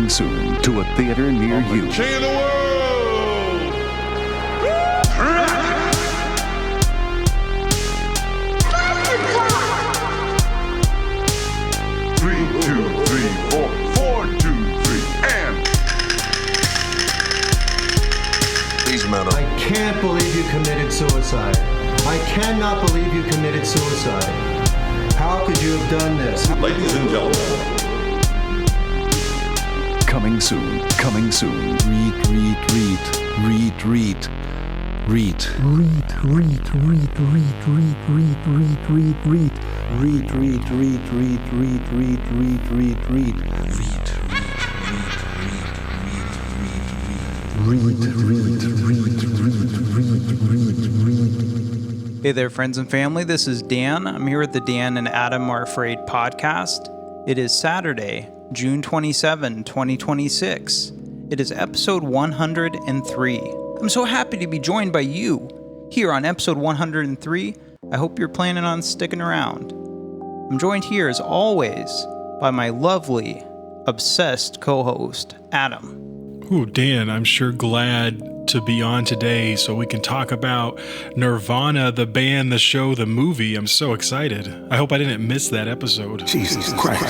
Coming soon to a theater near you. King of the world! 3, 2, 3, 4, 4, 2, 3, and... These men are... I can't believe you committed suicide. I cannot believe you committed suicide. How could you have done this? Ladies and gentlemen. Coming soon, coming soon. Hey there, friends and family. This is Dan. I'm here with the Dan and Adam Are Afraid podcast. It is Saturday, June 27, 2026. It is episode 103. I'm so happy to be joined by you here on episode 103. I hope you're planning on sticking around. I'm joined here, as always, by my lovely, obsessed co-host, Adam. Ooh, Dan, I'm sure glad to be on today so we can talk about Nirvana, the band, the show, the movie. I'm so excited. I hope I didn't miss that episode. Jesus Christ.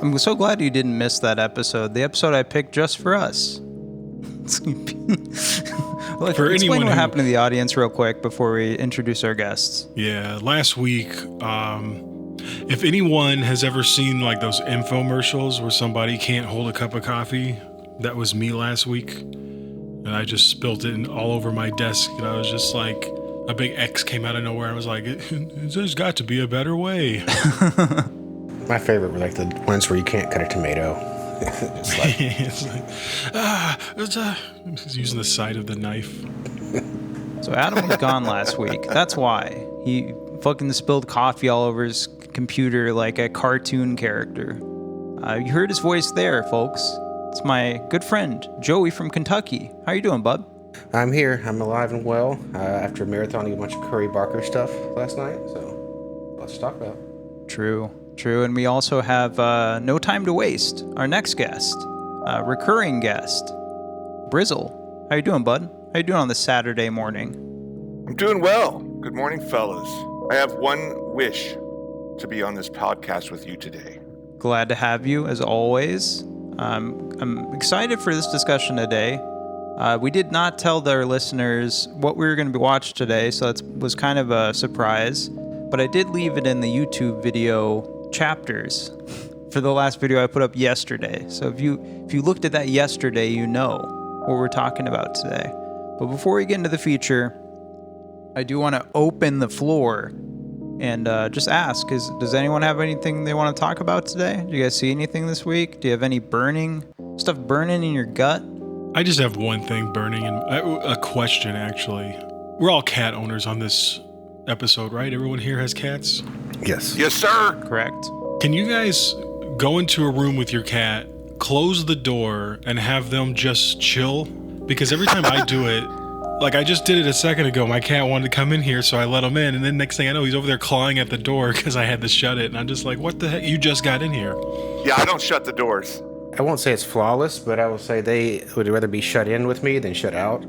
I'm so glad you didn't miss that episode. The episode I picked just for us. Explain what happened to the audience real quick before we introduce our guests. Yeah, last week, if anyone has ever seen like those infomercials where somebody can't hold a cup of coffee, that was me last week. And I just spilt it all over my desk. And I was just like, a big X came out of nowhere. I was like, there's got to be a better way. My favorite were like the ones where you can't cut a tomato. Just like, he's using the side of the knife. So Adam was gone last week. That's why. He fucking spilled coffee all over his computer like a cartoon character. You heard his voice there, folks. It's my good friend, Joey from Kentucky. How you doing, bud? I'm here. I'm alive and well after marathoning a bunch of Curry Barker stuff last night. So, lots to talk about. True. And we also have no time to waste. Our next guest, recurring guest, Brizzle. How you doing, bud? How you doing on this Saturday morning? I'm doing well. Good morning, fellas. I have one wish to be on this podcast with you today. Glad to have you, as always. I'm excited for this discussion today. We did not tell our listeners what we were going to be watching today, so that was kind of a surprise. But I did leave it in the YouTube video chapters for the last video I put up yesterday. So if you looked at that yesterday, you know what we're talking about today. But before we get into the feature, I do want to open the floor and just ask, does anyone have anything they want to talk about today? Do you guys see anything this week? Do you have any stuff burning in your gut? I just have one thing burning, and a question, actually. We're all cat owners on this episode, right? Everyone here has cats? Yes. Yes, sir. Correct. Can you guys go into a room with your cat, close the door, and have them just chill? Because every time I do it, like I just did it a second ago, my cat wanted to come in here, so I let him in, and then next thing I know, he's over there clawing at the door because I had to shut it, and I'm just like, what the heck? You just got in here. Yeah, I don't shut the doors. I won't say it's flawless, but I will say they would rather be shut in with me than shut out.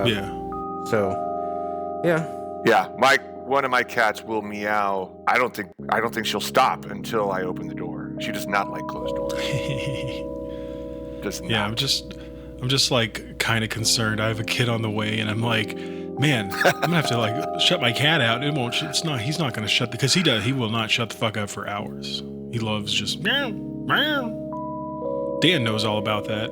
Yeah. So, yeah. Yeah, one of my cats will meow. I don't think she'll stop until I open the door. She does not like closed doors. Does not. Yeah, I'm just like kind of concerned. I have a kid on the way, and I'm like, man, I'm gonna have to like shut my cat out. He's not gonna shut because he will not shut the fuck up for hours. He loves just meow, meow. Dan knows all about that.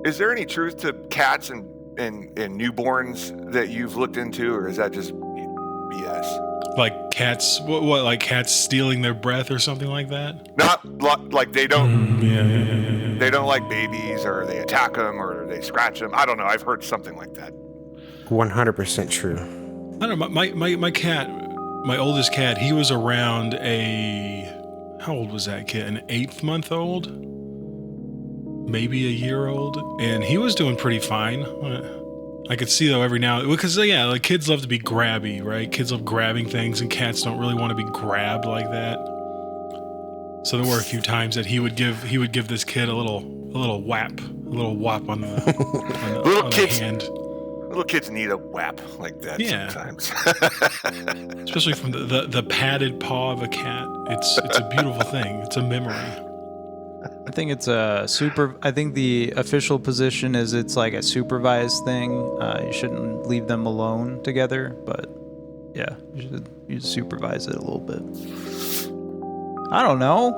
Is there any truth to cats and newborns that you've looked into, or is that just BS? Like cats, what like cats stealing their breath or something like that? Not like they don't. Yeah. They don't like babies, or they attack them, or they scratch them. I don't know. I've heard something like that. 100% true. I don't know. My cat, my oldest cat, he was around how old was that kid? An 8-month-old? Maybe a year old, and he was doing pretty fine. I could see though every now, because yeah, like kids love to be grabby, right? Kids love grabbing things, and cats don't really want to be grabbed like that. So there were a few times that he would give this kid a little whap on the hand. Little kids need a whap like that sometimes. Especially from the padded paw of a cat. It's a beautiful thing. It's a memory. I think it's I think the official position is it's like a supervised thing. You shouldn't leave them alone together, but yeah, you should supervise it a little bit. I don't know.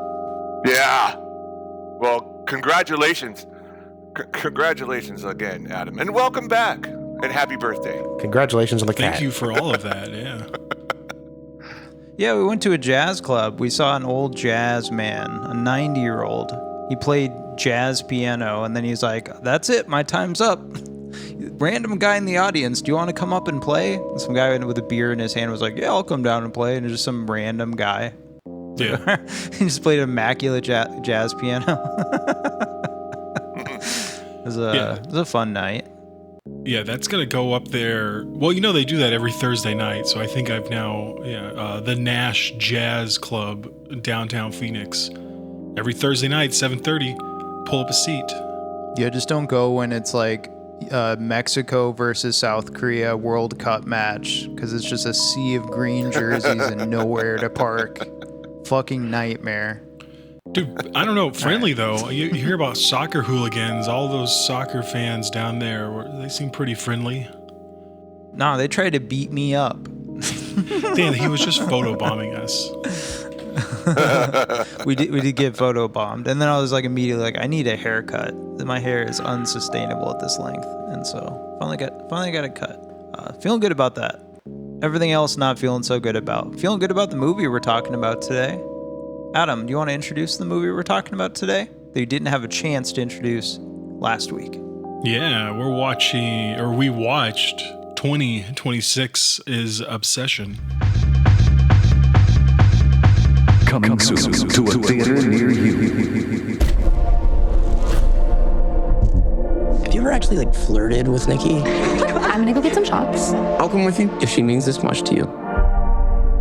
Yeah. Well, congratulations. Congratulations again, Adam. And welcome back. And happy birthday. Congratulations on the cat. Thank you for all of that, yeah. Yeah, we went to a jazz club. We saw an old jazz man, a 90-year-old. He played jazz piano, and then he's like, that's it, my time's up. Random guy in the audience, do you want to come up and play? And some guy with a beer in his hand was like, yeah, I'll come down and play. And just some random guy. Yeah. He just played immaculate jazz piano. It was a fun night. Yeah, that's going to go up there. Well, they do that every Thursday night. So I think I've now, the Nash Jazz Club, downtown Phoenix. Every Thursday night, 7:30, pull up a seat. Yeah, just don't go when it's like Mexico versus South Korea World Cup match, because it's just a sea of green jerseys and nowhere to park. Fucking nightmare. Dude, I don't know. Friendly, though. You hear about soccer hooligans. All those soccer fans down there, they seem pretty friendly. No, they tried to beat me up. Dan, he was just photobombing us. we did get photobombed. And then I was like immediately like, I need a haircut. My hair is unsustainable at this length. And so finally got it cut. Feeling good about that. Everything else not feeling so good about. Feeling good about the movie we're talking about today. Adam, do you want to introduce the movie we're talking about today that you didn't have a chance to introduce last week? Yeah, we watched 2026 is Obsession. Coming soon to a theater near you. Have you ever actually flirted with Nikki? I'm gonna go get some shots. I'll come with you if she means this much to you.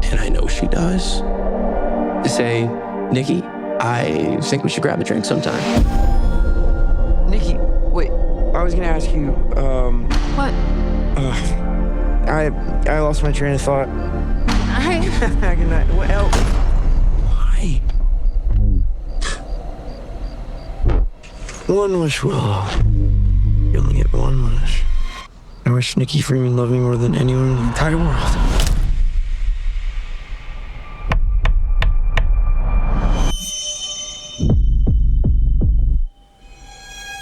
And I know she does. To say, Nikki, I think we should grab a drink sometime. Nikki, wait. I was gonna ask you, What? I lost my train of thought. Hi. Good night. Well, Why? one wish, Willow. You only get one wish. I wish Nikki Freeman loved me more than anyone in the entire world.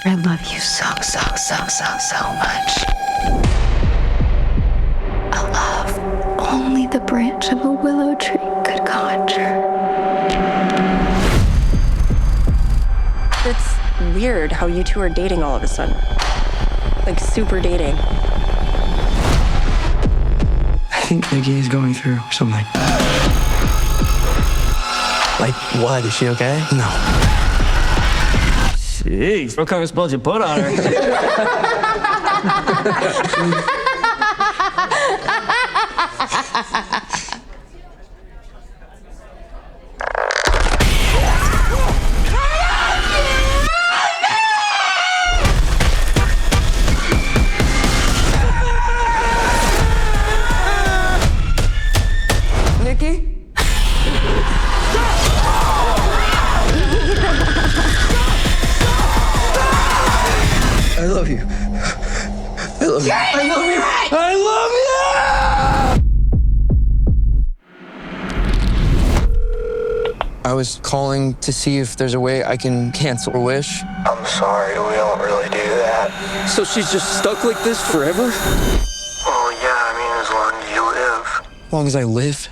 I love you so much. A love only the branch of a willow tree could conjure. It's weird how you two are dating all of a sudden. Like, super dating. I think Nikki is going through something. Like, what? Is she okay? No. Jeez, what kind of spells you put on her? Nikki? I love you. I love you. I love you. I love you! I was calling to see if there's a way I can cancel a wish. I'm sorry, we don't really do that. So she's just stuck like this forever? Well, yeah, I mean, as long as you live. As long as I live?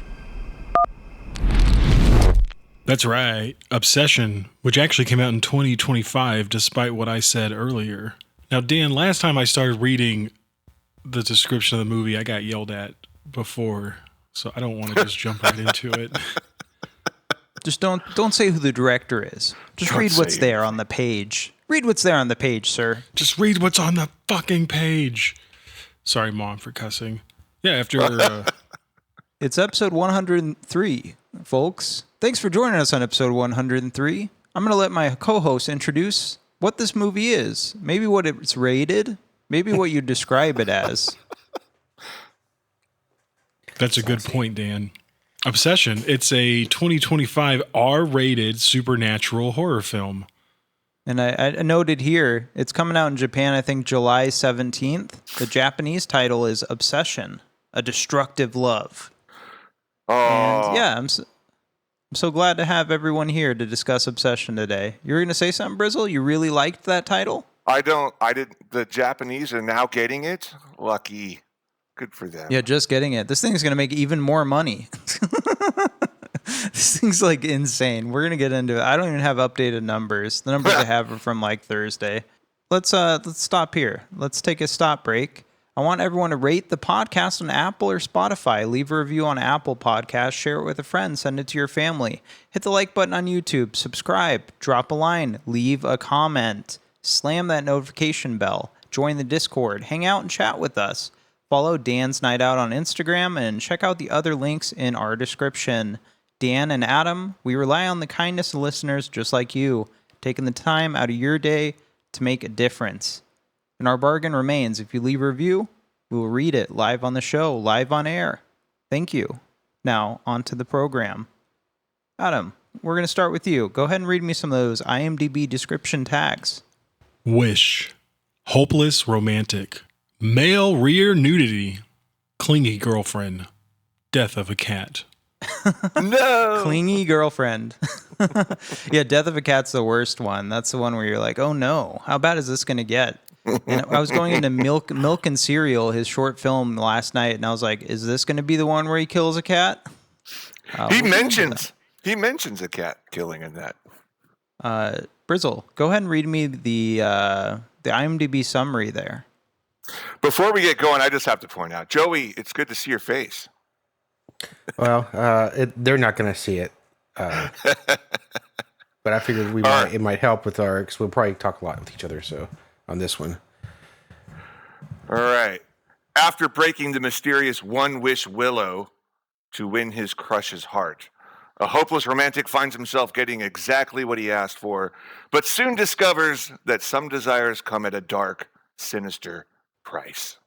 That's right. Obsession, which actually came out in 2025, despite what I said earlier. Now, Dan, last time I started reading the description of the movie, I got yelled at before, so I don't want to just jump right into it. Just don't say who the director is. Just read what's there on the page. Read what's there on the page, sir. Just read what's on the fucking page. Sorry, Mom, for cussing. Yeah, after... It's episode 103, folks. Thanks for joining us on episode 103. I'm going to let my co-host introduce what this movie is. Maybe what it's rated. Maybe what you describe it as. That's a good point, Dan. Obsession. It's a 2025 R-rated supernatural horror film. And I noted here, it's coming out in Japan, I think, July 17th. The Japanese title is Obsession, A Destructive Love. Oh. And yeah, I'm so glad to have everyone here to discuss Obsession today. You were going to say something, Brizzle? You really liked that title? I did. The Japanese are now getting it. Lucky. Good for them. Yeah, just getting it. This thing's going to make even more money. This thing's like insane. We're going to get into it. I don't even have updated numbers. The numbers I have are from like Thursday. Let's stop here. Let's take a stop break. I want everyone to rate the podcast on Apple or Spotify. Leave a review on Apple Podcasts. Share it with a friend. Send it to your family. Hit the like button on YouTube. Subscribe. Drop a line. Leave a comment. Slam that notification bell. Join the Discord. Hang out and chat with us. Follow Dan's Night Out on Instagram and check out the other links in our description. Dan and Adam, we rely on the kindness of listeners just like you, taking the time out of your day to make a difference. And our bargain remains, if you leave a review, we will read it live on the show, live on air. Thank you. Now, on to the program. Adam, we're going to start with you. Go ahead and read me some of those IMDb description tags. Wish. Hopeless romantic. Male rear nudity. Clingy girlfriend. Death of a cat. No. Clingy girlfriend. Yeah, Death of a Cat's the worst one. That's the one where you're like, oh no, how bad is this going to get? And I was going into Milk and Cereal, his short film last night, and I was like, is this going to be the one where he kills a cat? He mentions a cat killing in that. Brizzle, go ahead and read me the IMDb summary there. Before we get going, I just have to point out, Joey, it's good to see your face. Well, they're not going to see it. But I figured it might help with because we'll probably talk a lot with each other. So on this one. All right. After breaking the mysterious Wish Willow to win his crush's heart, a hopeless romantic finds himself getting exactly what he asked for, but soon discovers that some desires come at a dark, sinister price.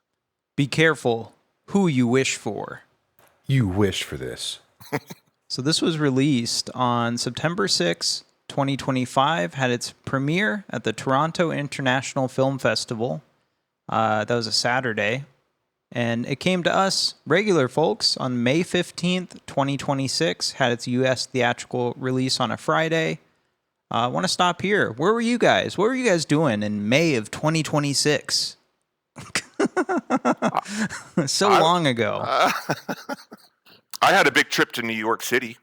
Be careful who you wish for. You wish for this. So this was released on September 6, 2025, had its premiere at the Toronto International Film Festival. That was a Saturday. And it came to us, regular folks, on May 15th, 2026, had its U.S. theatrical release on a Friday. I want to stop here. Where were you guys? What were you guys doing in May of 2026? Long ago. I had a big trip to New York City.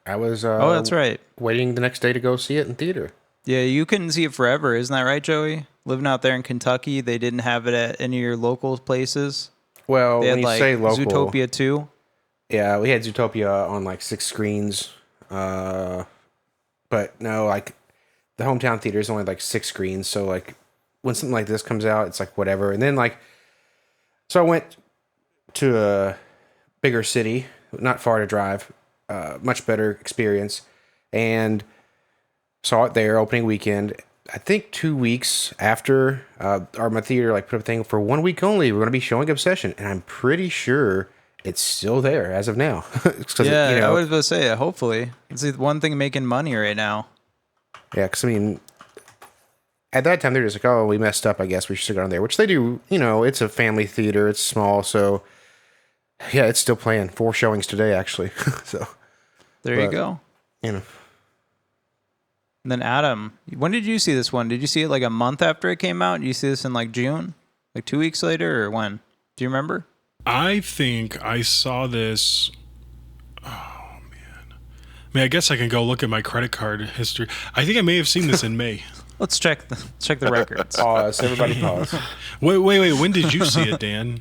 I was that's right. Waiting the next day to go see it in theater. Yeah, you couldn't see it forever. Isn't that right, Joey? Living out there in Kentucky, they didn't have it at any of your local places. Well, they had, when you say local, Zootopia 2. Yeah, we had Zootopia on like 6 screens. But no, like the hometown theater is only like 6 screens. So like when something like this comes out, it's like whatever. And then so I went to a bigger city, not far to drive, much better experience, and saw it there opening weekend. I think 2 weeks after my theater put up a thing for 1 week only, we're going to be showing Obsession, and I'm pretty sure it's still there as of now. Yeah, I was going to say, hopefully. It's the one thing making money right now. Yeah, because, I mean, at that time, they're just like, oh, we messed up, I guess we should go on there, which they do. It's a family theater, it's small, so yeah, it's still playing 4 showings today, actually. So there you go. And then Adam, when did you see this one? Did you see it like a month after it came out? Did you see this in like June? Like 2 weeks later, or when? Do you remember? I think I saw this. Oh, man. I mean, I guess I can go look at my credit card history. I think I may have seen this in May. Let's check the records. Pause. Everybody pause. Wait. When did you see it, Dan?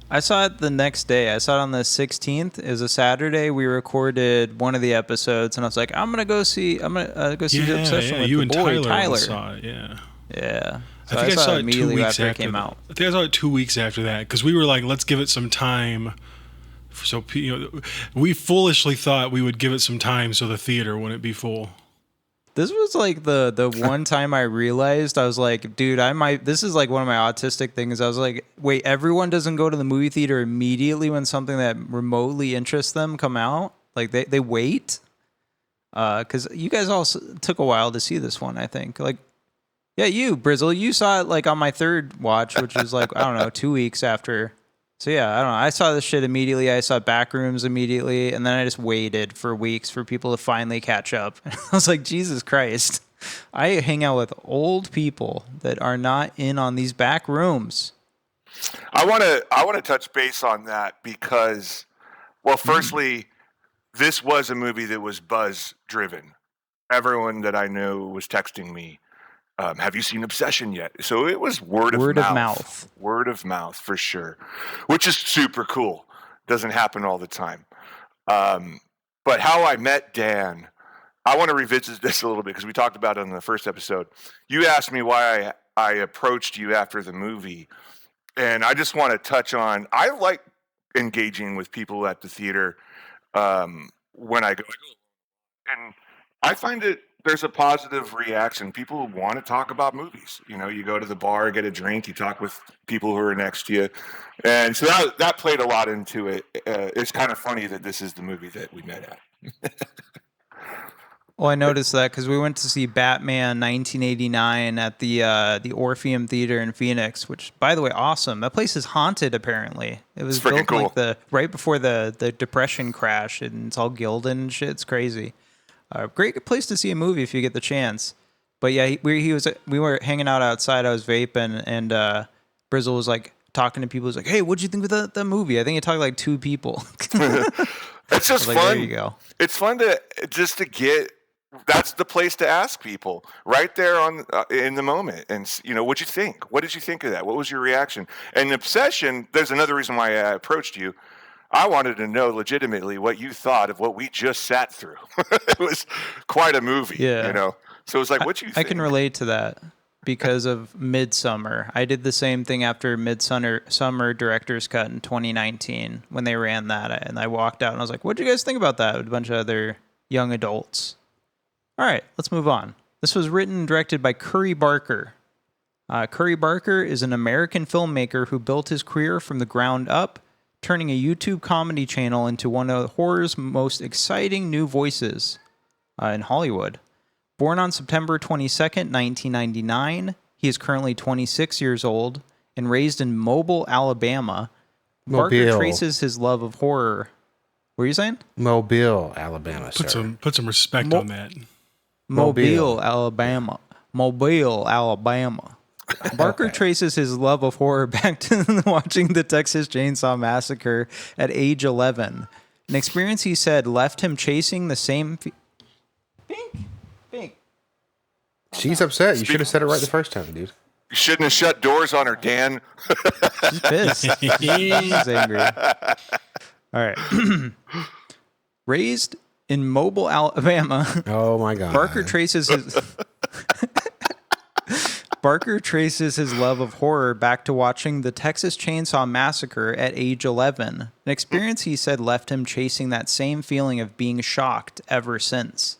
I saw it the next day. I saw it on the 16th. It was a Saturday. We recorded one of the episodes, and I was like, I'm gonna go see the Obsession with you the and boy, Tyler saw it, yeah. Yeah. So I think I saw it immediately 2 weeks after it came out. I think I saw it 2 weeks after that, because we were like, let's give it some time So we foolishly thought we would give it some time so the theater wouldn't be full. This was like the one time I realized, I was like, dude, this is like one of my autistic things. I was like, wait, everyone doesn't go to the movie theater immediately when something that remotely interests them come out? Like they wait? Because you guys all took a while to see this one, I think. Like, yeah, you, Brizzle, you saw it like on my third watch, which was like, I don't know, 2 weeks after. So yeah, I don't know. I saw this shit immediately. I saw Backrooms immediately, and then I just waited for weeks for people to finally catch up. I was like, Jesus Christ. I hang out with old people that are not in on these back rooms. I want to touch base on that because, well, firstly, this was a movie that was buzz driven. Everyone that I knew was texting me, have you seen Obsession yet? So it was word of mouth. Word of mouth, for sure, which is super cool. Doesn't happen all the time. But how I met Dan, I want to revisit this a little bit because we talked about it in the first episode. You asked me why I approached you after the movie, and I just want to touch on, I like engaging with people at the theater when I go. And I find there's a positive reaction. People want to talk about movies. You go to the bar, get a drink, you talk with people who are next to you. And so that played a lot into it. It's kind of funny that this is the movie that we met at. Well, I noticed that because we went to see Batman 1989 at the Orpheum Theater in Phoenix, which, by the way, awesome. That place is haunted, apparently. It was built cool. like right before the Depression crash, and it's all gilded and shit. It's crazy. Great place to see a movie if you get the chance. But yeah, we were hanging out outside. I was vaping, and Brizzle was like talking to people. He was like, "Hey, what'd you think of the movie?" I think he talked to like 2 people. It's just fun. There you go. It's fun to get. That's the place to ask people right there in the moment. And what'd you think? What did you think of that? What was your reaction? And Obsession. There's another reason why I approached you. I wanted to know legitimately what you thought of what we just sat through. It was quite a movie, Yeah. So it was like, what you think? I can relate to that because of Midsummer. I did the same thing after Midsummer Director's Cut in 2019 when they ran that. And I walked out and I was like, what'd you guys think about that? With a bunch of other young adults. All right, let's move on. This was written and directed by Curry Barker. Curry Barker is an American filmmaker who built his career from the ground up, turning a YouTube comedy channel into one of horror's most exciting new voices in Hollywood. Born on September 22nd, 1999, he is currently 26 years old and raised in Mobile, Alabama. Barker traces his love of horror. What are you saying? Mobile, Alabama, sir. Put some respect on that. Mobile, Alabama. Mobile, Alabama. Barker traces his love of horror back to watching the Texas Chainsaw Massacre at age 11. An experience, he said, left him chasing the same... Pink. She's upset. You should have said it right the first time, dude. You shouldn't have shut doors on her, Dan. She's pissed. She's angry. All right. Raised in Mobile, Alabama. Oh, my God. Barker traces his love of horror back to watching the Texas Chainsaw Massacre at age 11, an experience he said left him chasing that same feeling of being shocked ever since.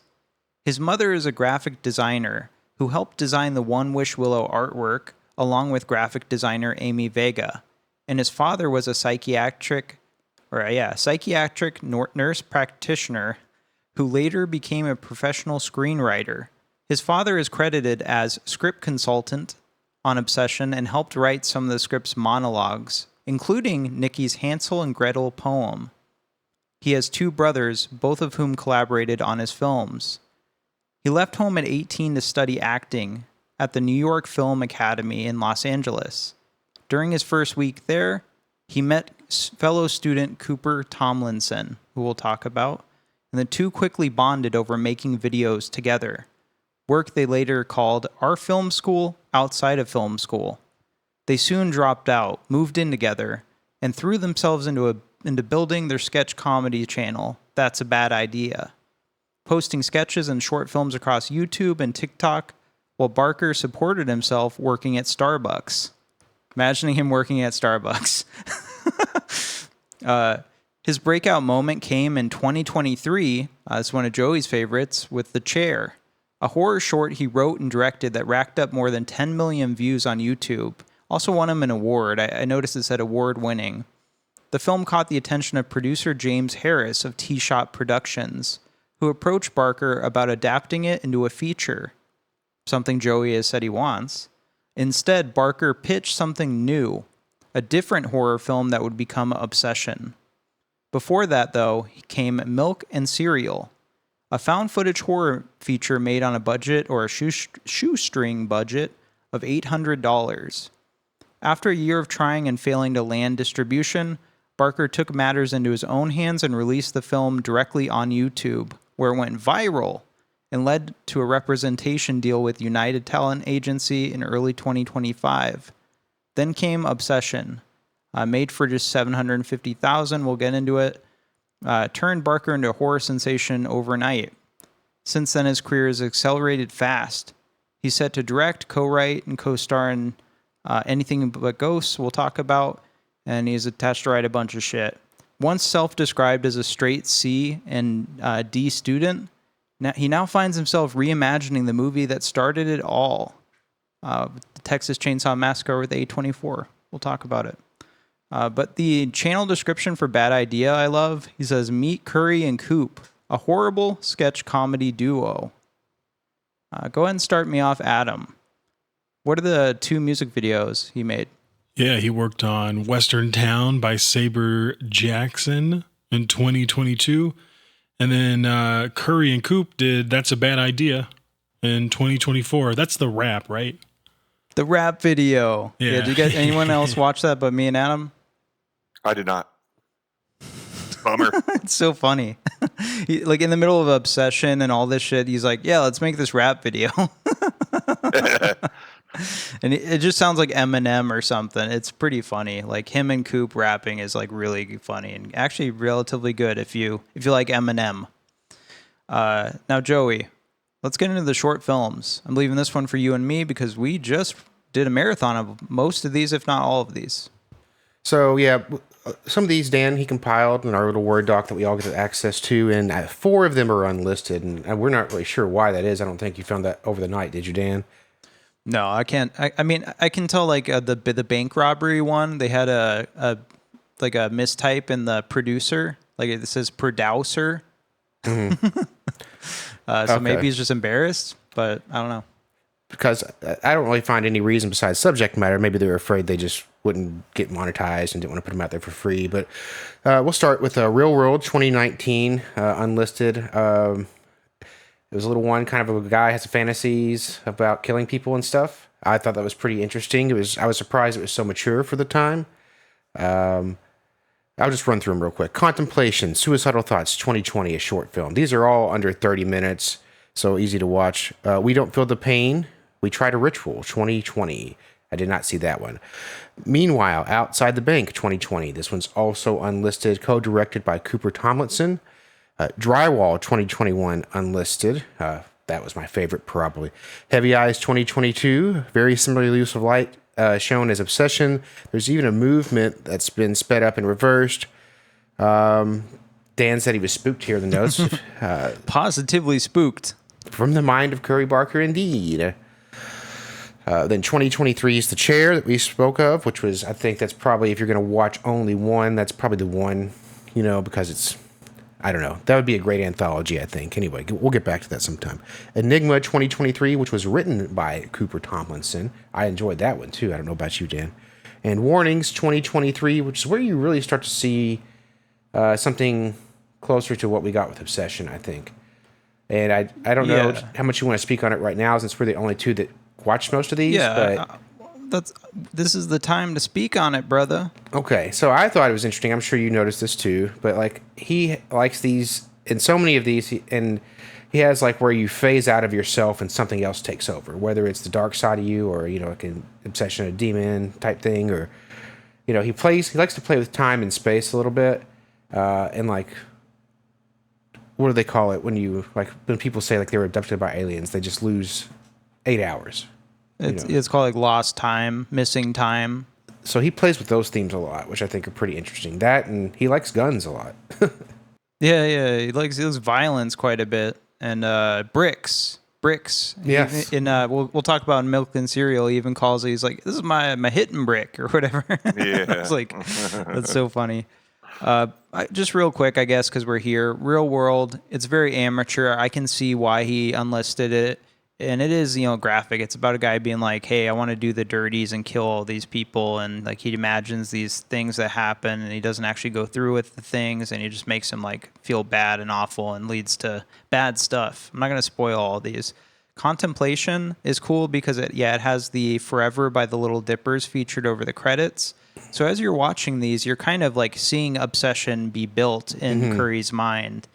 His mother is a graphic designer who helped design the One Wish Willow artwork along with graphic designer Amy Vega, and his father was a psychiatric nurse practitioner who later became a professional screenwriter. His father is credited as script consultant on Obsession and helped write some of the script's monologues, including Nikki's Hansel and Gretel poem. He has 2 brothers, both of whom collaborated on his films. He left home at 18 to study acting at the New York Film Academy in Los Angeles. During his first week there, he met fellow student Cooper Tomlinson, who we'll talk about, and the 2 quickly bonded over making videos together. Work they later called Our Film School Outside of Film School. They soon dropped out, moved in together, and threw themselves into building their sketch comedy channel, That's a Bad Idea, posting sketches and short films across YouTube and TikTok, while Barker supported himself working at Starbucks. Imagining him working at Starbucks. His breakout moment came in 2023. It's one of Joey's favorites, with The Chair, a horror short he wrote and directed that racked up more than 10 million views on YouTube. Also won him an award. I noticed it said award-winning. The film caught the attention of producer James Harris of T-Shot Productions, who approached Barker about adapting it into a feature, something Joey has said he wants. Instead, Barker pitched something new, a different horror film that would become Obsession. Before that, though, came Milk and Cereal, a found-footage horror feature made on a budget, or a shoestring budget, of $800. After a year of trying and failing to land distribution, Barker took matters into his own hands and released the film directly on YouTube, where it went viral and led to a representation deal with United Talent Agency in early 2025. Then came Obsession, made for just $750,000. We'll get into it. Turned Barker into a horror sensation overnight. Since then, his career has accelerated fast. He's set to direct, co-write, and co-star in Anything But Ghosts we'll talk about, and he's attached to write a bunch of shit. Once self-described as a straight C and D student, he now finds himself reimagining the movie that started it all, the Texas Chainsaw Massacre with A24. We'll talk about it. But the channel description for Bad Idea I love. He says, "Meet Curry and Coop, a horrible sketch comedy duo." Go ahead and start me off, Adam. What are the 2 music videos he made? Yeah, he worked on Western Town by Saber Jackson in 2022. And then Curry and Coop did That's a Bad Idea in 2024. That's the rap, right? The rap video. Yeah. Did you guys, anyone else watch that but me and Adam? I did not. Bummer. It's so funny. Like in the middle of Obsession and all this shit, he's like, yeah, let's make this rap video. And it just sounds like Eminem or something. It's pretty funny. Like him and Coop rapping is like really funny and actually relatively good if you like Eminem. Now, Joey, let's get into the short films. I'm leaving this one for you and me because we just did a marathon of most of these, if not all of these. So, yeah, some of these, Dan, he compiled in our little Word doc that we all get access to, and 4 of them are unlisted, and we're not really sure why that is. I don't think you found that over the night, did you, Dan? No, I can't. I mean, I can tell like the bank robbery one. They had a mistype in the producer. Like it says producer. Mm-hmm. So maybe he's just embarrassed, but I don't know. Because I don't really find any reason besides subject matter. Maybe they were afraid they just wouldn't get monetized and didn't want to put them out there for free. But we'll start with Real World 2019, unlisted. It was a little one, kind of a guy has fantasies about killing people and stuff. I thought that was pretty interesting. I was surprised it was so mature for the time. I'll just run through them real quick. Contemplation, Suicidal Thoughts, 2020, a short film. These are all under 30 minutes, so easy to watch. We Don't Feel the Pain, We Tried a Ritual, 2020. I did not see that one. Meanwhile, Outside the Bank, 2020. This one's also unlisted, co-directed by Cooper Tomlinson. Drywall 2021 unlisted. That was my favorite, probably. Heavy Eyes 2022, very similar use of light, shown as Obsession. There's even a movement that's been sped up and reversed. Dan said he was spooked here in the notes. Positively spooked. From the mind of Curry Barker, indeed. Then 2023 is The Chair that we spoke of, which was, I think that's probably, if you're going to watch only one, that's probably the one, because it's, I don't know. That would be a great anthology, I think. Anyway, we'll get back to that sometime. Enigma 2023, which was written by Cooper Tomlinson. I enjoyed that one, too. I don't know about you, Dan. And Warnings 2023, which is where you really start to see something closer to what we got with Obsession, I think. And I don't know how much you want to speak on it right now, since we're the only two that watched most of these. Yeah, this is the time to speak on it, brother. Okay, so I thought it was interesting. I'm sure you noticed this too, but like he likes these, in so many of these, and he has like where you phase out of yourself and something else takes over, whether it's the dark side of you or like an obsession, a demon type thing, or he likes to play with time and space a little bit, and like, what do they call it when people say like they were abducted by aliens, they just lose 8 hours. It's called like lost time, missing time. So he plays with those themes a lot, which I think are pretty interesting. That, and he likes guns a lot. Yeah, he likes violence quite a bit, and bricks. Yes. We'll talk about in Milk and Cereal. He even calls it, he's like, this is my hitting brick or whatever. Yeah. It's like, that's so funny. Just real quick, I guess, because we're here. Real world, it's very amateur. I can see why he unlisted it. And it is, graphic. It's about a guy being like, hey, I want to do the dirties and kill all these people. And like he imagines these things that happen and he doesn't actually go through with the things. And he just makes him like feel bad and awful and leads to bad stuff. I'm not going to spoil all these. Contemplation is cool because it has the Forever by the Little Dippers featured over the credits. So as you're watching these, you're kind of like seeing obsession be built in Curry's mind.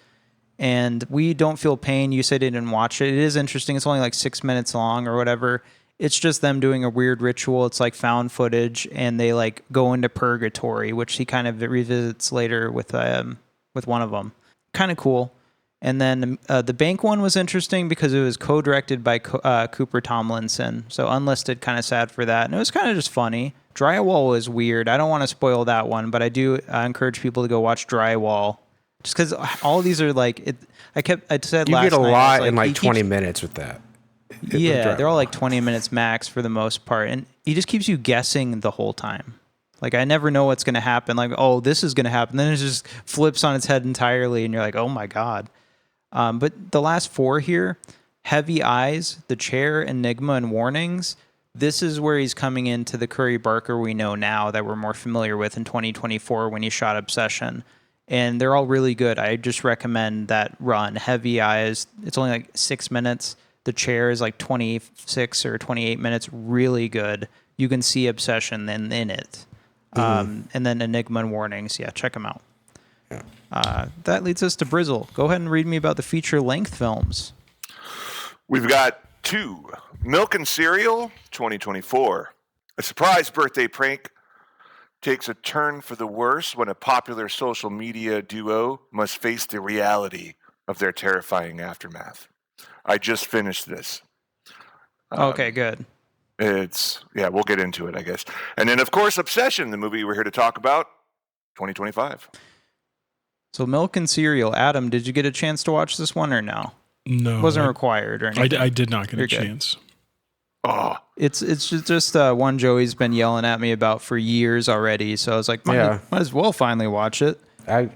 And we don't feel pain. You said you didn't watch it. It is interesting. It's only like 6 minutes long or whatever. It's just them doing a weird ritual. It's like found footage, and they like go into purgatory, which he kind of revisits later with one of them. Kind of cool. And then the bank one was interesting because it was co-directed by Cooper Tomlinson. So unlisted, kind of sad for that. And it was kind of just funny. Drywall was weird. I don't want to spoil that one, but I do encourage people to go watch Drywall. Just because all of these are like, I said you last night. You get a lot like, in like 20 minutes with that. Yeah, they're all like 20 minutes max for the most part. And he just keeps you guessing the whole time. Like, I never know what's going to happen. Like, oh, this is going to happen. Then it just flips on its head entirely. And you're like, oh my God. But the last four here, Heavy Eyes, The Chair, Enigma, and Warnings. This is where he's coming into the Curry Barker we know now that we're more familiar with in 2024 when he shot Obsession. And they're all really good. I just recommend that run. Heavy Eyes, it's only like 6 minutes. The Chair is like 26 or 28 minutes. Really good. You can see Obsession in it. And then Enigma and Warnings. Yeah, check them out. Yeah. That leads us to Brizzle. Go ahead and read me about the feature-length films. We've got 2. Milk and Cereal, 2024. A surprise birthday prank takes a turn for the worse when a popular social media duo must face the reality of their terrifying aftermath. I just finished this. Okay, good. We'll get into it, I guess. And then, of course, Obsession, the movie we're here to talk about, 2025. So Milk and Cereal. Adam, did you get a chance to watch this one or no? No. It wasn't required or anything. I did not get a chance. Oh. It's just one Joey's been yelling at me about for years already. So I was like, might as well finally watch it. I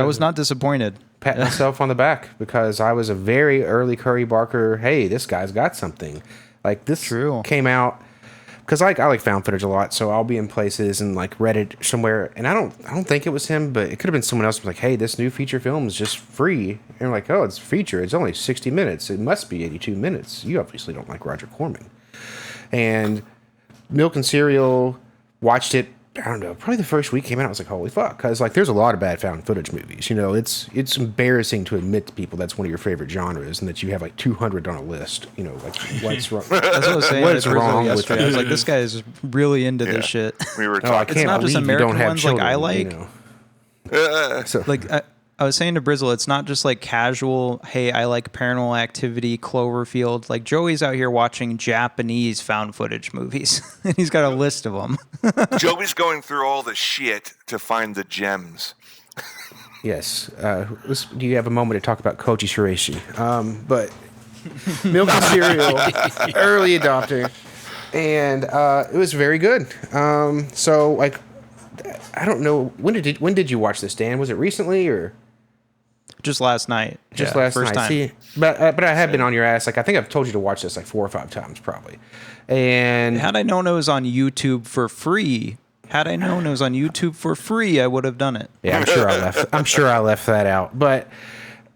was not disappointed. Pat myself on the back because I was a very early Curry Barker. Hey, this guy's got something. Like this came out because I like found footage a lot. So I'll be in places and like Reddit somewhere, and I don't think it was him, but it could have been someone else. Who was like, hey, this new feature film is just free, and I'm like, oh, it's feature. It's only 60 minutes. It must be 82 minutes. You obviously don't like Roger Corman. And Milk and Cereal, watched it, I don't know, probably the first week came out, I was like, holy fuck. Because like, there's a lot of bad found footage movies. You know, it's embarrassing to admit to people that's one of your favorite genres and that you have like 200 on a list. You know, like, what's wrong? That's what I was saying. What's wrong with it? I was like, this guy is really into this shit. We were talking. I can't it's not just believe American you don't have ones children, like I like. You know? So. Like, I was saying to Brizzle, it's not just like casual, hey, I like Paranormal Activity, Cloverfield. Like, Joey's out here watching Japanese found footage movies. And he's got a list of them. Joey's going through all the shit to find the gems. Yes. Do you have a moment to talk about Koji Shiraishi? But Milk and Cereal, early adopter. And it was very good. So, like, I don't know. When did you watch this, Dan? Was it recently or? Just last night. Just last first night. Time. See, but I have been on your ass. Like, I think I've told you to watch this like 4 or 5 times probably. And had I known it was on YouTube for free, I would have done it. Yeah, I'm sure I left that out. But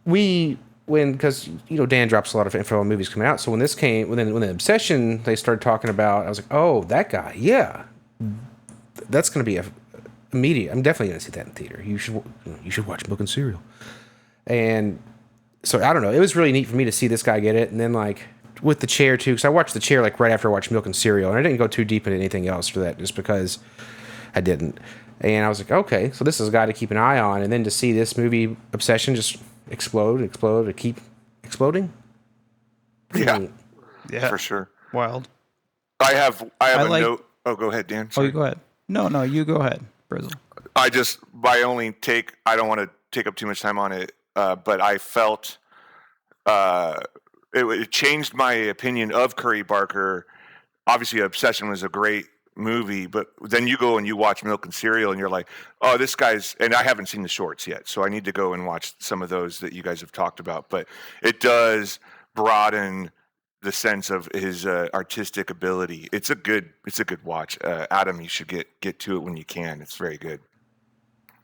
because you know Dan drops a lot of info on movies coming out. So when the Obsession they started talking about, I was like, oh, that guy, yeah, that's gonna be immediate. I'm definitely gonna see that in theater. You should watch Milk and Cereal. And so I don't know. It was really neat for me to see this guy get it, and then like with The Chair too, because I watched The Chair like right after I watched Milk and Cereal, and I didn't go too deep into anything else for that, just because I didn't. And I was like, okay, so this is a guy to keep an eye on, and then to see this movie Obsession just explode, and keep exploding. Yeah, for sure. Wild. I have a like, note. Oh, go ahead, Dan. Sorry. Oh, you go ahead. No, you go ahead, Brizzle. My only take, I don't want to take up too much time on it, but I felt it changed my opinion of Curry Barker. Obviously, Obsession was a great movie, but then you go and you watch Milk and Cereal and you're like, oh, this guy's, and I haven't seen the shorts yet, so I need to go and watch some of those that you guys have talked about, but it does broaden the sense of his artistic ability. It's a good watch. Adam, you should get to it when you can. It's very good.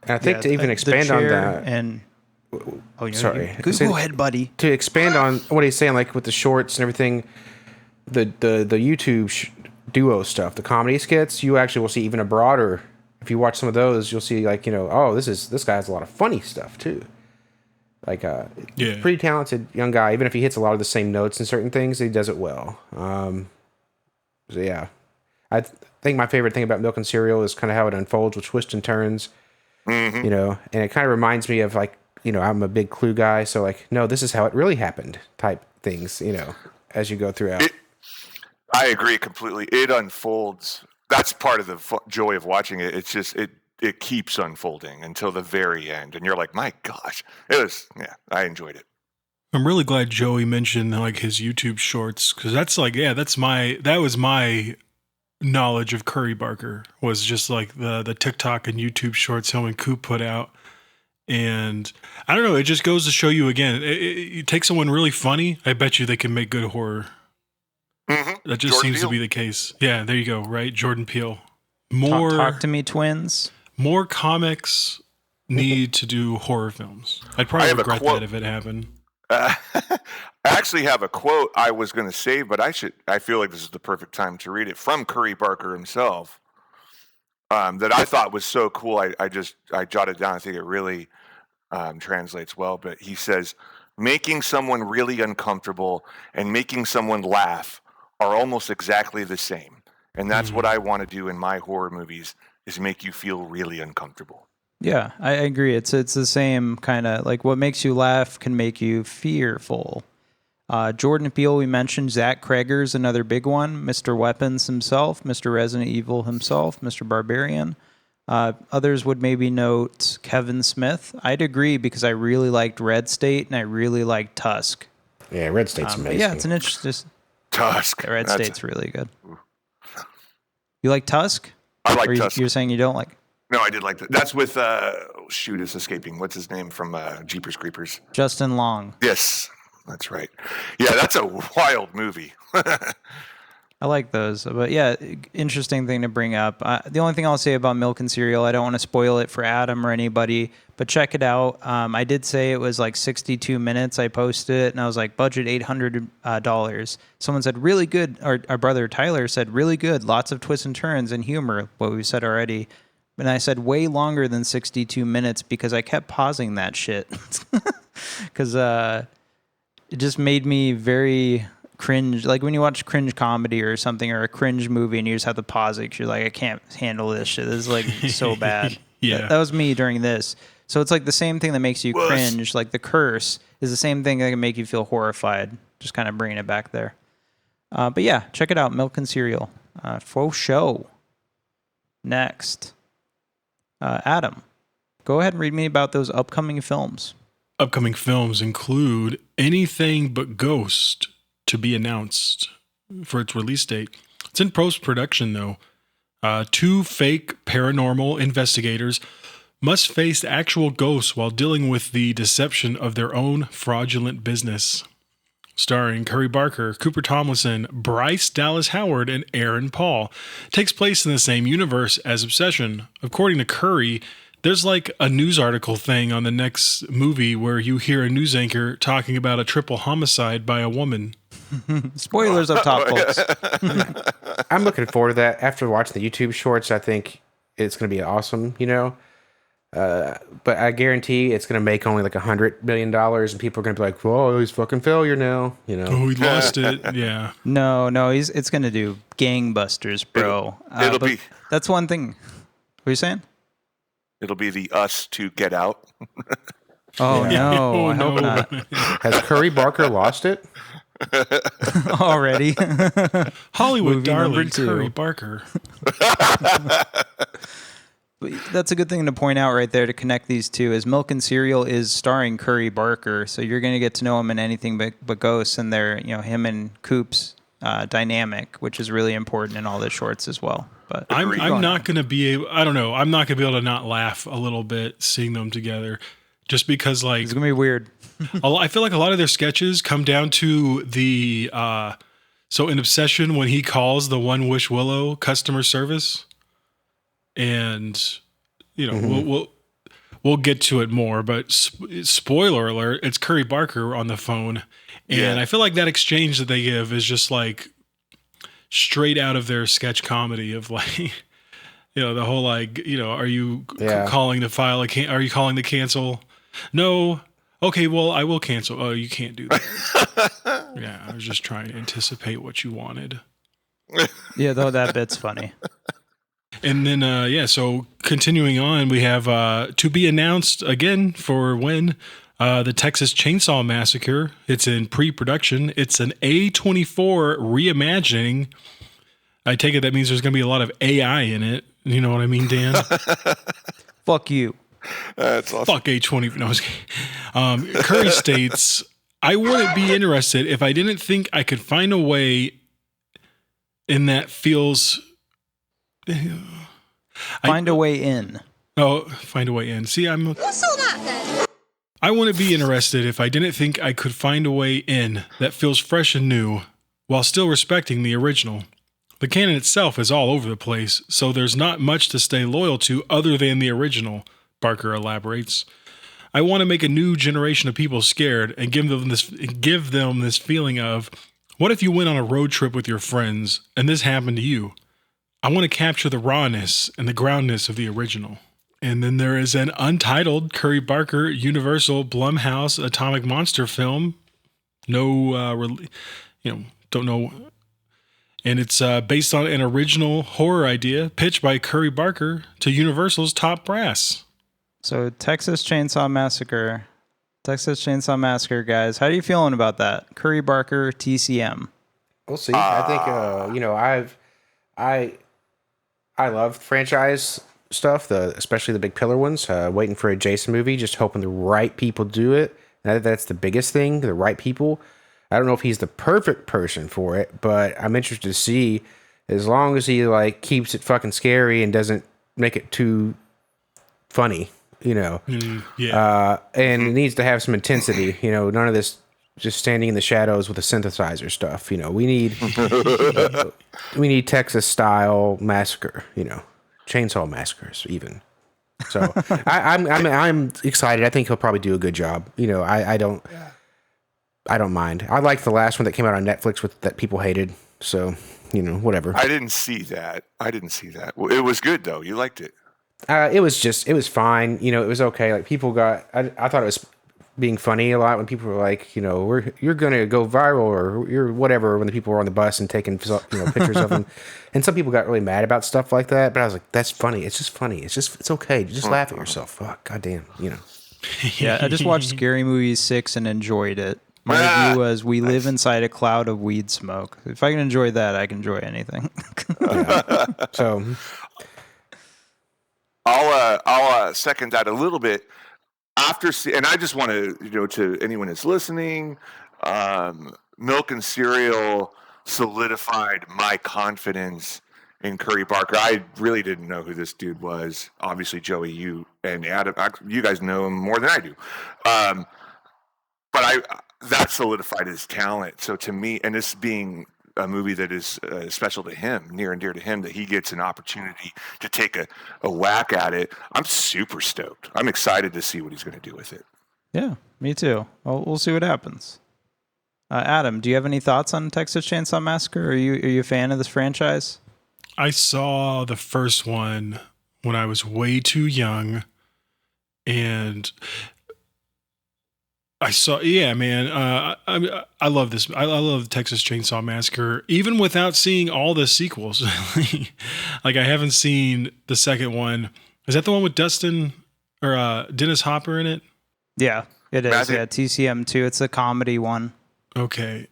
And I think to even expand on that, and sorry, go ahead, buddy. To expand on what he's saying, like with the shorts and everything, the YouTube duo stuff, the comedy skits, you actually will see even a broader. If you watch some of those, you'll see like, oh, this guy has a lot of funny stuff too. Like pretty talented young guy. Even if he hits a lot of the same notes in certain things, he does it well. So yeah, I think my favorite thing about Milk and Cereal is kind of how it unfolds with twists and turns. Mm-hmm. And it kind of reminds me of like, I'm a big Clue guy, so like, no, this is how it really happened type things. As you go throughout. I agree completely. It unfolds. That's part of the joy of watching it. It's just it keeps unfolding until the very end, and you're like, my gosh, I enjoyed it. I'm really glad Joey mentioned like his YouTube shorts, because that's like, that was my knowledge of Curry Barker, was just like the TikTok and YouTube shorts him and Coop put out. And I don't know, it just goes to show you again, you take someone really funny, I bet you they can make good horror. Mm-hmm. That just Jordan seems Peele. to be the case. Yeah, there you go, right? Jordan Peele. Talk to me, twins. More comics need to do horror films. I'd probably regret that if it happened. I actually have a quote I was going to save, but I feel like this is the perfect time to read it, from Curry Barker himself, that I thought was so cool. I jotted it down. I think it really translates well. But he says, making someone really uncomfortable and making someone laugh are almost exactly the same. And that's what I want to do in my horror movies, is make you feel really uncomfortable. Yeah, I agree. It's the same kind of, like, what makes you laugh can make you fearful. Jordan Peele, we mentioned. Zach Kreger's another big one. Mr. Weapons himself, Mr. Resident Evil himself, Mr. Barbarian. Others would maybe note Kevin Smith. I'd agree, because I really liked Red State and I really liked Tusk. Yeah, Red State's amazing. Yeah, it's an interesting... Tusk. Red State's really good. You like Tusk? I like Tusk. You're saying you don't like... No, I did like that. That's with, it's escaping. What's his name from Jeepers Creepers? Justin Long. Yes, that's right. Yeah, that's a wild movie. I like those. But yeah, interesting thing to bring up. The only thing I'll say about Milk and Cereal, I don't want to spoil it for Adam or anybody, but check it out. I did say it was like 62 minutes. I posted it, and I was like, budget $800. Someone said, really good. Our brother Tyler said, really good. Lots of twists and turns and humor, what we said already. And I said way longer than 62 minutes because I kept pausing that shit. Because it just made me very cringe. Like when you watch cringe comedy or something, or a cringe movie, and you just have to pause it because you're like, I can't handle this shit. This is like so bad. Yeah. That was me during this. So it's like the same thing that makes you cringe. Like The Curse is the same thing that can make you feel horrified. Just kind of bringing it back there. But yeah, check it out. Milk and Cereal. Faux show. Next. Adam, go ahead and read me about those upcoming films. Upcoming films include Anything But Ghost, to be announced for its release date. It's in post-production, though. 2 fake paranormal investigators must face actual ghosts while dealing with the deception of their own fraudulent business. Starring Curry Barker, Cooper Tomlinson, Bryce Dallas Howard, and Aaron Paul. Takes place in the same universe as Obsession. According to Curry, there's like a news article thing on the next movie where you hear a news anchor talking about a triple homicide by a woman. Spoilers up top, folks. I'm looking forward to that. After watching the YouTube shorts, I think it's going to be awesome, but I guarantee it's going to make only like $100 million, and people are going to be like, "Whoa, he's fucking failure now." Oh, he lost it. Yeah. No, it's going to do gangbusters, bro. It'll be. That's one thing. What are you saying? It'll be the Us to Get Out. Oh no! I hope not. Has Curry Barker lost it Already? Hollywood Movie darling number 2. Curry Barker. But that's a good thing to point out right there to connect these two. Is Milk and Cereal is starring Curry Barker, so you're going to get to know him in anything but Ghosts, and they're him and Coop's dynamic, which is really important in all the shorts as well. But I'm not going to be able. I don't know. I'm not going to be able to not laugh a little bit seeing them together, just because like it's going to be weird. I feel like a lot of their sketches come down to the so in Obsession when he calls the One Wish Willow customer service. And we'll get to it more, but spoiler alert, it's Curry Barker on the phone, and I feel like that exchange that they give is just like straight out of their sketch comedy of like, the whole like, are you calling to file are you calling to cancel? No. Okay, well, I will cancel. Oh, you can't do that. Yeah, I was just trying to anticipate what you wanted. Yeah, though that bit's funny. And then, so continuing on, we have to be announced again for when the Texas Chainsaw Massacre. It's in pre-production. It's an A24 reimagining. I take it that means there's going to be a lot of AI in it. You know what I mean, Dan? Fuck you. That's awesome. Fuck A20. No, I was kidding. Curry states, I wouldn't be interested if I didn't think I could find a way in that feels... Find a way in. Oh, find a way in. See, I wouldn't be interested if I didn't think I could find a way in that feels fresh and new while still respecting the original. The canon itself is all over the place, so there's not much to stay loyal to other than the original, Barker elaborates. I want to make a new generation of people scared and give them this feeling of, what if you went on a road trip with your friends and this happened to you? I want to capture the rawness and the groundness of the original. And then there is an untitled Curry Barker Universal Blumhouse Atomic Monster film. Don't know. And it's based on an original horror idea pitched by Curry Barker to Universal's top brass. So Texas Chainsaw Massacre, guys. How are you feeling about that? Curry Barker, TCM. We'll see. I think, I love franchise stuff, especially the big pillar ones. Waiting for a Jason movie, just hoping the right people do it. That's the biggest thing, the right people. I don't know if he's the perfect person for it, but I'm interested to see, as long as he like keeps it fucking scary and doesn't make it too funny, and it needs to have some intensity, none of this just standing in the shadows with a synthesizer stuff. We need Texas style massacre, chainsaw massacres even. So I'm excited. I think he'll probably do a good job. I don't mind. I liked the last one that came out on Netflix that people hated. So, whatever. I didn't see that. It was good though. You liked it. It was fine. It was okay. Like I thought it was being funny a lot when people were like, you're going to go viral or you're whatever, when the people were on the bus and taking, pictures of them. And some people got really mad about stuff like that. But I was like, that's funny. It's just funny. It's okay. Just laugh at yourself. Fuck. Goddamn. Yeah. I just watched Scary Movie 6 and enjoyed it. My review was, we live inside a cloud of weed smoke. If I can enjoy that, I can enjoy anything. So I'll second that a little bit. And I just want to, to anyone that's listening, Milk and Cereal solidified my confidence in Curry Barker. I really didn't know who this dude was. Obviously, Joey, you and Adam, you guys know him more than I do. But that solidified his talent. So to me, and this being a movie that is special to him, near and dear to him, that he gets an opportunity to take a whack at it. I'm super stoked. I'm excited to see what he's going to do with it. Yeah, me too. Well, we'll see what happens. Adam, do you have any thoughts on Texas Chainsaw Massacre? Are you a fan of this franchise? I saw the first one when I was way too young, and I love this. I love Texas Chainsaw Massacre, even without seeing all the sequels. Like, I haven't seen the second one. Is that the one with Dustin or Dennis Hopper in it? Yeah, it is. Yeah, TCM 2. It's a comedy one. Okay.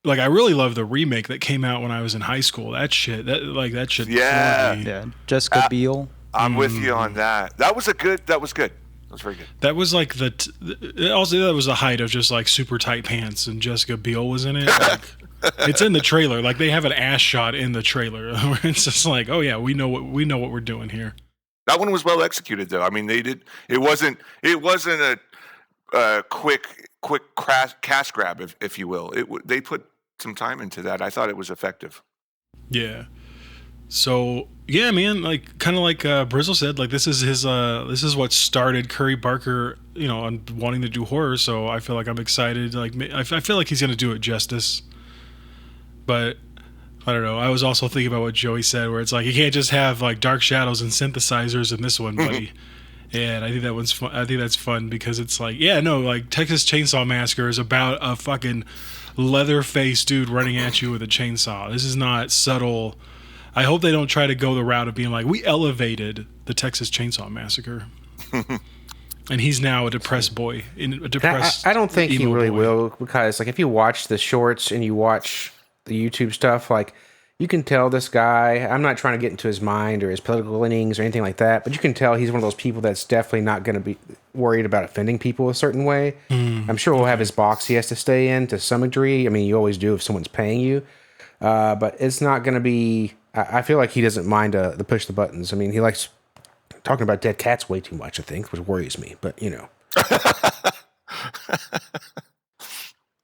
Like, I really love the remake that came out when I was in high school. That shit. Yeah. Yeah. Jessica Biel. I'm with you on that. That was good. That was very good. That was like also that was the height of just like super tight pants, and Jessica Biel was in it. Like, it's in the trailer. Like they have an ass shot in the trailer. It's just like, oh yeah, we know what we're doing here. That one was well executed, though. I mean, they did. It wasn't a quick cash grab, if you will. They put some time into that. I thought it was effective. Yeah. So yeah, man, like kind of like Brizzle said, like this is what started Curry Barker, on wanting to do horror. So I feel like I'm excited. Like I feel like he's gonna do it justice. But I don't know. I was also thinking about what Joey said, where it's like you can't just have like dark shadows and synthesizers in this one, buddy. And I think that one's fun. I think that's fun because it's like, like Texas Chainsaw Massacre is about a fucking leather-faced dude running at you with a chainsaw. This is not subtle. I hope they don't try to go the route of being like, we elevated the Texas Chainsaw Massacre. And he's now a depressed boy. I don't think he really will, because like if you watch the shorts and you watch the YouTube stuff, like you can tell this guy, I'm not trying to get into his mind or his political leanings or anything like that, but you can tell he's one of those people that's definitely not going to be worried about offending people a certain way. I'm sure he'll have his box he has to stay in to some degree. I mean, you always do if someone's paying you. But it's not going to be... I feel like he doesn't mind the push the buttons. I mean, he likes talking about dead cats way too much, I think, which worries me. But,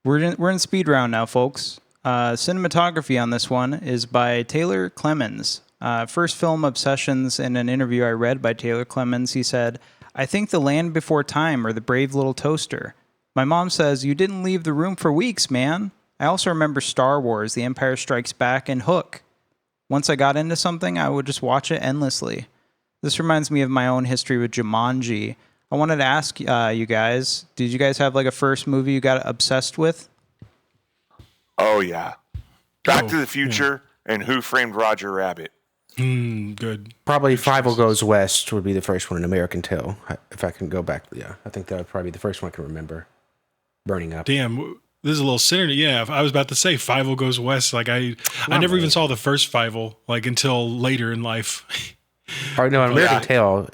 We're in speed round now, folks. Cinematography on this one is by Taylor Clemens. First film obsessions. In an interview I read by Taylor Clemens, he said, "I think The Land Before Time or The Brave Little Toaster. My mom says, you didn't leave the room for weeks, man. I also remember Star Wars, The Empire Strikes Back, and Hook. Once I got into something, I would just watch it endlessly. This reminds me of my own history with Jumanji. I wanted to ask you guys, did you guys have like a first movie you got obsessed with?" Oh, yeah. Back to the Future and Who Framed Roger Rabbit. Good. Probably Five Goes West would be the first one in American Tale. If I can go back, I think that would probably be the first one I can remember burning up. Damn, this is a little synergy. Yeah, I was about to say Five Goes West. Like I never even saw the first Five like until later in life. Oh no, American Tale.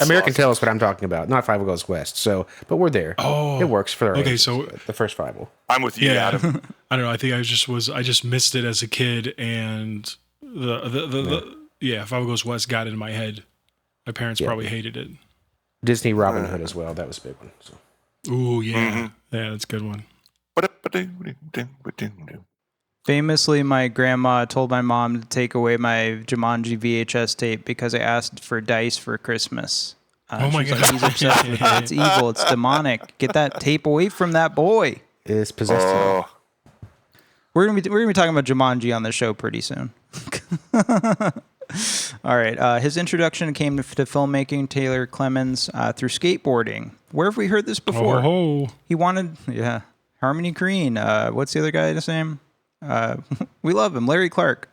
American Tale is what I'm talking about, not Five Goes West. So, but we're there. Oh, it works for the so the first Five. I'm with you, Adam. I don't know. I think I just missed it as a kid, and Five Goes West got into my head. My parents probably hated it. Disney Robin Hood as well. That was a big one. So. Ooh, yeah, that's a good one. Famously, my grandma told my mom to take away my Jumanji VHS tape because I asked for dice for Christmas. Oh my God. Like, he's obsessed with it. It's evil. It's demonic. Get that tape away from that boy. It's possessed. Oh. We're gonna be talking about Jumanji on the show pretty soon. All right. His introduction came to filmmaking, Taylor Clemens, through skateboarding. Where have we heard this before? Oh. He wanted, Harmony Green. What's the other guy's name? We love him, Larry Clark.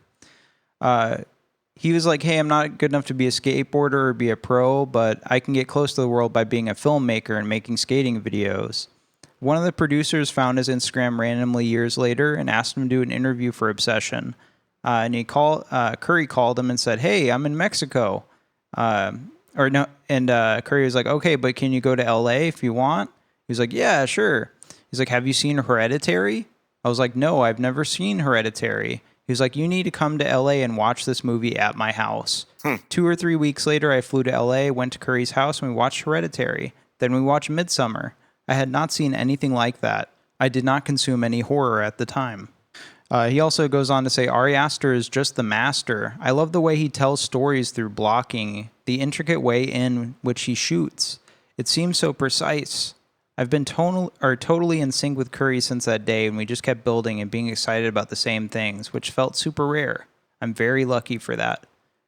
He was like, hey, I'm not good enough to be a skateboarder or be a pro, but I can get close to the world by being a filmmaker and making skating videos. One of the producers found his Instagram randomly years later and asked him to do an interview for Obsession. And Curry called him and said, hey, I'm in Mexico. Curry was like, okay, but can you go to LA if you want? He was like, yeah, sure. He's like, have you seen Hereditary? I was like, no, I've never seen Hereditary. He was like, you need to come to LA and watch this movie at my house. 2 or 3 weeks later, I flew to LA, went to Curry's house, and we watched Hereditary. Then we watched Midsommar. I had not seen anything like that. I did not consume any horror at the time. He also goes on to say, Ari Aster is just the master. I love the way he tells stories through blocking, the intricate way in which he shoots. It seems so precise. I've been totally in sync with Curry since that day, and we just kept building and being excited about the same things, which felt super rare. I'm very lucky for that.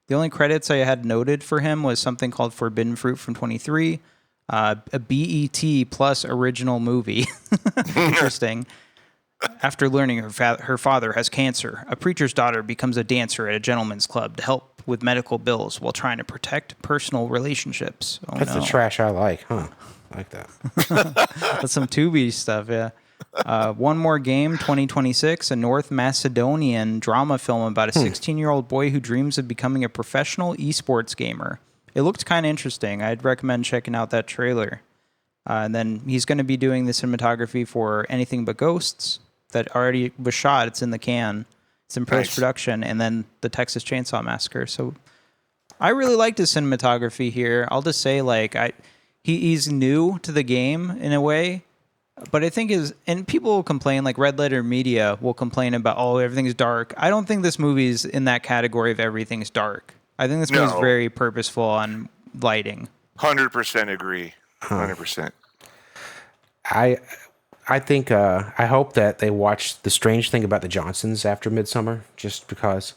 The only credits I had noted for him was something called Forbidden Fruit from 23, a BET plus original movie. Interesting. After learning her father has cancer, a preacher's daughter becomes a dancer at a gentleman's club to help with medical bills while trying to protect personal relationships. That's the trash I like, huh? I like that. That's some Tubi stuff, yeah. One More Game 2026, a North Macedonian drama film about a 16-year-old boy who dreams of becoming a professional esports gamer. It looked kind of interesting. I'd recommend checking out that trailer. And then he's going to be doing the cinematography for Anything But Ghosts that already was shot. It's in the can. It's in post-production. And then the Texas Chainsaw Massacre. So I really liked his cinematography here. I'll just say, like, he's new to the game in a way. But I think and people will complain, like Red Letter Media will complain about, oh, everything's dark. I don't think this movie's in that category of everything's dark. I think this movie's very purposeful on lighting. 100% agree. 100%. I think I hope that they watch The Strange Thing About the Johnsons after Midsummer, just because.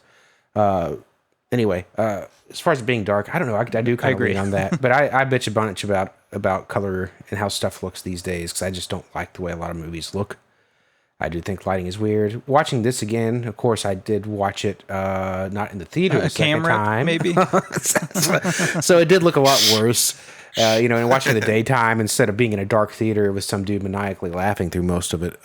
Anyway, as far as it being dark, I don't know. I do kind of agree on that, but I bitch a bunch about color and how stuff looks these days because I just don't like the way a lot of movies look. I do think lighting is weird. Watching this again, of course, I did watch it not in the theater the second time, maybe. So it did look a lot worse. And watching the daytime instead of being in a dark theater with some dude maniacally laughing through most of it.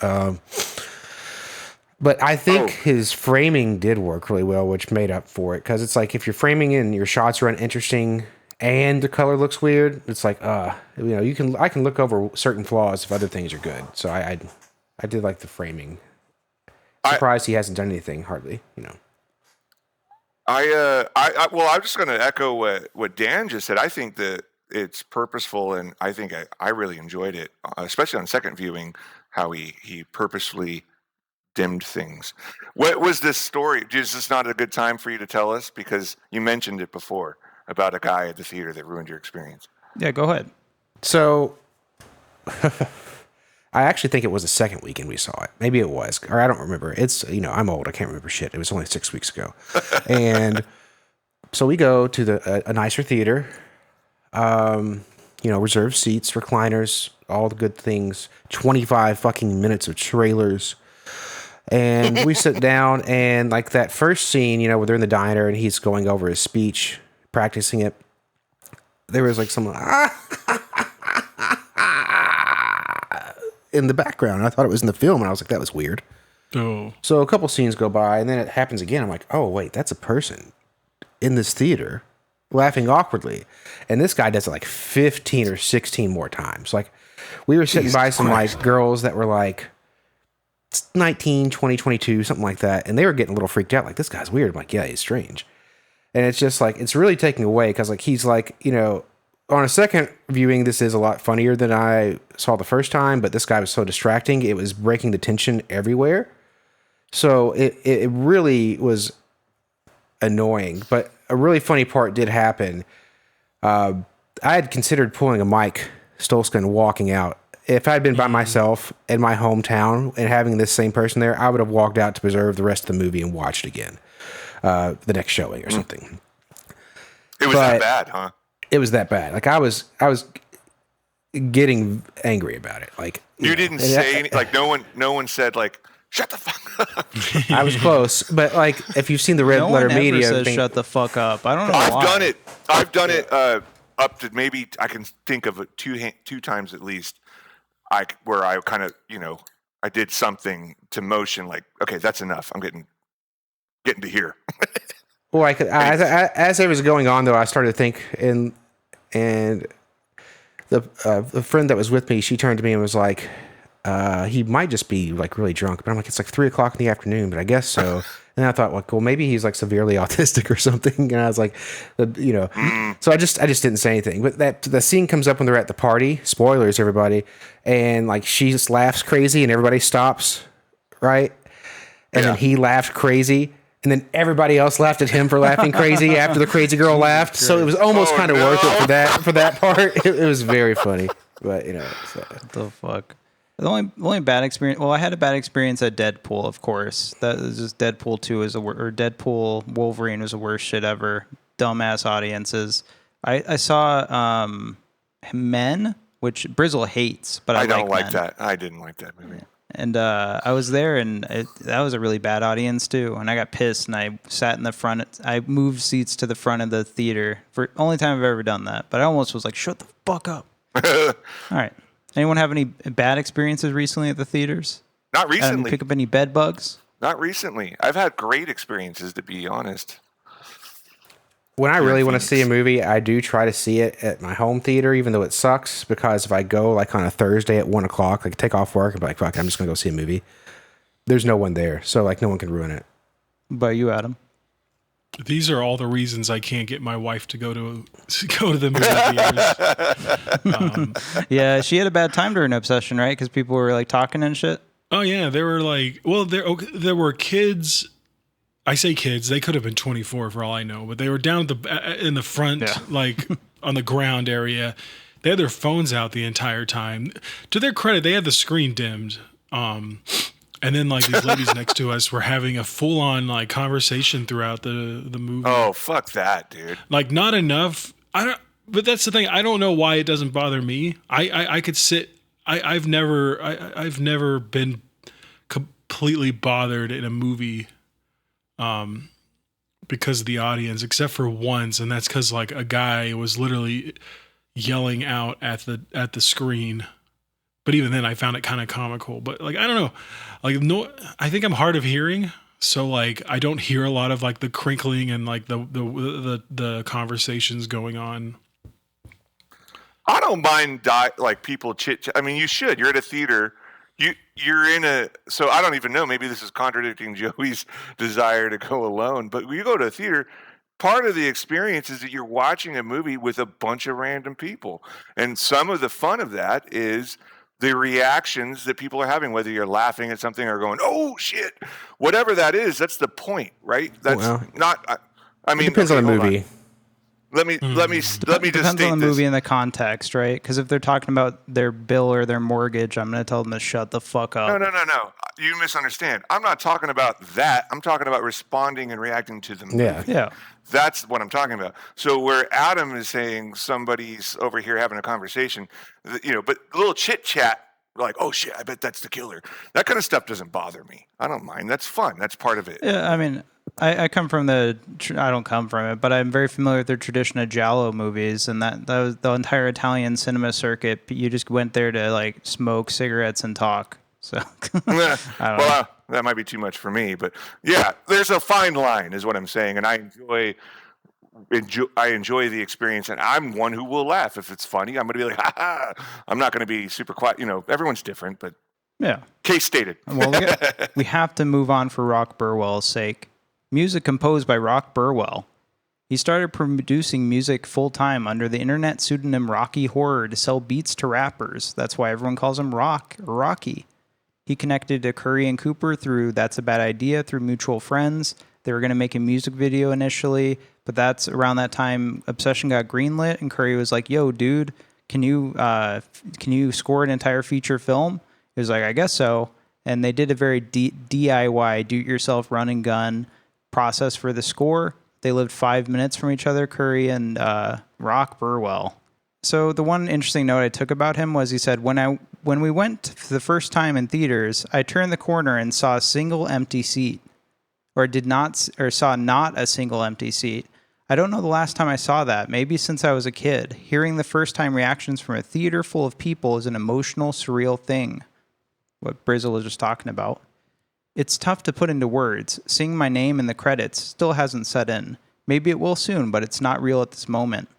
But I think his framing did work really well, which made up for it. Because it's like if you're framing and your shots are uninteresting and the color looks weird, it's like, I can look over certain flaws if other things are good. So I did like the framing. Surprised he hasn't done anything hardly, I'm just going to echo what Dan just said. I think that it's purposeful, and I think I really enjoyed it, especially on second viewing, how he purposefully dimmed things. What was this story? Is this not a good time for you to tell us? Because you mentioned it before about a guy at the theater that ruined your experience. Yeah, go ahead. So, I actually think it was the second weekend we saw it. Maybe it was, or I don't remember. It's, I'm old. I can't remember shit. It was only 6 weeks ago. And so we go to a nicer theater, reserved seats, recliners, all the good things, 25 fucking minutes of trailers. And we sit down, and like that first scene, where they're in the diner and he's going over his speech, practicing it. There was like some in the background. I thought it was in the film, and I was like, that was weird. Oh. So a couple scenes go by, and then it happens again. I'm like, oh wait, that's a person in this theater laughing awkwardly. And this guy does it like 15 or 16 more times. Like, we were sitting by some like girls that were like 19, 20, 22, something like that. And they were getting a little freaked out. Like, this guy's weird. I'm like, yeah, he's strange. And it's just like, it's really taking away. Cause like, he's like, on a second viewing, this is a lot funnier than I saw the first time, but this guy was so distracting. It was breaking the tension everywhere. So it really was annoying, but a really funny part did happen. I had considered pulling a Mike Stolska and walking out. If I had been by myself in my hometown and having this same person there, I would have walked out to preserve the rest of the movie and watched again, the next showing or something. It was that bad, huh? It was that bad. Like, I was getting angry about it. Like, you didn't say anything. Like, no one said like, shut the fuck up. I was close, but like, if you've seen the Red Letter Media, says shut the fuck up. I don't know. I've done it up to maybe I can think of it two times at least. Where I kind of I did something to motion like, okay, that's enough. I'm getting to here. Well, as it was going on though, I started to think, and the friend that was with me, she turned to me and was like, he might just be like really drunk, but I'm like, it's like 3:00 in the afternoon, but I guess so. And I thought, like, well, maybe he's like severely autistic or something. And I was like, so I just didn't say anything. But the scene comes up when they're at the party. Spoilers, everybody. And like, she just laughs crazy, and everybody stops, right? And then he laughed crazy, and then everybody else laughed at him for laughing crazy after the crazy girl laughed. So it was almost kind of worth it for that part. It was very funny, but so. What the fuck? The only bad experience. Well, I had a bad experience at Deadpool, of course. That was just Deadpool 2 or Deadpool Wolverine was the worst shit ever. Dumbass audiences. I saw Men, which Brizzle hates, but I don't like Men. that. I didn't like that movie. And I was there, and that was a really bad audience too. And I got pissed, and I sat in the front. I moved seats to the front of the theater for only time I've ever done that. But I almost was like, "Shut the fuck up!" All right. Anyone have any bad experiences recently at the theaters? Not recently. Pick up any bed bugs? Not recently. I've had great experiences, to be honest. When I really want to see a movie, I do try to see it at my home theater, even though it sucks, because if I go like on a Thursday at 1 o'clock, like take off work and be like, fuck, I'm just going to go see a movie. There's no one there. So like no one can ruin it. But you, Adam? These are all the reasons I can't get my wife to go to the movie theaters. Yeah, she had a bad time during Obsession, right? Because people were like talking and shit. Oh yeah, they were like, well, there were kids. I say kids; they could have been 24 for all I know, but they were down at in the front, like on the ground area. They had their phones out the entire time. To their credit, they had the screen dimmed. And then like these ladies next to us were having a full on like conversation throughout the movie. Oh, fuck that, dude. Like not enough. But that's the thing. I don't know why it doesn't bother me. I could sit. I've never been completely bothered in a movie, because of the audience, except for once, and that's because like a guy was literally yelling out at the screen. But even then, I found it kind of comical. But like, I don't know, like no, I think I'm hard of hearing, so like I don't hear a lot of like the crinkling and like the conversations going on. I don't mind like people chit. I mean, you should. You're at a theater. You're in a. So I don't even know. Maybe this is contradicting Joey's desire to go alone. But when you go to a theater, part of the experience is that you're watching a movie with a bunch of random people, and some of the fun of that is the reactions that people are having, whether you're laughing at something or going, "Oh shit," whatever that is. That's the point, right? That's not. I mean, it depends on the movie. Let me just Depends state on the this. movie and the context, right? Because if they're talking about their bill or their mortgage, I'm going to tell them to shut the fuck up. No. You misunderstand. I'm not talking about that. I'm talking about responding and reacting to the movie. Yeah. That's what I'm talking about. So where Adam is saying somebody's over here having a conversation, but a little chit chat, like, oh shit, I bet that's the killer. That kind of stuff doesn't bother me. I don't mind. That's fun. That's part of it. Yeah, I mean, I come from I don't come from it, but I'm very familiar with the tradition of Giallo movies, and that was the entire Italian cinema circuit. You just went there to like smoke cigarettes and talk. So I don't know. That might be too much for me, but yeah, there's a fine line, is what I'm saying, and I enjoy the experience, and I'm one who will laugh if it's funny. I'm going to be like, ha ha. I'm not going to be super quiet. Everyone's different, but yeah. Case stated. Well, we have to move on for Rock Burwell's sake. Music composed by Rock Burwell. He started producing music full-time under the internet pseudonym Rocky Horror to sell beats to rappers. That's why everyone calls him Rock or Rocky. He connected to Curry and Cooper through That's a Bad Idea through mutual friends. They were going to make a music video initially, but that's around that time Obsession got greenlit, and Curry was like, yo, dude, can you score an entire feature film? He was like, I guess so. And they did a very DIY, do-it-yourself run and gun process for the score. They lived 5 minutes from each other, Curry and Rock Burwell. So the one interesting note I took about him was he said, when we went for the first time in theaters, I turned the corner and saw a single empty seat, saw not a single empty seat. I don't know the last time I saw that, maybe since I was a kid. Hearing the first time reactions from a theater full of people is an emotional, surreal thing. What Brizzle was just talking about. It's tough to put into words. Seeing my name in the credits still hasn't set in. Maybe it will soon, but it's not real at this moment.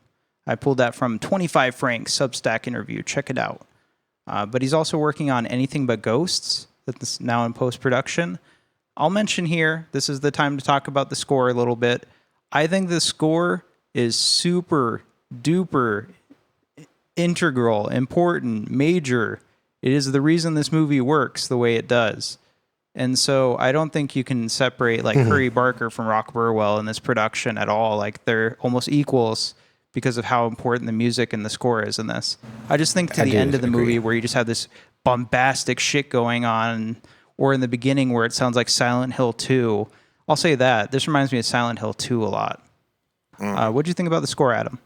I pulled that from 25 Frank's Substack interview. Check it out. But he's also working on Anything But Ghosts, that's now in post-production. I'll mention here, this is the time to talk about the score a little bit. I think the score is super duper integral, important, major. It is the reason this movie works the way it does. And so I don't think you can separate like Curry Barker from Rock Burwell in this production at all. Like they're almost equals because of how important the music and the score is in this. I just think to the end of the movie where you just have this bombastic shit going on, or in the beginning where it sounds like Silent Hill 2. I'll say that. This reminds me of Silent Hill 2 a lot. What do you think about the score, Adam?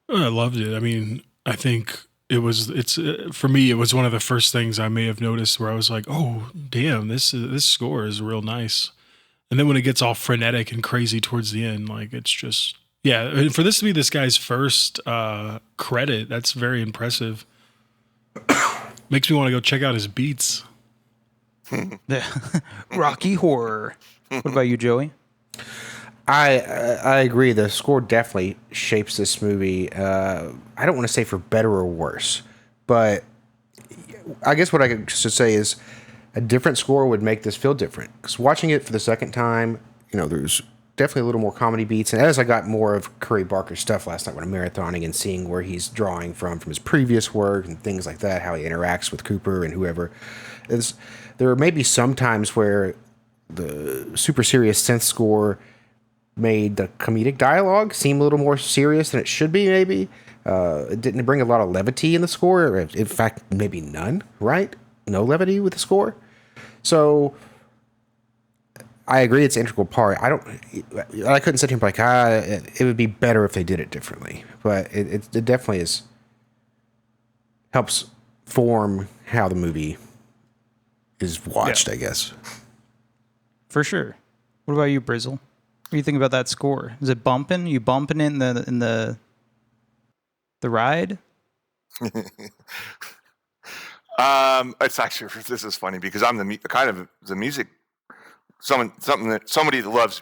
I loved it. I mean, I think for me, it was one of the first things I may have noticed where I was like, oh, damn, this score is real nice. And then when it gets all frenetic and crazy towards the end, like it's just, yeah, for this to be this guy's first credit, that's very impressive. Makes me want to go check out his beats. Rocky Horror. What about you, Joey? I agree. The score definitely shapes this movie. I don't want to say for better or worse, but I guess what I should say is a different score would make this feel different. Because watching it for the second time, there's definitely a little more comedy beats. And as I got more of Curry Barker's stuff last night when I'm marathoning and seeing where he's drawing from his previous work and things like that, how he interacts with Cooper and whoever, there are maybe some times where the super serious synth score made the comedic dialogue seem a little more serious than it should be, maybe. It didn't bring a lot of levity in the score. Or in fact, maybe none, right? No levity with the score. So I agree it's an integral part. I couldn't sit here and be like, it would be better if they did it differently. But it definitely helps form how the movie is watched, I guess. For sure. What about you, Brizzle? What do you think about that score? Is it bumping? You bumping it in the ride? It's actually, this is funny because I'm the music. Somebody that loves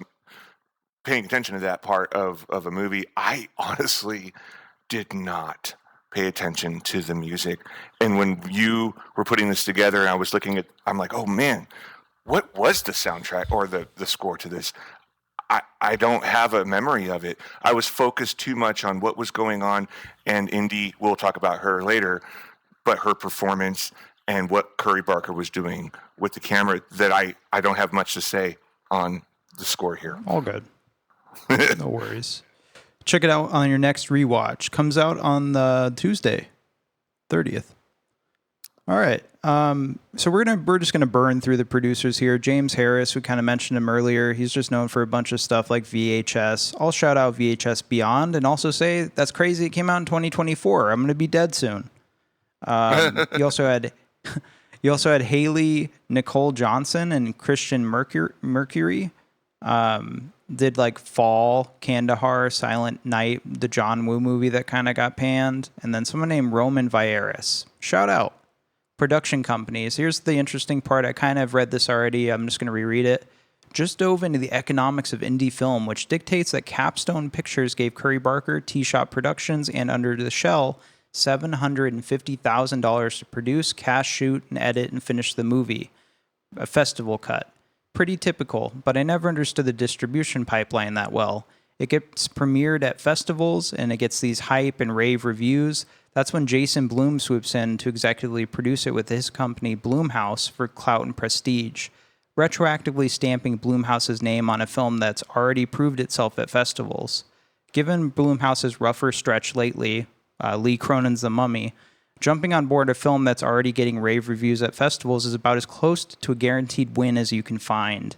paying attention to that part of a movie. I honestly did not pay attention to the music, and when you were putting this together, I was looking at. I'm like, oh man, what was the soundtrack or the score to this? I don't have a memory of it. I was focused too much on what was going on, and Indy, we'll talk about her later, but her performance and what Curry Barker was doing with the camera, that I don't have much to say on the score here. All good. No worries. Check it out on your next rewatch. Comes out on the Tuesday, 30th. All right. So we're just gonna burn through the producers here. James Harris, we kind of mentioned him earlier. He's just known for a bunch of stuff like VHS. I'll shout out VHS Beyond and also say that's crazy. It came out in 2024. I'm gonna be dead soon. You also had Haley Nicole Johnson and Christian Mercury. Did like Fall, Kandahar, Silent Night, the John Woo movie that kind of got panned, and then someone named Roman Vieras. Shout out. Production companies. Here's the interesting part. I kind of read this already. I'm just going to reread it. Just dove into the economics of indie film, which dictates that Capstone Pictures gave Curry Barker, T-Shot Productions, and Under the Shell $750,000 to produce, cast, shoot, and edit and finish the movie. A festival cut. Pretty typical, but I never understood the distribution pipeline that well. It gets premiered at festivals, and it gets these hype and rave reviews. That's when Jason Blum swoops in to executively produce it with his company Blumhouse for clout and prestige, retroactively stamping Blumhouse's name on a film that's already proved itself at festivals. Given Blumhouse's rougher stretch lately, Lee Cronin's The Mummy, jumping on board a film that's already getting rave reviews at festivals is about as close to a guaranteed win as you can find.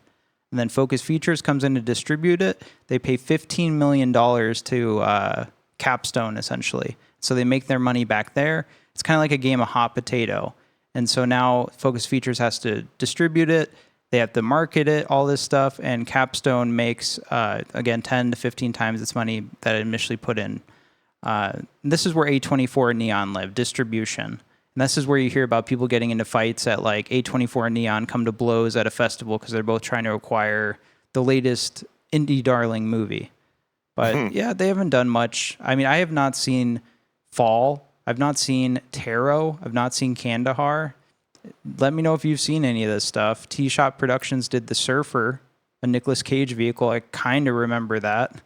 And then Focus Features comes in to distribute it. They pay $15 million to Capstone, essentially. So they make their money back there. It's kind of like a game of hot potato. And so now Focus Features has to distribute it. They have to market it, all this stuff. And Capstone makes, again, 10 to 15 times its money that it initially put in. This is where A24 and Neon live, distribution. And this is where you hear about people getting into fights at like A24 and Neon come to blows at a festival because they're both trying to acquire the latest indie darling movie. But yeah, they haven't done much. I mean, I have not seen Fall. I've not seen Tarot. I've not seen Kandahar. Let me know if you've seen any of this stuff. T-Shot Productions did The Surfer, a Nicolas Cage vehicle. I kind of remember that.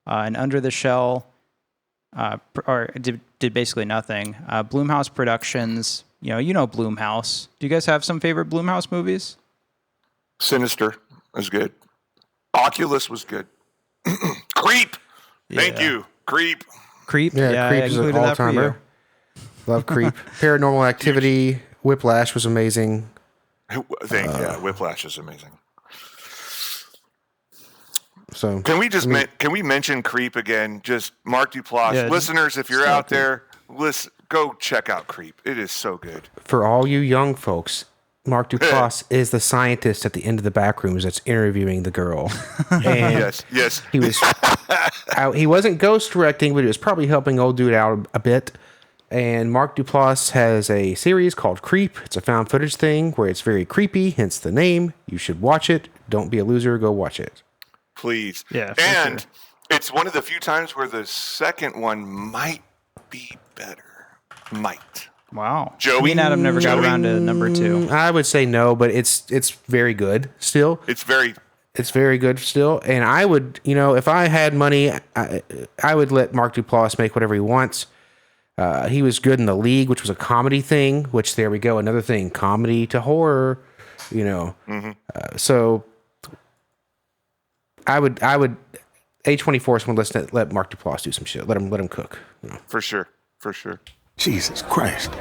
And Under the Shell, did basically nothing. Blumhouse Productions, you know Blumhouse. Do you guys have some favorite Blumhouse movies? Sinister was good. Oculus was good. Creep. Thank you. Creep. Yeah, Creep is an all-timer. Love Creep. Paranormal Activity. Whiplash was amazing. Whiplash is amazing. So can we mention Creep again? Just Mark Duplass. Yeah, listeners, if you're out there, go check out Creep. It is so good. For all you young folks, Mark Duplass is the scientist at the end of the back rooms that's interviewing the girl. And yes. He wasn't ghost directing, but he was probably helping old dude out a bit. And Mark Duplass has a series called Creep. It's a found footage thing where it's very creepy, hence the name. You should watch it. Don't be a loser. Go watch it. Please. Yeah, and sure. it's one of the few times where the second one might be better. Might. Wow. Joey? Me and Adam never got around to number 2. I would say no, but it's very good still. It's very good still. And I would, if I had money, I would let Mark Duplass make whatever he wants. He was good in The League, which was a comedy thing, which there we go. Another thing, comedy to horror, so I would A24 is one to let Mark Duplass do some shit. Let him cook. For sure. Jesus Christ.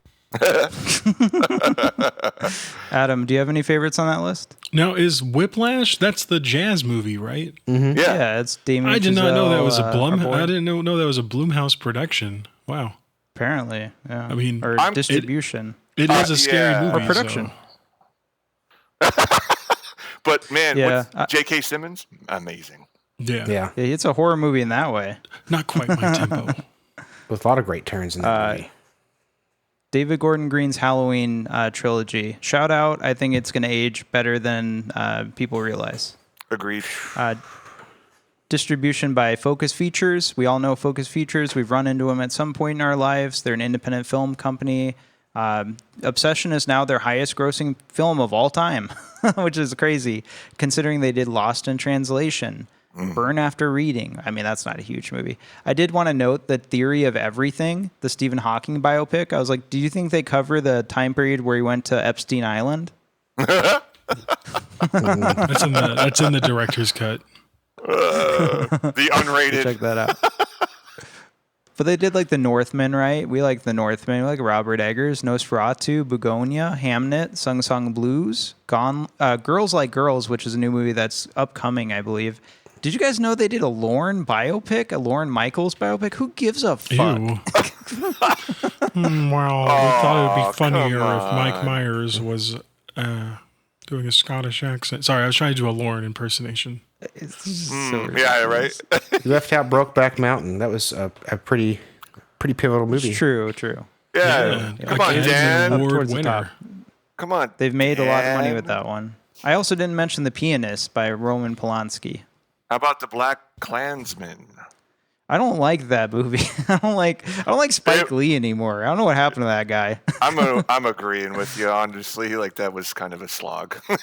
Adam, do you have any favorites on that list? Now, is Whiplash? That's the jazz movie, right? Mm-hmm. Yeah, it's Damien. I did not know that was a Chazelle, I didn't know that was a Blumhouse production. Wow. Apparently, yeah. I mean, or distribution. It is a scary movie. Or production. So. But man, Yeah. with J.K. Simmons, amazing. Yeah. It's a horror movie in that way. Not quite my tempo. With a lot of great turns in that movie. David Gordon Green's Halloween trilogy. Shout out. I think it's going to age better than people realize. Agreed. Distribution by Focus Features. We all know Focus Features. We've run into them at some point in our lives. They're an independent film company. Obsession is now their highest grossing film of all time, which is crazy considering they did Lost in Translation. Burn After Reading. I mean, that's not a huge movie. I did want to note that Theory of Everything, the Stephen Hawking biopic. I was like, do you think they cover the time period where he went to Epstein Island? That's in the director's cut. The unrated. Check that out. But they did like The Northman, right? We like The Northman. We like Robert Eggers, Nosferatu, Begonia, Hamnet, Sung Sung Blues, Girls Like Girls, which is a new movie that's upcoming, I believe. Did you guys know they did a Lorne biopic, a Lorne Michaels biopic? Who gives a fuck? Ew. Well, we thought it would be funnier if Mike Myers was doing a Scottish accent. Sorry, I was trying to do a Lorne impersonation. Yeah, right. You left out Brokeback Mountain. That was a pretty pivotal movie. It's true. Yeah. Come on, Dan. Award winner. Come on. They've made a lot of money with that one. I also didn't mention The Pianist by Roman Polanski. How about The Black Klansman? I don't like that movie. I don't like Spike Lee anymore. I don't know what happened to that guy. I'm agreeing with you, honestly. Like, that was kind of a slog. All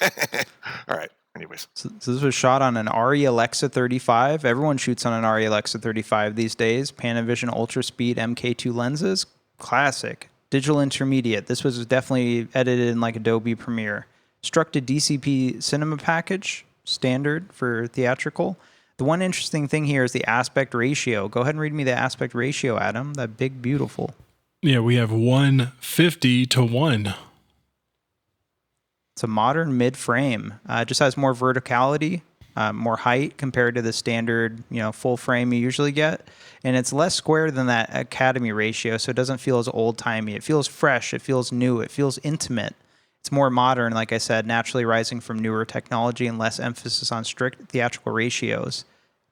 right. Anyways. So this was shot on an Arri Alexa 35. Everyone shoots on an Arri Alexa 35 these days. Panavision Ultra Speed MK2 lenses. Classic. Digital intermediate. This was definitely edited in like Adobe Premiere. Struck to DCP cinema package. Standard for theatrical. The one interesting thing here is the aspect ratio. Go ahead and read me the aspect ratio, Adam. That big, beautiful. Yeah, we have 150 to 1. It's a modern mid-frame. It just has more verticality, more height compared to the standard, full frame you usually get. And it's less square than that Academy ratio, so it doesn't feel as old-timey. It feels fresh. It feels new. It feels intimate. It's more modern, like I said, naturally rising from newer technology and less emphasis on strict theatrical ratios.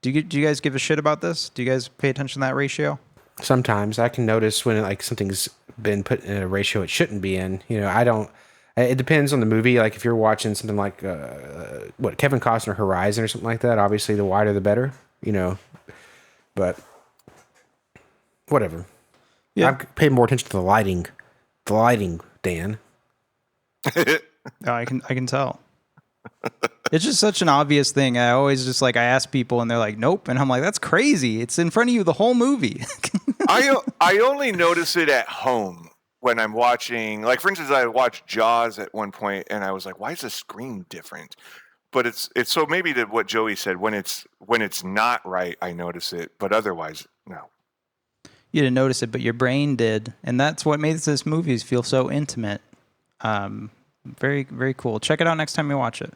Do you guys give a shit about this? Do you guys pay attention to that ratio? Sometimes I can notice when like something's been put in a ratio it shouldn't be in. I don't. It depends on the movie. Like if you're watching something like Kevin Costner Horizon or something like that, obviously the wider the better. But whatever. Yeah, I pay more attention to the lighting. The lighting, Dan. I can tell. It's just such an obvious thing. I always just I ask people and they're like, nope. And I'm like, that's crazy. It's in front of you the whole movie. I only notice it at home when I'm watching, like for instance, I watched Jaws at one point and I was like, why is the screen different? But it's so maybe to what Joey said, when it's not right, I notice it, but otherwise, no. You didn't notice it, but your brain did. And that's what makes this movies feel so intimate. Very, very cool. Check it out next time you watch it.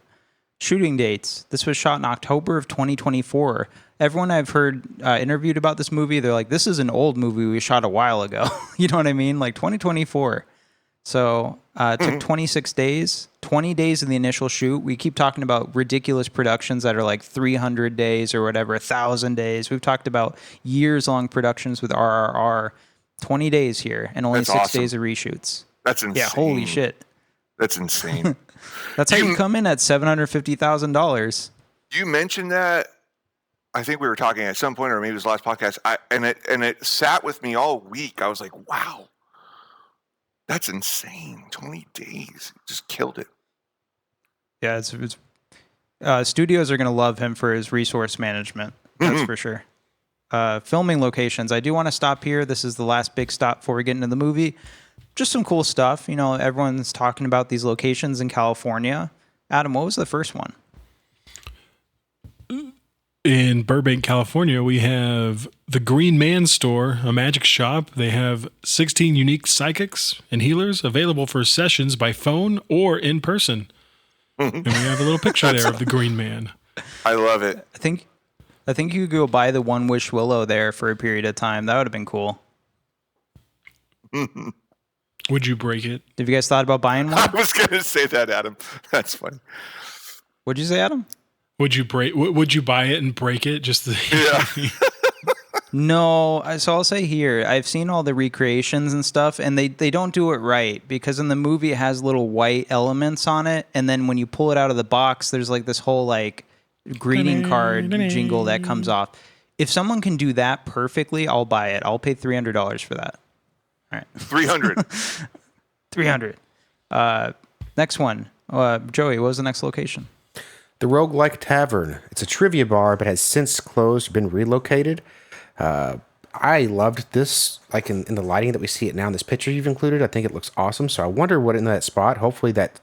Shooting dates. This was shot in October of 2024. Everyone I've heard interviewed about this movie, they're like, this is an old movie we shot a while ago. You know what I mean? Like 2024. So it took 26 days, 20 days in the initial shoot. We keep talking about ridiculous productions that are like 300 days or whatever, 1,000 days. We've talked about years-long productions with RRR. 20 days here and only That's 6 awesome. days of reshoots. That's insane. Yeah, holy shit. That's insane. That's how you come in at $750,000. You mentioned that. I think we were talking at some point, or maybe it was the last podcast. And it sat with me all week. I was like, wow, that's insane. 20 days, just killed it. Yeah, studios are going to love him for his resource management. That's for sure. Filming locations. I do want to stop here. This is the last big stop before we get into the movie. Just some cool stuff. You know, everyone's talking about these locations in California. Adam, what was the first one? In Burbank, California, we have the Green Man Store, a magic shop. They have 16 unique psychics and healers available for sessions by phone or in person. And we have a little picture there of the Green Man. I love it. I think you could go buy the one Wish Willow there for a period of time. That would have been cool. Would you break it? Have you guys thought about buying one? I was going to say that, Adam. That's funny. What'd you say, Adam? Would you buy it and break it? Just Yeah. No, so I'll say here, I've seen all the recreations and stuff, and they don't do it right, because in the movie it has little white elements on it, and then when you pull it out of the box, there's like this whole like greeting card jingle that comes off. If someone can do that perfectly, I'll buy it. I'll pay $300 for that. All right. 300. 300. Next one. Joey, what was the next location? The Roguelike Tavern. It's a trivia bar, but has since closed, been relocated. I loved this, like in the lighting that we see it now in this picture you've included. I think it looks awesome. So I wonder what in that spot. Hopefully that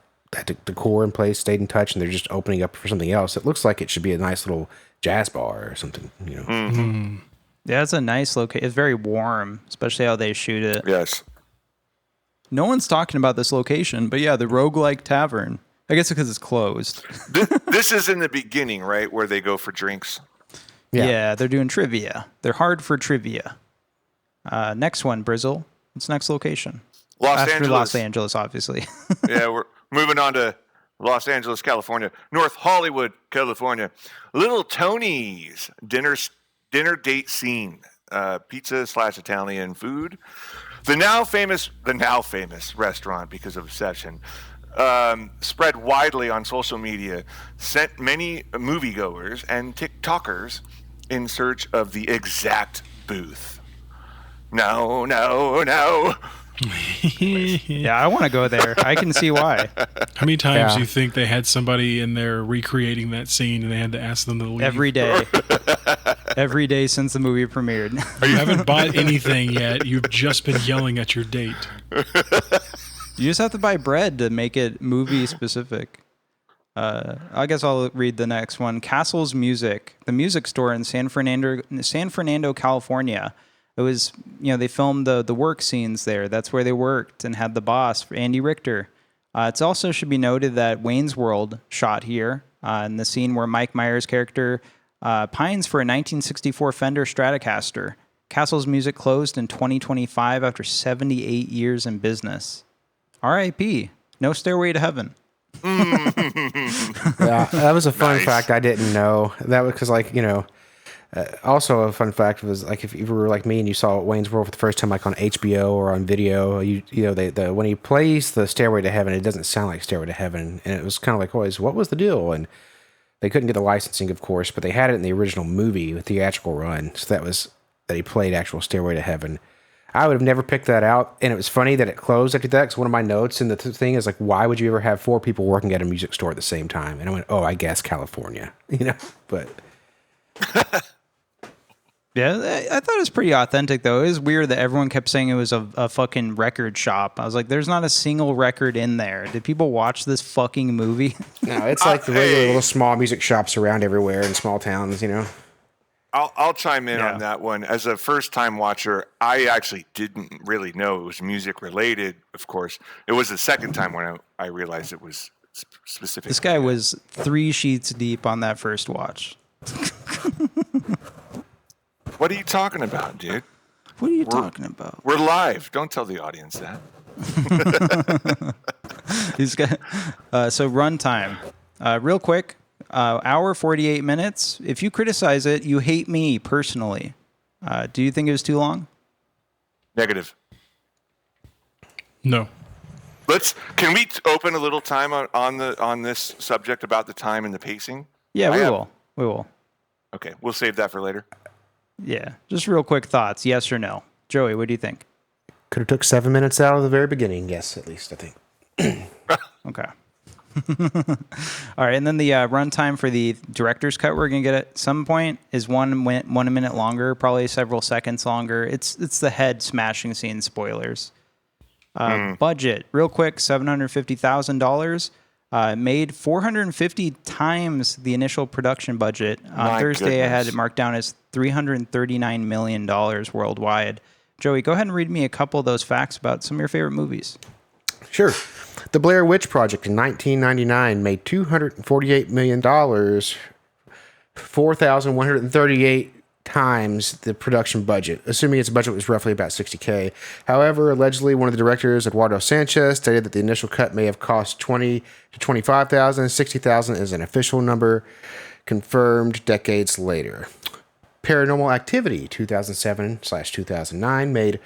decor in place stayed in touch, and they're just opening up for something else. It looks like it should be a nice little jazz bar or something. You know. Mm-hmm. Yeah, it's a nice location. It's very warm, especially how they shoot it. Yes. No one's talking about this location, but yeah, the Roguelike Tavern. I guess because it's closed. This is in the beginning, right, where they go for drinks. Yeah, they're doing trivia. They're hard for trivia. Next one, Brizzle. What's next location? Angeles. Los Angeles, obviously. Yeah, we're moving on to Los Angeles, California. North Hollywood, California. Little Tony's dinner date scene. Pizza/Italian food. The now famous restaurant, because of obsession, spread widely on social media, sent many moviegoers and TikTokers in search of the exact booth. No. Yeah, I want to go there. I can see why. How many times do you think they had somebody in there recreating that scene and they had to ask them to leave? Every day. Every day since the movie premiered. You haven't bought anything yet. You've just been yelling at your date. You just have to buy bread to make it movie specific. I guess I'll read the next one. Castle's Music, the music store in San Fernando, California. It was, they filmed the work scenes there. That's where they worked and had the boss, Andy Richter. It also should be noted that Wayne's World shot here in the scene where Mike Myers' character pines for a 1964 Fender Stratocaster. Castle's Music closed in 2025 after 78 years in business. R.I.P. No Stairway to Heaven. Yeah, that was a fun fact I didn't know. That was because, also a fun fact was, like, if you were like me and you saw Wayne's World for the first time, like on HBO or on video, when he plays the Stairway to Heaven, it doesn't sound like Stairway to Heaven, and it was kind of like, always, what was the deal? And they couldn't get the licensing, of course, but they had it in the original movie with theatrical run, so that he played actual Stairway to Heaven. I would have never picked that out, and it was funny that it closed after that, because one of my notes in the thing is like, why would you ever have 4 people working at a music store at the same time? And I went, oh, I guess California, but... Yeah, I thought it was pretty authentic, though. It was weird that everyone kept saying it was a fucking record shop. I was like, there's not a single record in there. Did people watch this fucking movie? No, it's like the regular little small music shops around everywhere in small towns, I'll chime in on that one. As a first-time watcher, I actually didn't really know it was music-related, of course. It was the second time when I realized it was specific. This guy was 3 sheets deep on that first watch. What are you talking about, dude? What are you talking about? We're live. Don't tell the audience that. He's got, so runtime. Real quick, hour 48 minutes. If you criticize it, you hate me personally. Do you think it was too long? Negative. No. Can we open a little time on this subject about the time and the pacing? Yeah, we will. Okay, we'll save that for later. Yeah, just real quick thoughts, yes or no. Joey, what do you think? Could have took 7 minutes out of the very beginning. Yes, at least I think. Okay. All right, and then the runtime for the director's cut we're gonna get at some point is 1 minute longer, probably several seconds longer. It's the head smashing scene spoilers. Budget, real quick, $750,000. Made 450 times the initial production budget. Thursday, I had it marked down as $339 million worldwide. Joey, go ahead and read me a couple of those facts about some of your favorite movies. Sure. The Blair Witch Project in 1999 made $248 million, 4,138 times the production budget, assuming its budget was roughly about $60K. However, allegedly, one of the directors, Eduardo Sanchez, stated that the initial cut may have cost $20,000 to $25,000. $60,000 is an official number, confirmed decades later. Paranormal Activity 2007/2009 made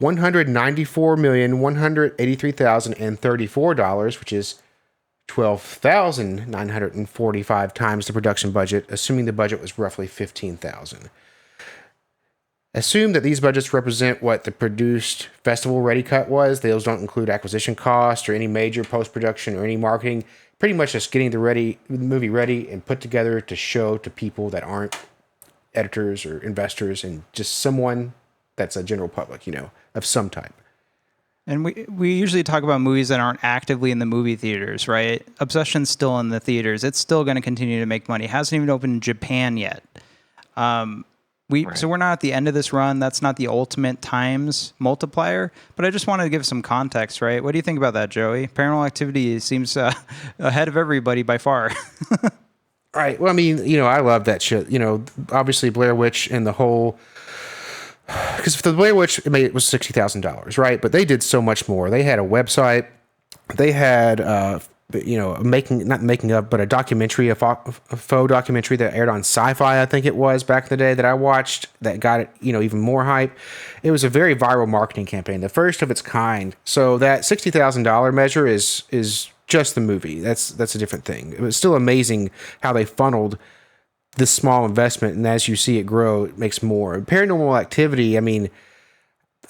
$194,183,034, which is 12,945 times the production budget, assuming the budget was roughly $15,000. Assume that these budgets represent what the produced festival-ready cut was. Those don't include acquisition costs or any major post-production or any marketing. Pretty much just getting the movie ready and put together to show to people that aren't editors or investors and just someone that's a general public, of some type. And we usually talk about movies that aren't actively in the movie theaters, right? Obsession's still in the theaters. It's still going to continue to make money. It hasn't even opened in Japan yet. So we're not at the end of this run. That's not the ultimate times multiplier. But I just wanted to give some context, right? What do you think about that, Joey? Paranormal Activity seems ahead of everybody by far. All right. Well, I mean, I love that shit. Obviously Blair Witch and the whole... Because for the Blair Witch, it was $60,000, right? But they did so much more. They had a website. They had, not making up, but a documentary, a faux documentary that aired on Sci-Fi, I think it was, back in the day that I watched that got it, even more hype. It was a very viral marketing campaign, the first of its kind. So that $60,000 measure is just the movie. That's a different thing. It was still amazing how they funneled this small investment, and as you see it grow, it makes more. Paranormal Activity, I mean,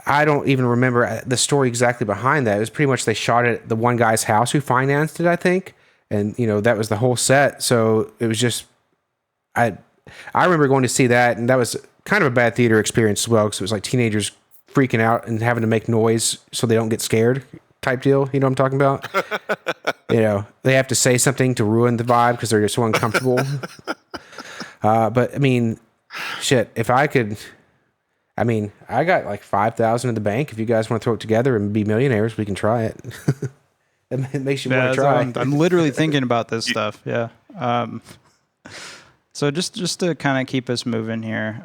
I don't even remember the story exactly behind that. It was pretty much they shot it at the one guy's house who financed it, I think, and that was the whole set. So it was just, I remember going to see that, and that was kind of a bad theater experience as well, because it was like teenagers freaking out and having to make noise so they don't get scared type deal. You know what I'm talking about? They have to say something to ruin the vibe because they're just so uncomfortable. But I mean, shit, if I could, I got like 5,000 in the bank. If you guys want to throw it together and be millionaires, we can try it. It makes you want to try. I'm literally thinking about this stuff. Yeah. So just to kind of keep us moving here.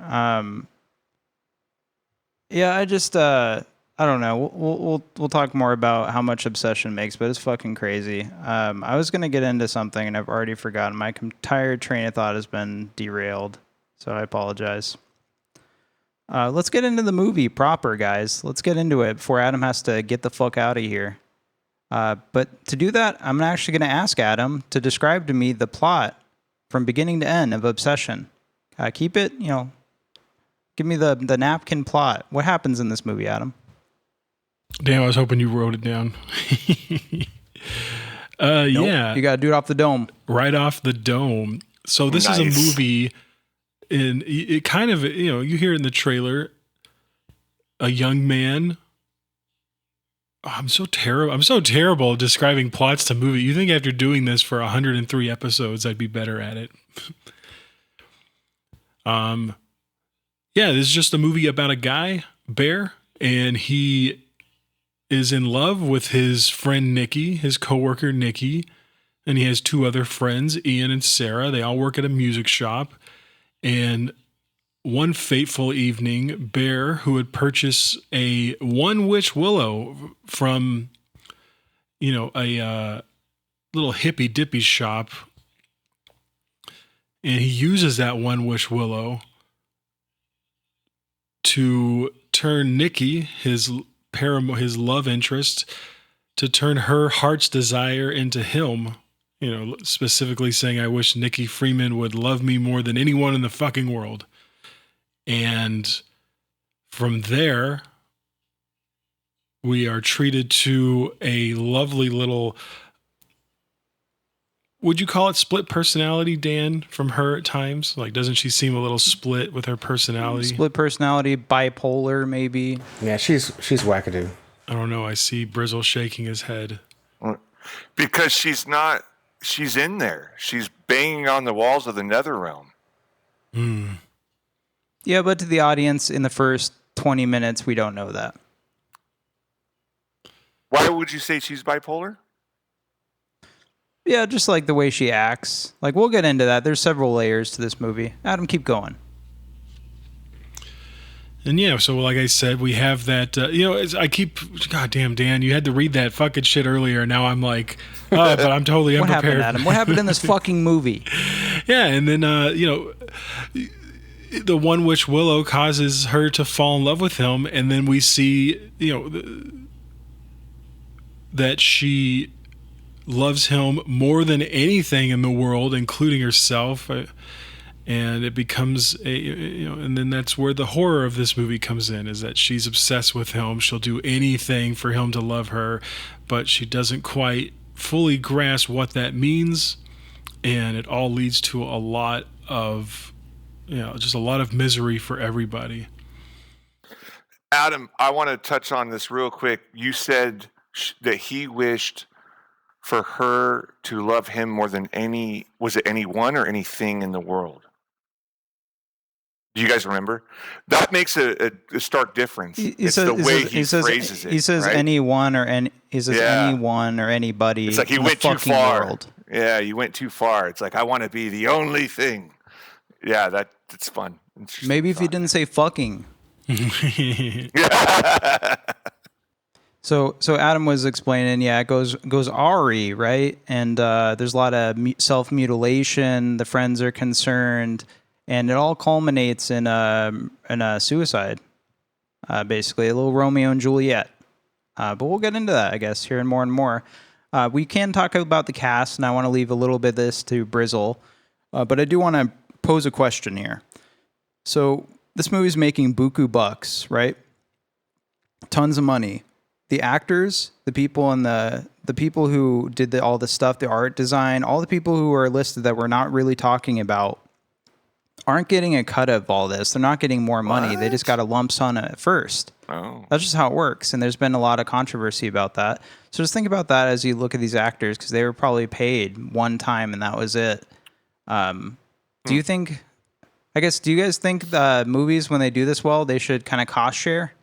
I don't know. We'll talk more about how much Obsession makes, but it's fucking crazy. I was gonna get into something and I've already forgotten. My entire train of thought has been derailed, so I apologize. Let's get into the movie proper, guys. Let's get into it before Adam has to get the fuck out of here. But to do that, I'm actually gonna ask Adam to describe to me the plot from beginning to end of Obsession. Keep it, give me the napkin plot. What happens in this movie, Adam? Damn, I was hoping you wrote it down. Nope. Yeah. You got to do it off the dome. Right off the dome. So this is a movie, and it kind of, you hear in the trailer, a young man. Oh, I'm so terrible at describing plots to movie. You think after doing this for 103 episodes, I'd be better at it. Yeah, this is just a movie about a guy, Bear, and he is in love with his friend Nikki, his coworker Nikki, and he has two other friends, Ian and Sarah. They all work at a music shop, and one fateful evening, Bear, who had purchased a Wish Willow from, a little hippy dippy shop, and he uses that Wish Willow to turn Nikki, his love interest, to turn her heart's desire into him. You know, specifically saying, I wish Nikki Freeman would love me more than anyone in the fucking world. And from there, we are treated to a lovely little, would you call it split personality, Dan, from her at times? Like, doesn't she seem a little split with her personality? Split personality, bipolar, maybe. Yeah, she's wackadoo. I don't know. I see Brizzle shaking his head. Because she's in there. She's banging on the walls of the nether realm. Yeah, but to the audience in the first 20 minutes, we don't know that. Why would you say she's bipolar? Yeah, just like the way she acts. Like, we'll get into that. There's several layers to this movie. Adam, keep going. And yeah, so like I said, we have that, goddamn, Dan, you had to read that fucking shit earlier. Now I'm like, but I'm totally What unprepared. happened, Adam? What happened in this fucking movie? Yeah, and then, the one Wish Willow causes her to fall in love with him, and then we see, that she loves him more than anything in the world, including herself. And it becomes and then that's where the horror of this movie comes in, is that she's obsessed with him. She'll do anything for him to love her, but she doesn't quite fully grasp what that means. And it all leads to a lot of, just a lot of misery for everybody. Adam, I want to touch on this real quick. You said that he wished for her to love him more than anyone or anything in the world? Do you guys remember? That makes a stark difference. It's the way he phrases it. He says right? anyone or anyone or anybody. It's like he went too far. World. Yeah, you went too far. It's like, I want to be the only thing. Yeah, that's fun. Maybe if he didn't say fucking. So Adam was explaining, it goes Ari, right? And there's a lot of self-mutilation. The friends are concerned. And it all culminates in a suicide, basically, a little Romeo and Juliet. But we'll get into that, I guess, here and more. We can talk about the cast, and I want to leave a little bit of this to Brizzle. But I do want to pose a question here. So this movie's making buku bucks, right? Tons of money. The actors, the people and the people who did all the stuff, the art design, all the people who are listed that we're not really talking about, aren't getting a cut of all this. They're not getting more money. What? They just got a lump sum at first. Oh. That's just how it works. And there's been a lot of controversy about that. So just think about that as you look at these actors, because they were probably paid one time and that was it. Do you guys think the movies, when they do this well, they should kind of cost share?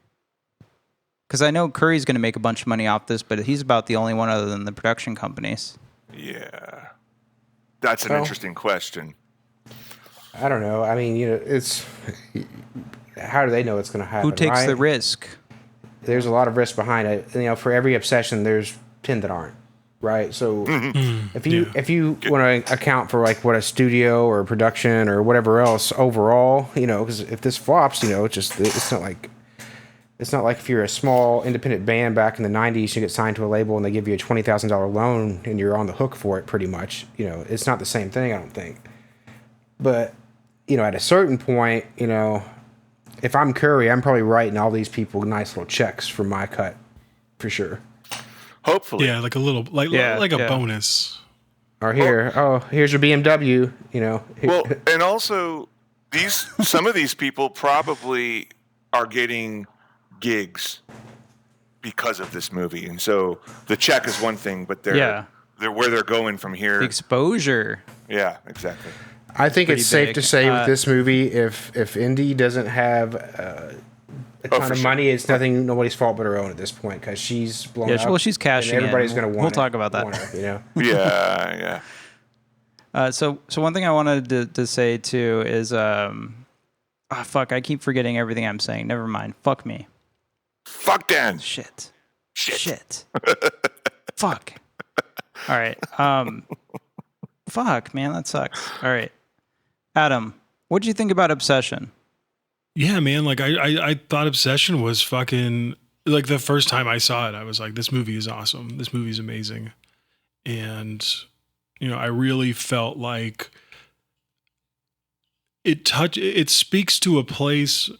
Because I know Curry's going to make a bunch of money off this, but he's about the only one other than the production companies. Yeah. That's an interesting question. I don't know. I mean, it's how do they know it's going to happen? Who takes the risk? There's a lot of risk behind it. For every obsession, there's 10 that aren't, right? So if you want to account for like what a studio or production or whatever else overall, because if this flops, it's not like if you're a small independent band back in the 90s, you get signed to a label and they give you a $20,000 loan and you're on the hook for it pretty much. It's not the same thing, I don't think. But at a certain point, if I'm Curry, I'm probably writing all these people nice little checks for my cut, for sure. Hopefully, yeah, like a little, like a bonus. Or here's your BMW. Well, and also some of these people probably are getting gigs because of this movie, and so the check is one thing, but they're where they're going from here. The exposure. Yeah, exactly. I think it's safe to say with this movie, if Indy doesn't have a ton of money, it's nobody's fault but her own at this point, because she's blown up. Well, she's cashing in. Everybody's going to want We'll talk about that. Yeah. So one thing I wanted to say too is, fuck, I keep forgetting everything I'm saying. Never mind. Fuck me. Fuck Dan. Shit. Fuck. All right. Fuck, man, that sucks. All right. Adam, what did you think about Obsession? Yeah, man. Like I thought Obsession was fucking like the first time I saw it, I was like, this movie is awesome. This movie is amazing. And, I really felt like it speaks to a place.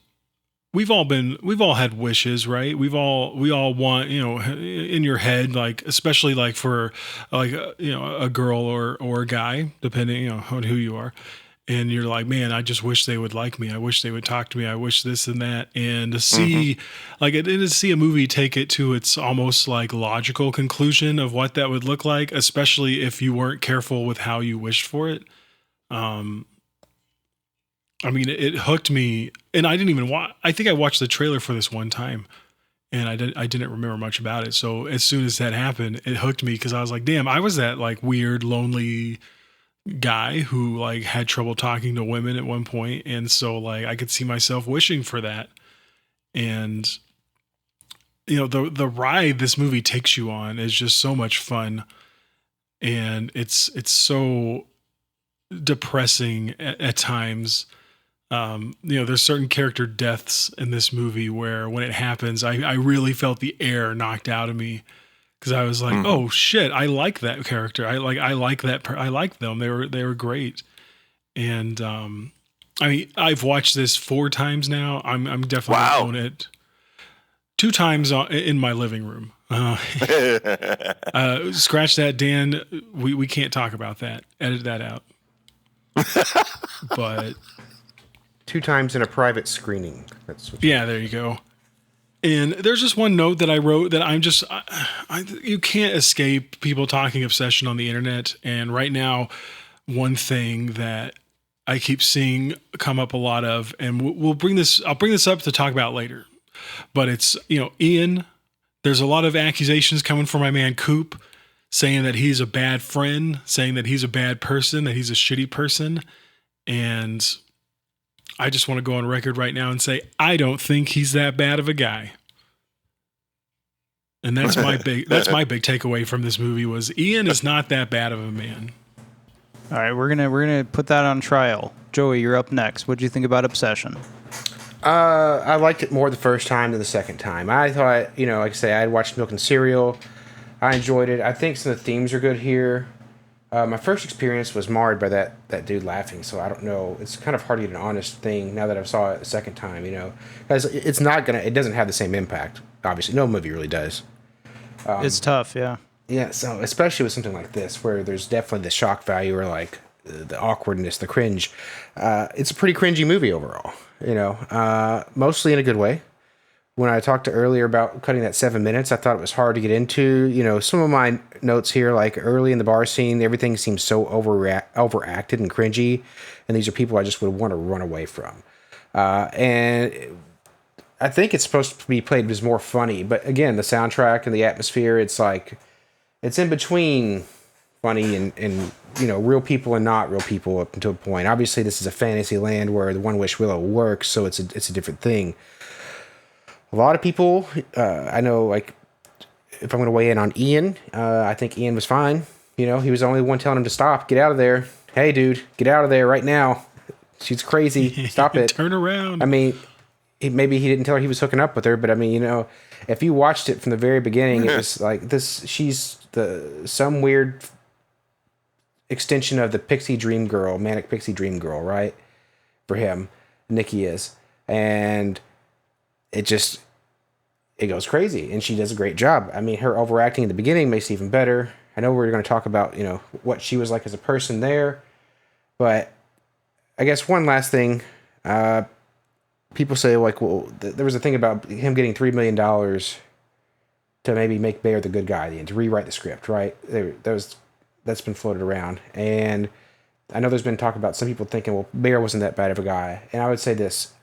We've all had wishes, right? We all want, in your head, like, especially like for like, a girl or a guy, depending, on who you are. And you're like, man, I just wish they would like me. I wish they would talk to me. I wish this and that. And to see, to see a movie take it to its almost like logical conclusion of what that would look like, especially if you weren't careful with how you wished for it. It hooked me, and I didn't even watch. I think I watched the trailer for this one time, and I didn't remember much about it. So as soon as that happened, it hooked me because I was like, damn, I was that like weird, lonely guy who like had trouble talking to women at one point, and so like I could see myself wishing for that. And the ride this movie takes you on is just so much fun, and it's so depressing at times. There's certain character deaths in this movie where when it happens, I really felt the air knocked out of me. Because I was like, oh shit, I like that character. I like them. They were great. And I've watched this 4 times now. I'm definitely on it. 2 times in my living room. Scratch that, Dan. We can't talk about that. Edit that out. But 2 times in a private screening. Yeah, there you go. And there's just one note that I wrote that I'm just, you can't escape people talking obsession on the internet. And right now, one thing that I keep seeing come up a lot of, and I'll bring this up to talk about later, but it's, Ian, there's a lot of accusations coming from my man Coop saying that he's a bad friend, saying that he's a bad person, that he's a shitty person. And I just want to go on record right now and say, I don't think he's that bad of a guy. And that's my big takeaway from this movie was Ian is not that bad of a man. All right, we're gonna put that on trial. Joey, you're up next. What do you think about Obsession? I liked it more the first time than the second time. I thought, like I say, I had watched Milk and Cereal. I enjoyed it. I think some of the themes are good here. My first experience was marred by that dude laughing, so I don't know. It's kind of hard to get an honest thing now that I've saw it the second time, because it doesn't have the same impact. Obviously, no movie really does. It's tough, yeah. Yeah, so especially with something like this, where there's definitely the shock value or like the awkwardness, the cringe. It's a pretty cringy movie overall, mostly in a good way. When I talked earlier about cutting that 7 minutes, I thought it was hard to get into. Some of my notes here, like early in the bar scene, everything seems so overacted and cringy, and these are people I just would want to run away from. And I think it's supposed to be played as more funny, but again, the soundtrack and the atmosphere, it's like it's in between funny and real people and not real people up until a point. Obviously, this is a fantasy land where the One Wish Willow works, so it's a different thing. A lot of people, I know, like, if I'm going to weigh in on Ian, I think Ian was fine. He was the only one telling him to stop. Get out of there. Hey, dude, get out of there right now. She's crazy. Stop it. Turn around. I mean, maybe he didn't tell her he was hooking up with her, but I mean, if you watched it from the very beginning, it was like this. She's some weird extension of the pixie dream girl, manic pixie dream girl, right? For him, Nikki is. And it goes crazy, and she does a great job. I mean, her overacting in the beginning makes it even better. I know we're going to talk about, what she was like as a person there, but I guess one last thing, people say like, well, there was a thing about him getting $3 million to maybe make Bear the good guy at the end, to rewrite the script, right? That's been floated around, and I know there's been talk about some people thinking, well, Bear wasn't that bad of a guy, and I would say this.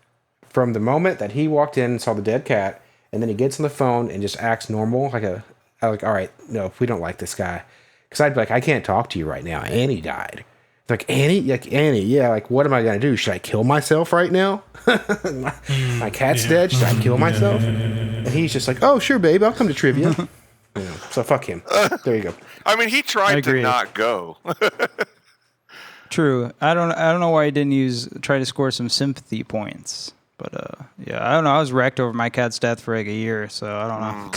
From the moment that he walked in and saw the dead cat, and then he gets on the phone and just acts normal, all right, no, we don't like this guy. Because I'd be like, I can't talk to you right now. Annie died. Like, Annie? Like, Annie, yeah, like, what am I going to do? Should I kill myself right now? my cat's dead. Should I kill myself? And he's just like, oh, sure, babe, I'll come to trivia. So fuck him. There you go. I mean, he tried to not go. True. I don't know why he didn't try to score some sympathy points. But yeah, I don't know. I was wrecked over my cat's death for like a year, so I don't know.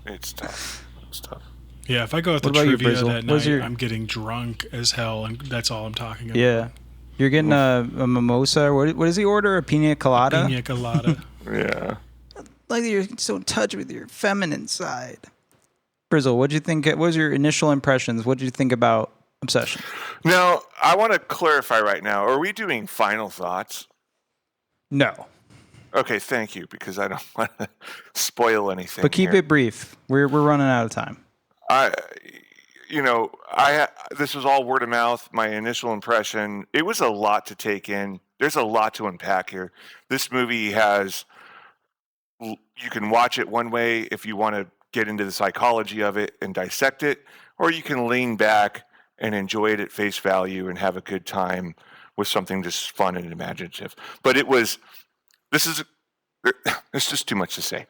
It's tough. It's tough. Yeah, if I go at the What about you, trivia Brizzle? that What's night, your- I'm getting drunk as hell, and that's all I'm talking about. Yeah. You're getting a mimosa. What does he order? A pina colada? Pina colada. Yeah. Like you're so in touch with your feminine side. Brizzle, what'd you think? What was your initial impressions? What did you think about Obsession? Now, I want to clarify right now. Are we doing final thoughts? No. Okay, thank you, because I don't want to spoil anything. But keep here. it brief. We're running out of time. This was all word of mouth. My initial impression, it was a lot to take in. There's a lot to unpack here. This movie you can watch it one way if you want to get into the psychology of it and dissect it, or you can lean back and enjoy it at face value and have a good time with something just fun and imaginative. But there's just too much to say.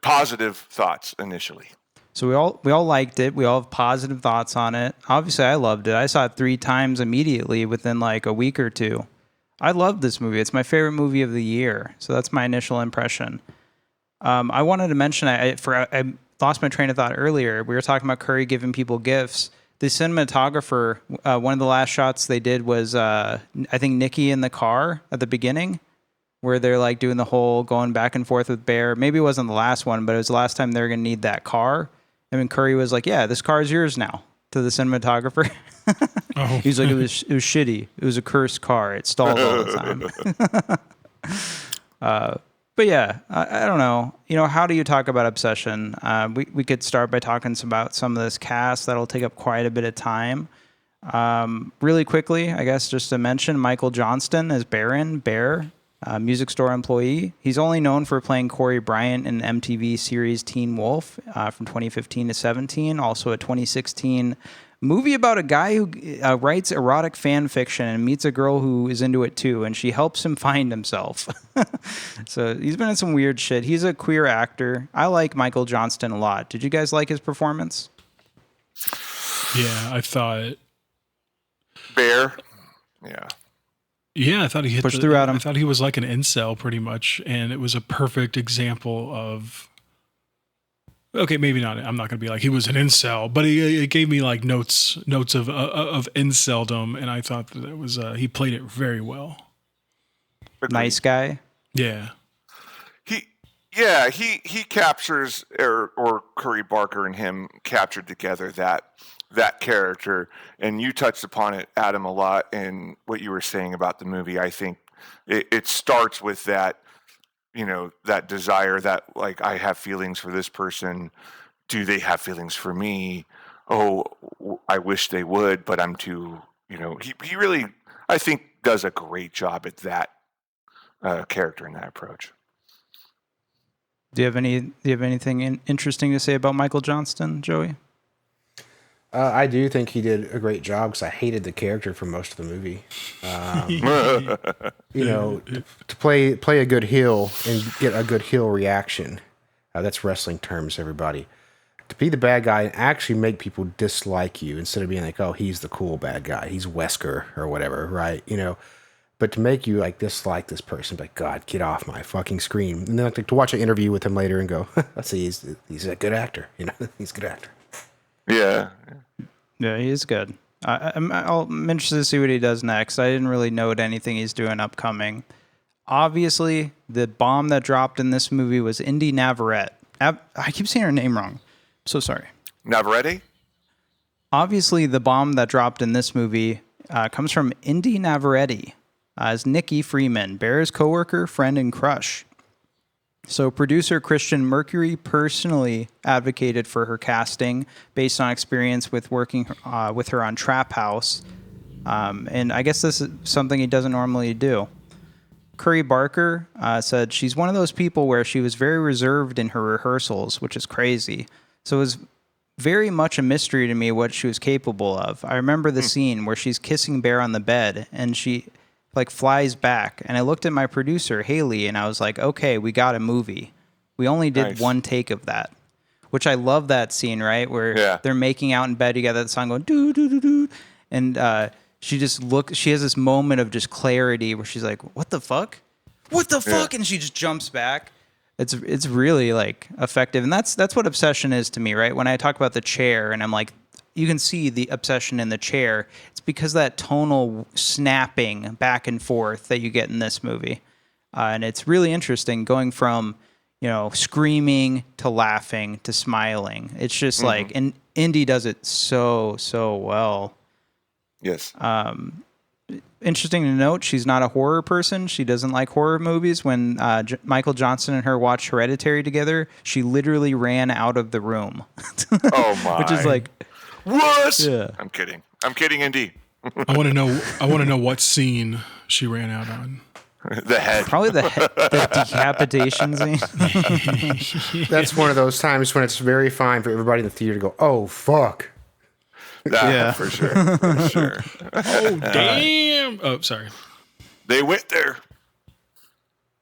Positive thoughts initially. So we all liked it. We all have positive thoughts on it. Obviously, I loved it. I saw it 3 times immediately within like a week or two. I love this movie. It's my favorite movie of the year. So that's my initial impression. I wanted to mention, I lost my train of thought earlier. We were talking about Curry giving people gifts. The cinematographer, one of the last shots they did was, I think, Nikki in the car at the beginning, where they're like doing the whole going back and forth with Bear. Maybe it wasn't the last one, but it was the last time they were going to need that car. And then Curry was like, yeah, this car is yours now, to the cinematographer. Oh. He's like, it was shitty. It was a cursed car. It stalled all the time. But yeah, I don't know. How do you talk about Obsession? We could start by talking about some of this cast. That'll take up quite a bit of time. Really quickly, I guess, just to mention, Michael Johnston as Bear, music store employee. He's only known for playing Corey Bryant in MTV series Teen Wolf from 2015 to 17. Also a 2016 movie about a guy who writes erotic fan fiction and meets a girl who is into it too, and she helps him find himself. So he's been in some weird shit. He's a queer actor. I like Michael Johnston a lot. Did you guys like his performance? Yeah, I thought. Bear? Yeah. Yeah, I thought he hit Push through Adam. I thought he was like an incel pretty much, and it was a perfect example of. Okay, maybe not. I'm not going to be like he was an incel, but it gave me like notes of inceldom, and I thought that it was he played it very well. Nice guy. Yeah. He captures or Curry Barker and him captured together that character, and you touched upon it, Adam, a lot in what you were saying about the movie. I think it starts with that. That desire that, like, I have feelings for this person. Do they have feelings for me? Oh, I wish they would, but I'm too, he really, I think, does a great job at that character and that approach. Do you have anything interesting to say about Michael Johnston, Joey? I do think he did a great job because I hated the character for most of the movie. To play a good heel and get a good heel reaction. That's wrestling terms, everybody. To be the bad guy and actually make people dislike you instead of being like, oh, he's the cool bad guy. He's Wesker or whatever, right? But to make you like dislike this person, like, God, get off my fucking screen. And then like to watch an interview with him later and go, see, he's a good actor. He's a good actor. Yeah. Yeah, he is good. I'm interested to see what he does next. I didn't really note anything he's doing upcoming. Obviously, the bomb that dropped in this movie was Indy Navarrete. I keep saying her name wrong. I'm so sorry. Navarrete? Obviously, the bomb that dropped in this movie comes from Indy Navarrete as Nikki Freeman, Bear's coworker, friend, and crush. So producer Christian Mercury personally advocated for her casting based on experience with working with her on Trap House. And I guess this is something he doesn't normally do. Curry Barker said she's one of those people where she was very reserved in her rehearsals, which is crazy. So it was very much a mystery to me what she was capable of. I remember the scene where she's kissing Bear on the bed and she flies back, and I looked at my producer Haley and I was like, okay, we got a movie. We only did one take of that, which I love that scene, right? Where they're making out in bed together, the song going doo doo doo doo, and she has this moment of just clarity where she's like, what the fuck? what the fuck? And she just jumps back. It's really like effective. And that's what obsession is to me, right? When I talk about the chair and I'm like, you can see the obsession in the chair. It's because that tonal snapping back and forth that you get in this movie. And it's really interesting going from, screaming to laughing to smiling. It's just like, and Indy does it so well. Yes. Interesting to note, she's not a horror person. She doesn't like horror movies. When Michael Johnson and her watched Hereditary together, she literally ran out of the room. Oh my! Which is like, what? Yeah. I'm kidding, Indy. I want to know what scene she ran out on. The head. Probably the decapitation scene. That's one of those times when it's very fine for everybody in the theater to go, "Oh fuck." Yeah, for sure. For sure. Oh damn! Oh, sorry. They went there.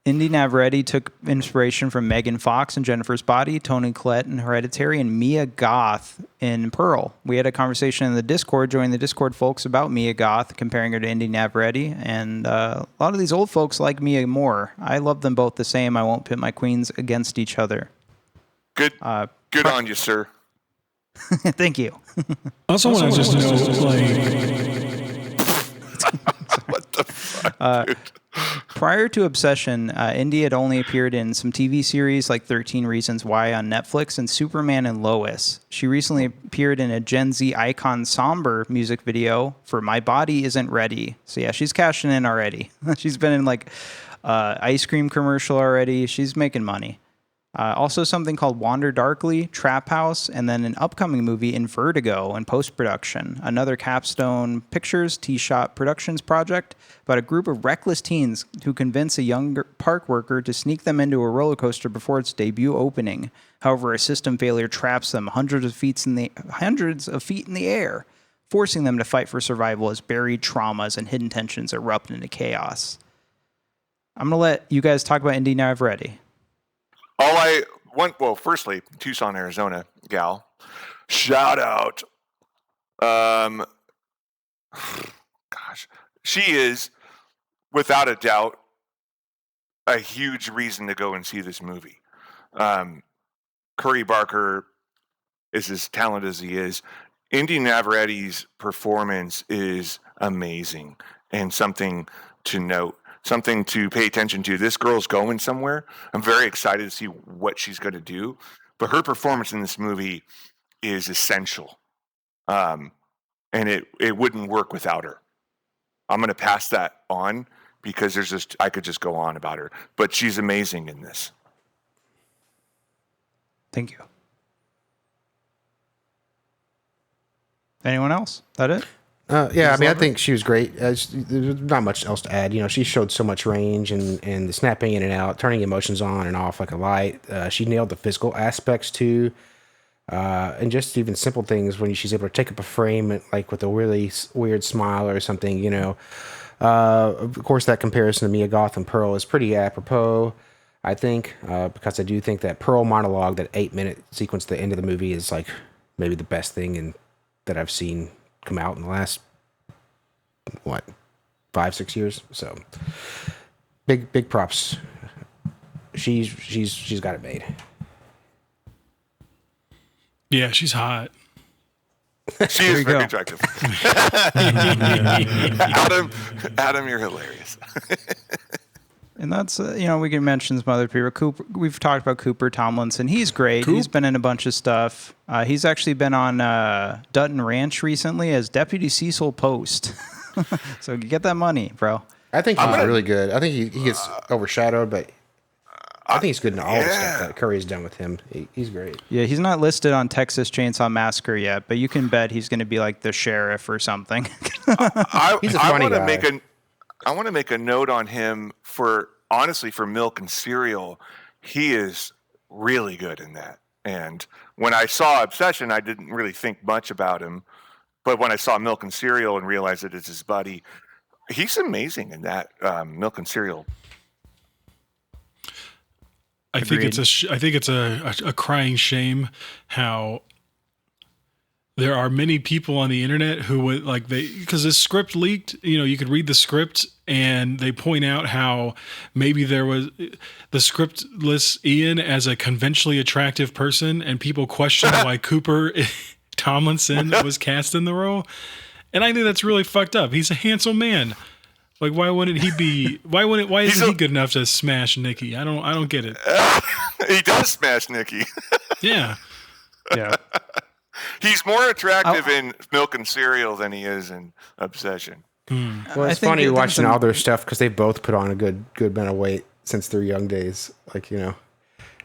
Indy Navarrete took inspiration from Megan Fox in Jennifer's Body, Toni Collette in Hereditary, and Mia Goth in Pearl. We had a conversation in the Discord, join the Discord folks, about Mia Goth, comparing her to Indy Navarrete, and a lot of these old folks like Mia more. I love them both the same. I won't pit my queens against each other. Good on you, sir. Thank you. I also want to just know, what the fuck, dude? Prior to Obsession, Indy had only appeared in some TV series like 13 Reasons Why on Netflix and Superman and Lois. She recently appeared in a Gen Z icon Somber music video for My Body Isn't Ready. So yeah, she's cashing in already. She's been in like ice cream commercial already. She's making money. Also something called Wander Darkly, Trap House, and then an upcoming movie in Vertigo in post-production. Another Capstone Pictures T-Shot Productions project about a group of reckless teens who convince a young park worker to sneak them into a roller coaster before its debut opening. However, a system failure traps them hundreds of feet in the air, forcing them to fight for survival as buried traumas and hidden tensions erupt into chaos. I'm going to let you guys talk about Indy Navarrete. Firstly, Tucson, Arizona gal. Shout out. Gosh, she is without a doubt a huge reason to go and see this movie. Curry Barker is as talented as he is. Indy Navarrete's performance is amazing and something to note. Something to pay attention to. This girl's going somewhere. I'm very excited to see what she's going to do. But her performance in this movie is essential. And it wouldn't work without her. I'm going to pass that on because I could just go on about her. But she's amazing in this. Thank you. Anyone else? That it? Yeah, I mean, I think she was great. There's not much else to add. She showed so much range and the snapping in and out, turning emotions on and off like a light. She nailed the physical aspects too. And just even simple things when she's able to take up a frame like with a really weird smile or something, Of course, that comparison to Mia Goth and Pearl is pretty apropos, I think, because I do think that Pearl monologue, that 8-minute sequence at the end of the movie, is like maybe the best thing that I've seen come out in the last 5-6 years. So big props. She's got it made. Yeah, she's hot. She is very attractive. Adam, you're hilarious. And that's, we can mention some other people. Cooper, we've talked about Cooper Tomlinson. He's great. He's been in a bunch of stuff. He's actually been on Dutton Ranch recently as Deputy Cecil Post. So get that money, bro. I think he's really good. I think he gets overshadowed, but I think he's good in all the stuff that Curry's done with him. He's great. Yeah, he's not listed on Texas Chainsaw Massacre yet, but you can bet he's going to be like the sheriff or something. He's a funny guy. I want to make a note on him for Milk and Cereal. He is really good in that. And when I saw Obsession, I didn't really think much about him. But when I saw Milk and Cereal and realized that it's his buddy, he's amazing in that Milk and Cereal. I think it's a crying shame how there are many people on the internet who would because the script leaked, you could read the script and they point out how maybe there was the script lists Ian as a conventionally attractive person, and people question why Cooper Tomlinson was cast in the role. And I think that's really fucked up. He's a handsome man. Like, why wouldn't he be? Why isn't he good enough to smash Nikki? I don't get it. He does smash Nikki. Yeah. Yeah. He's more attractive in Milk and Cereal than he is in Obsession. Well, it's funny watching all their stuff because they both put on a good amount of weight since their young days. But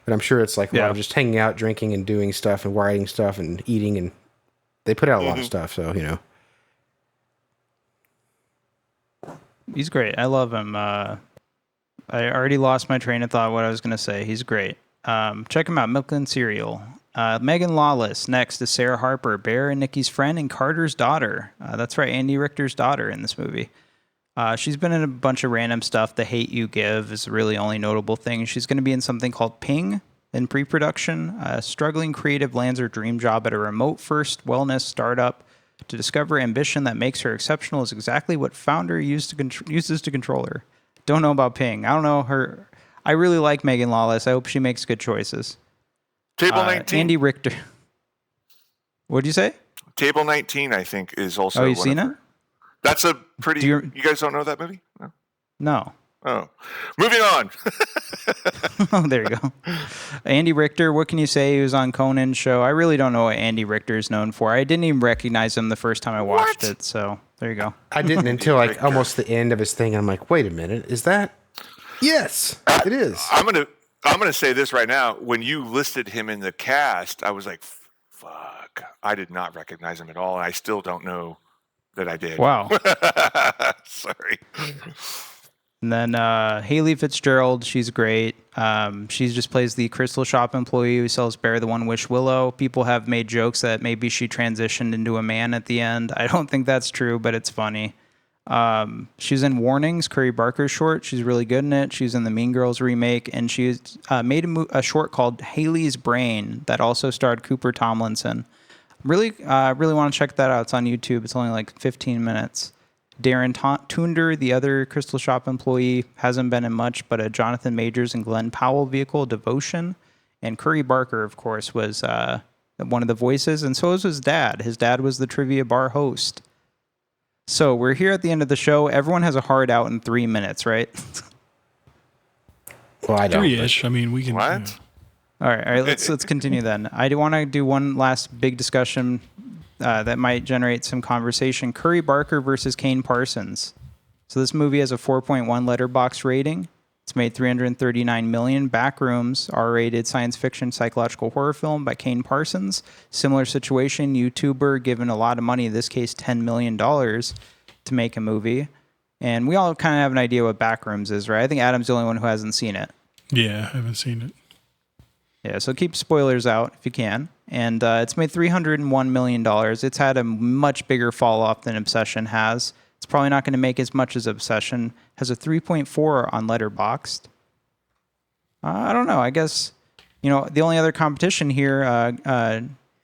I'm sure it's like a lot of just hanging out, drinking, and doing stuff, and writing stuff, and eating, and they put out a lot of stuff. So He's great. I love him. I already lost my train of thought what I was going to say. He's great. Check him out, Milk and Cereal. Megan Lawless next is Sarah Harper, Bear and Nikki's friend and Carter's daughter. That's right, Andy Richter's daughter in this movie. She's been in a bunch of random stuff. The Hate You Give is the really only notable thing. She's going to be in something called Ping in pre-production. Struggling creative lands her dream job at a remote-first wellness startup. To discover ambition that makes her exceptional is exactly what founder uses to control her. Don't know about Ping. I don't know her. I really like Megan Lawless. I hope she makes good choices. Table 19. Andy Richter. What'd you say? Table 19, I think, is also. Oh, you seen it? That's a pretty. You guys don't know that movie? No. Oh. Moving on. Oh, there you go. Andy Richter, what can you say? He was on Conan's show. I really don't know what Andy Richter is known for. I didn't even recognize him the first time I watched it, so there you go. I didn't until almost the end of his thing, and I'm like, wait a minute, is that? Yes, it is. I'm gonna say this right now. When you listed him in the cast, I was like, fuck. I did not recognize him at all, and I still don't know that I did. Wow. Sorry. And then Haley Fitzgerald, she's great. She just plays the crystal shop employee who sells Bear the One Wish Willow. People have made jokes that maybe she transitioned into a man at the end. I don't think that's true, but it's funny. She's in Warnings, Curry Barker's short. She's really good in it. She's in the Mean Girls remake, and she's made a short called Haley's Brain that also starred Cooper Tomlinson. Really want to check that out. It's on YouTube. It's only like 15 minutes. Darren Tunder, the other Crystal Shop employee, hasn't been in much, but a Jonathan Majors and Glenn Powell vehicle, Devotion. And Curry Barker, of course, was one of the voices, and so was his dad. His dad was the trivia bar host. So we're here at the end of the show. Everyone has a hard out in 3 minutes, right? Well, I don't. 3-ish. I mean, we can. What? All right. Let's continue then. I do want to do one last big discussion that might generate some conversation. Curry Barker versus Kane Parsons. So this movie has a 4.1 Letterboxd rating. It's made $339 million. Backrooms, R-rated science fiction psychological horror film by Kane Parsons. Similar situation, YouTuber given a lot of money, in this case $10 million, to make a movie. And we all kind of have an idea what Backrooms is, right? I think Adam's the only one who hasn't seen it. Yeah, I haven't seen it. Yeah, so keep spoilers out if you can. And it's made $301 million. It's had a much bigger fall off than Obsession has. It's probably not going to make as much as Obsession. Has a 3.4 on Letterboxd. I don't know. I guess, the only other competition here,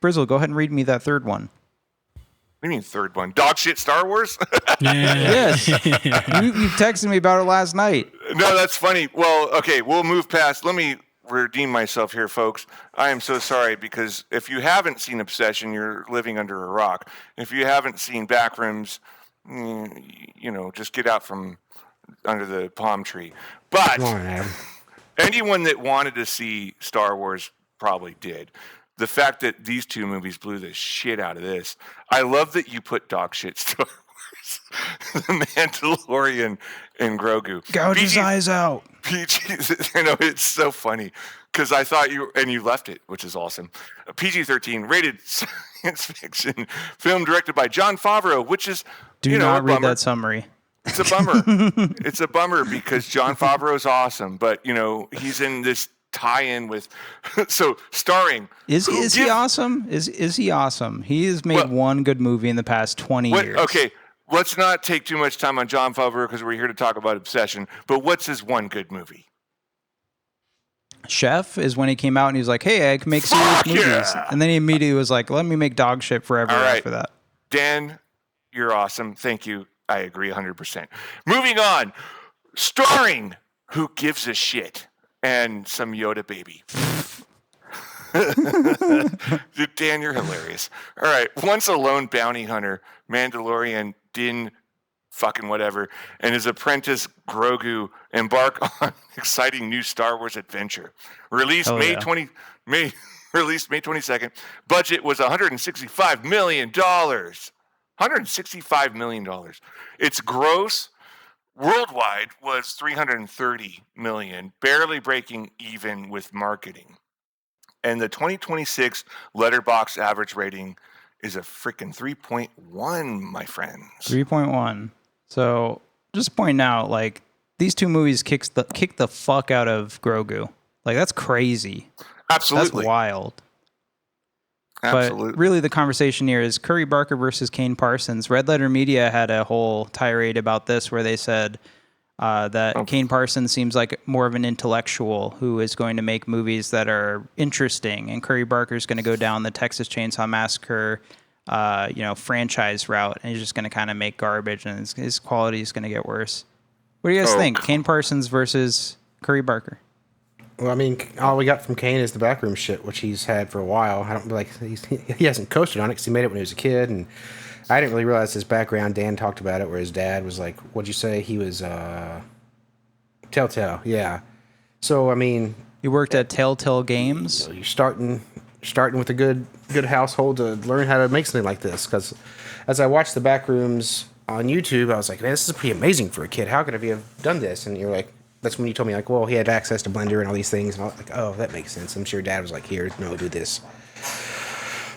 Brizzle, go ahead and read me that third one. What do you mean third one? Dog shit Star Wars? Yeah. Yes. You texted me about it last night. No, that's funny. Well, okay, we'll move past. Let me redeem myself here, folks. I am so sorry, because if you haven't seen Obsession, you're living under a rock. If you haven't seen Backrooms, just get out from under the palm tree. But anyone that wanted to see Star Wars probably did. The fact that these two movies blew the shit out of this. I love that you put dog shit Star Wars, The Mandalorian, and Grogu. Gouge his eyes out. PG, it's so funny because I thought you left it, which is awesome. PG-13 rated science fiction film directed by Jon Favreau, which is do not read that summary. It's a bummer. It's a bummer because Jon Favreau's awesome, but he's in this tie-in with starring. Is he awesome? Is he awesome? He has made one good movie in the past 20 years. Okay. Let's not take too much time on Jon Favreau because we're here to talk about Obsession. But what's his one good movie? Chef is when he came out and he was like, hey, I can make serious movies. Yeah. And then he immediately was like, let me make dog shit forever after that. Dan, you're awesome. Thank you. I agree 100%. Moving on. Starring Who Gives a Shit and some Yoda baby. Dude, Dan, you're hilarious. All right. Once a lone bounty hunter, Mandalorian Din fucking whatever, and his apprentice Grogu embark on exciting new Star Wars adventure. Released May 22nd. Budget was $165 million. $165 million. Its gross worldwide was $330 million, barely breaking even with marketing. And the 2026 Letterboxd average rating is a freaking 3.1, my friends. 3.1. So just pointing out, like, these two movies kick the fuck out of Grogu. Like, that's crazy. Absolutely. That's wild. Absolutely. But really the conversation here is Curry Barker versus Kane Parsons. Red Letter Media had a whole tirade about this where they said that Kane Parsons seems like more of an intellectual who is going to make movies that are interesting, and Curry Barker's going to go down the Texas Chainsaw Massacre franchise route, and he's just going to kind of make garbage, and his quality is going to get worse. What do you guys think? Kane Parsons versus Curry Barker? Well, I mean, all we got from Kane is the backroom shit, which he's had for a while. I don't like he hasn't coasted on it because he made it when he was a kid, and I didn't really realize his background. Dan talked about it, where his dad was like, "What'd you say?" He was Telltale, yeah. So I mean, you worked at Telltale Games. You're starting with a good household to learn how to make something like this. Because as I watched the backrooms on YouTube, I was like, "Man, this is pretty amazing for a kid. How could he have done this?" And you're like, that's when you told me, like, well, he had access to Blender and all these things. And I was like, oh, that makes sense. I'm sure Dad was like, here, no, do this.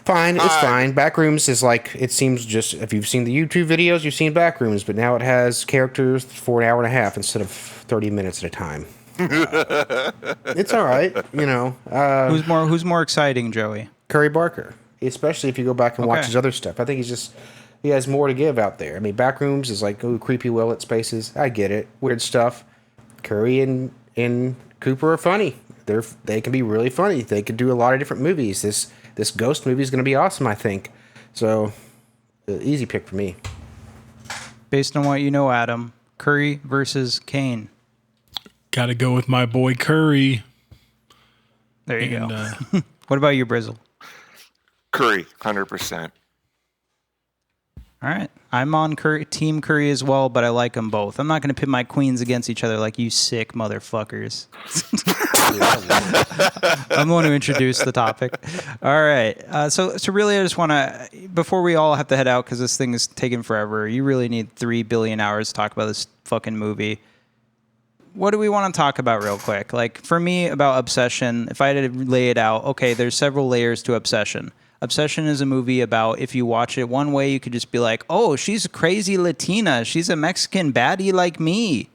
Fine, it's fine. Backrooms is like, it seems just, if you've seen the YouTube videos, you've seen Backrooms, but now it has characters for an hour and a half instead of 30 minutes at a time. It's all right, you know. Who's more exciting, Joey? Curry Barker, especially if you go back and watch his other stuff. I think he has more to give out there. I mean, Backrooms is like, ooh, creepy Willet spaces. I get it. Weird stuff. Curry and Cooper are funny. They can be really funny. They could do a lot of different movies. This Ghost movie is going to be awesome, I think. So, easy pick for me. Based on what you know, Adam, Curry versus Kane. Got to go with my boy Curry. There you go. What about you, Brizzle? Curry, 100%. All right. I'm on Team Curry as well, but I like them both. I'm not going to pit my queens against each other like you sick motherfuckers. I'm the one who introduced the topic. All right. So really, I just want to, before we all have to head out because this thing is taking forever, you really need 3 billion hours to talk about this fucking movie. What do we want to talk about real quick? Like, for me, about Obsession, if I had to lay it out, okay, there's several layers to Obsession. Obsession is a movie about, if you watch it one way, you could just be like, oh, she's a crazy Latina. She's a Mexican baddie like me.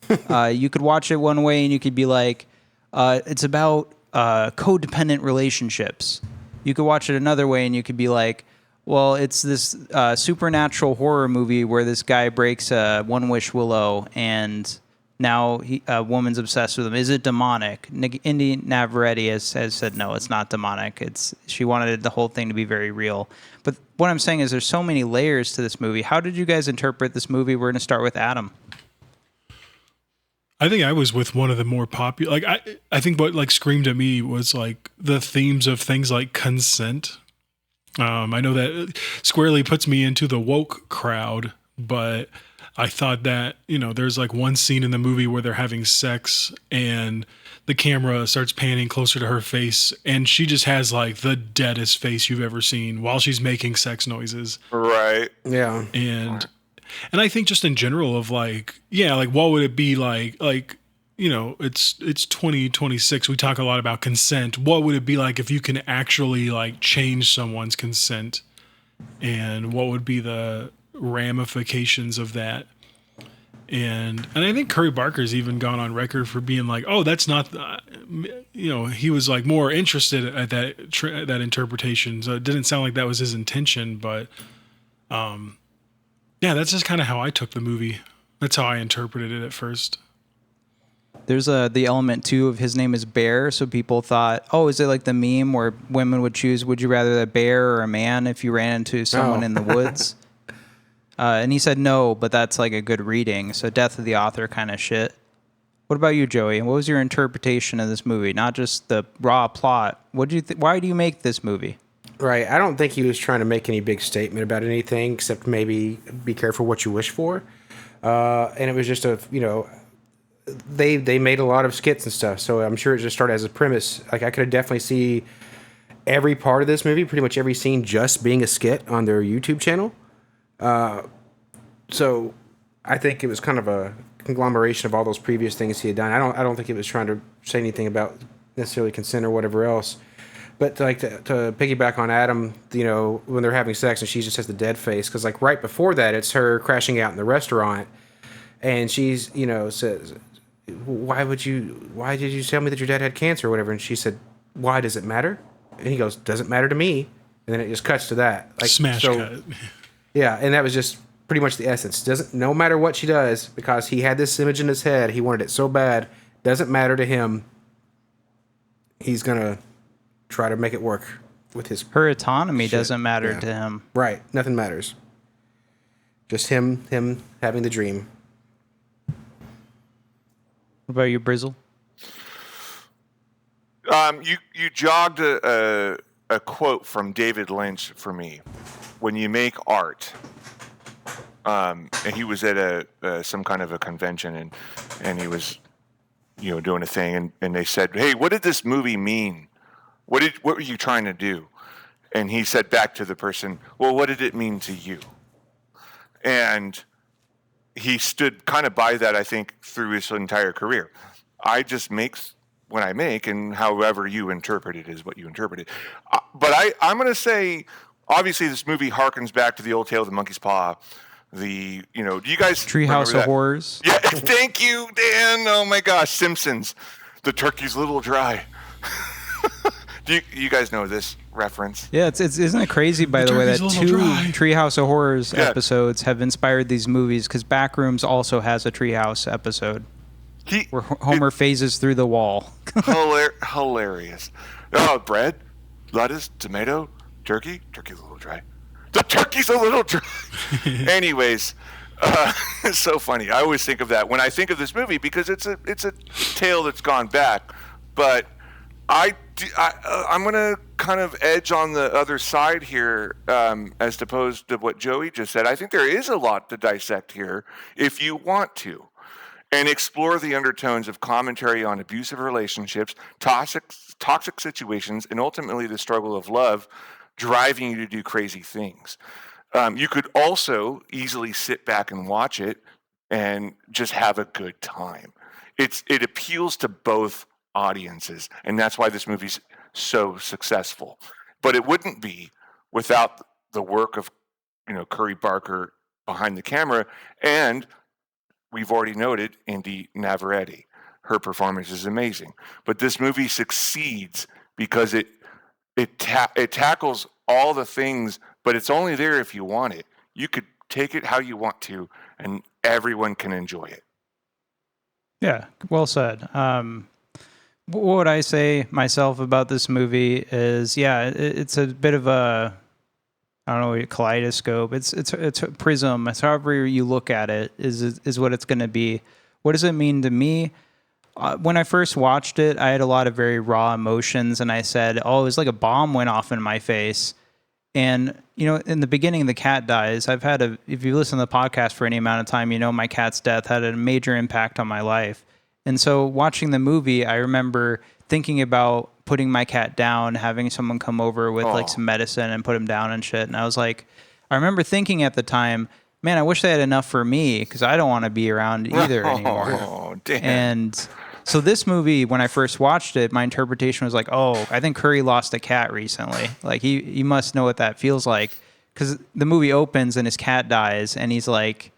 You could watch it one way and you could be like, it's about codependent relationships. You could watch it another way and you could be like, well, it's this supernatural horror movie where this guy breaks one Wish Willow and now a woman's obsessed with him. Is it demonic? Indy Navarrete has said, no, it's not demonic. She wanted the whole thing to be very real. But what I'm saying is there's so many layers to this movie. How did you guys interpret this movie? We're going to start with Adam. I think I was with one of the more popular. Like I think what like screamed at me was like the themes of things like consent. I know that squarely puts me into the woke crowd, but I thought that, you know, there's like one scene in the movie where they're having sex and the camera starts panning closer to her face and she just has like the deadest face you've ever seen while she's making sex noises. Right. Yeah. And I think just in general of like, yeah, like what would it be like, you know, it's 2026. We talk a lot about consent. What would it be like if you can actually like change someone's consent, and what would be the ramifications of that? And I think Curry Barker's even gone on record for being like, oh, that's not, you know, he was like more interested at that interpretation. So it didn't sound like that was his intention, but yeah, that's just kind of how I took the movie. That's how I interpreted it at first. There's the element too of his name is Bear, so people thought, oh, is it like the meme where women would choose, would you rather a bear or a man if you ran into someone in the woods? And he said no, but that's like a good reading. So death of the author kind of shit. What about you, Joey? What was your interpretation of this movie? Not just the raw plot. What do you? Why do you make this movie? Right. I don't think he was trying to make any big statement about anything, except maybe be careful what you wish for. And it was just they made a lot of skits and stuff, so I'm sure it just started as a premise. Like, I could definitely see every part of this movie, pretty much every scene, just being a skit on their YouTube channel. So I think it was kind of a conglomeration of all those previous things he had done. I don't think it was trying to say anything about necessarily consent or whatever else. But to piggyback on Adam, when they're having sex and she just has the dead face, because like right before that, it's her crashing out in the restaurant, and she's says, why did you tell me that your dad had cancer or whatever? And she said, why does it matter? And he goes, doesn't matter to me. And then it just cuts to that. Like, smash cut. Yeah, and that was just pretty much the essence. No matter what she does, because he had this image in his head, he wanted it so bad, doesn't matter to him. He's gonna try to make it work with his... Her autonomy doesn't matter to him. Right, nothing matters. Just him having the dream. What about you, Brizzle? You jogged a quote from David Lynch for me. When you make art, and he was at some kind of a convention, and he was doing a thing, and they said, hey, what did this movie mean? What were you trying to do? And he said back to the person, well, what did it mean to you? And he stood kind of by that, I think, through his entire career. I just make when I make, and however you interpret it is what you interpret it. But I'm going to say, obviously, this movie harkens back to the old tale of the monkey's paw. Do you guys Treehouse of Horrors? Yeah, thank you, Dan. Oh my gosh, Simpsons. The turkey's a little dry. Do you guys know this reference? Yeah, isn't it crazy, by the way, that 2 Treehouse of Horrors episodes have inspired these movies, because Backrooms also has a Treehouse episode where Homer phases through the wall. Hilarious. Oh, bread, lettuce, tomato, turkey. Turkey's a little dry. The turkey's a little dry. Anyways, it's so funny. I always think of that when I think of this movie, because it's a tale that's gone back. But I'm going to kind of edge on the other side here, as opposed to what Joey just said. I think there is a lot to dissect here if you want to, and explore the undertones of commentary on abusive relationships, toxic situations, and ultimately the struggle of love driving you to do crazy things. You could also easily sit back and watch it and just have a good time. It appeals to both audiences, and that's why this movie's so successful. But it wouldn't be without the work of Curry Barker behind the camera, and we've already noted Indy Navarrete. Her performance is amazing. But this movie succeeds because it tackles all the things, but it's only there if you want it. You could take it how you want to, and everyone can enjoy it. Yeah, well said. What would I say myself about this movie is, it's a bit of a, I don't know, kaleidoscope. It's a prism. It's however you look at it is what it's going to be. What does it mean to me? When I first watched it, I had a lot of very raw emotions, and I said, oh, it was like a bomb went off in my face. And, in the beginning, the cat dies. If you listen to the podcast for any amount of time, my cat's death had a major impact on my life. And so watching the movie, I remember thinking about putting my cat down, having someone come over with like some medicine and put him down and shit. And I was like, I remember thinking at the time, man, I wish they had enough for me, because I don't want to be around either anymore. Oh, damn. And so this movie, when I first watched it, my interpretation was like, oh, I think Curry lost a cat recently. Like he must know what that feels like, because the movie opens and his cat dies, and he's like,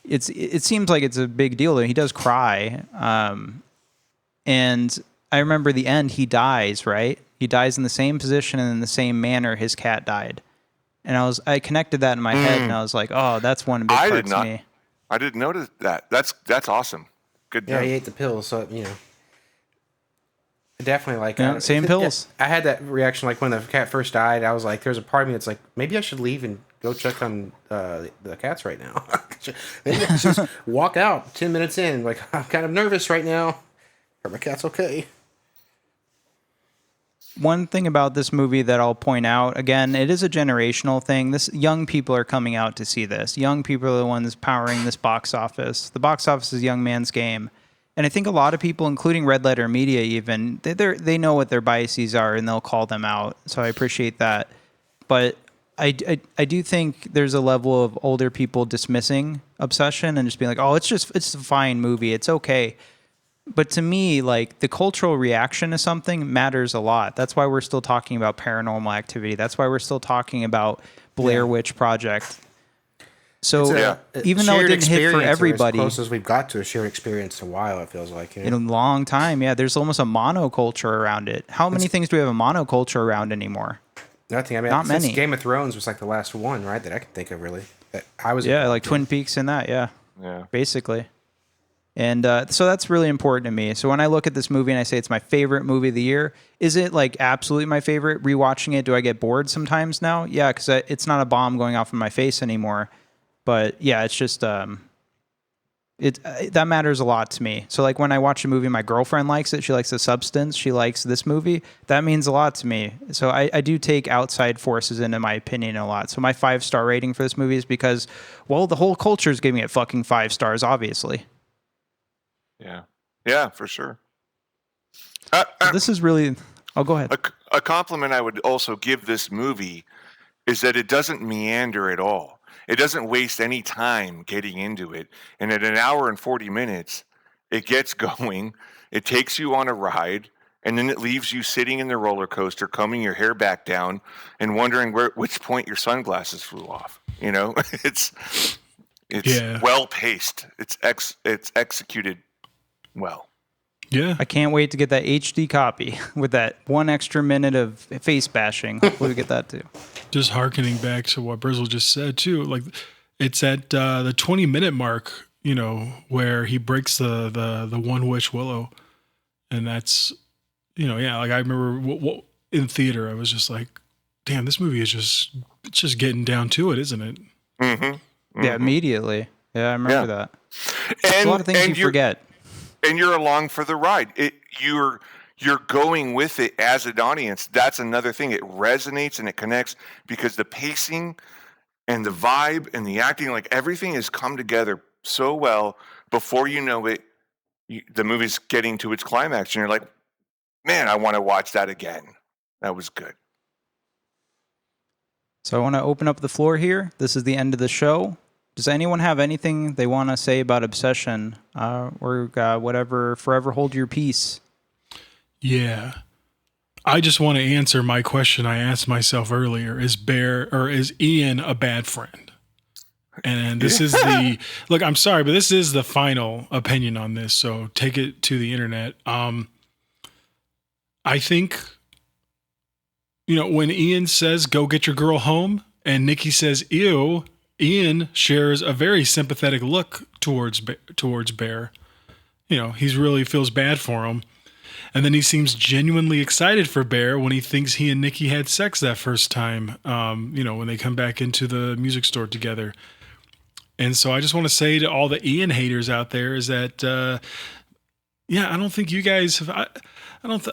it seems like it's a big deal. He does cry. And I remember the end, he dies, right? He dies in the same position and in the same manner his cat died. And I connected that in my head, and I was like, oh, that's one big part to me. I didn't notice that. That's awesome. Good. Yeah, note. he ate the pills, so definitely like same pills. I had that reaction like when the cat first died. I was like, there's a part of me that's like, maybe I should leave and go check on the cats right now. Maybe I should just walk out 10 minutes in. Like, I'm kind of nervous right now. Are my cat's okay? One thing about this movie that I'll point out, again, it is a generational thing. Young people are coming out to see this. Young people are the ones powering this box office. The box office is a young man's game. And I think a lot of people, including Red Letter Media even, they know what their biases are and they'll call them out. So I appreciate that. But I do think there's a level of older people dismissing Obsession and just being like, oh, it's a fine movie. It's okay. But to me, like, the cultural reaction to something matters a lot. That's why we're still talking about Paranormal Activity. That's why we're still talking about Blair Witch Project. So even though it didn't hit for everybody, as close as we've got to a shared experience in a while, it feels like in a long time, there's almost a monoculture around it. How many things do we have a monoculture around anymore? Nothing. I mean, not many. Game of Thrones was like the last one, right? That I can think of really. That I was like Twin Peaks and that, basically. And so that's really important to me. So when I look at this movie and I say it's my favorite movie of the year, is it like absolutely my favorite? Rewatching it, do I get bored sometimes now? Yeah, because it's not a bomb going off in my face anymore. But yeah, it's just that matters a lot to me. So like when I watch a movie, my girlfriend likes it. She likes the substance. She likes this movie. That means a lot to me. So I do take outside forces into my opinion a lot. So my 5-star rating for this movie is because, well, the whole culture is giving it fucking 5 stars, obviously. Yeah, for sure. This is really... Oh, go ahead. A compliment I would also give this movie is that it doesn't meander at all. It doesn't waste any time getting into it. And at an hour and 40 minutes, it gets going, it takes you on a ride, and then it leaves you sitting in the roller coaster, combing your hair back down, and wondering which point your sunglasses flew off. It's well paced. It's executed well. Yeah. I can't wait to get that HD copy with that 1 extra minute of face bashing. Hopefully we get that too. Just hearkening back to what Brizzle just said too. Like it's at the 20-minute mark, where he breaks the one Wish Willow. And that's, like I remember in theater, I was just like, damn, this movie is it's just getting down to it, isn't it? Mm-hmm. Mm-hmm. Yeah, immediately. Yeah, I remember that. There's a lot of things you forget. And you're along for the ride. You're going with it as an audience. That's another thing. It resonates and it connects because the pacing and the vibe and the acting, like everything has come together so well. Before you know it, the movie's getting to its climax, and you're like, man, I want to watch that again. That was good. So I want to open up the floor here. This is the end of the show. Does anyone have anything they want to say about Obsession or whatever, Forever Hold Your Peace? Yeah. I just want to answer my question I asked myself earlier. Is Ian a bad friend? And this is look, I'm sorry, but this is the final opinion on this. So take it to the internet. I think, when Ian says, go get your girl home, and Nikki says, ew, Ian shares a very sympathetic look towards Bear. He really feels bad for him. And then he seems genuinely excited for Bear when he thinks he and Nikki had sex that first time, when they come back into the music store together. And so I just want to say to all the Ian haters out there is that, I don't think you guys have... I don't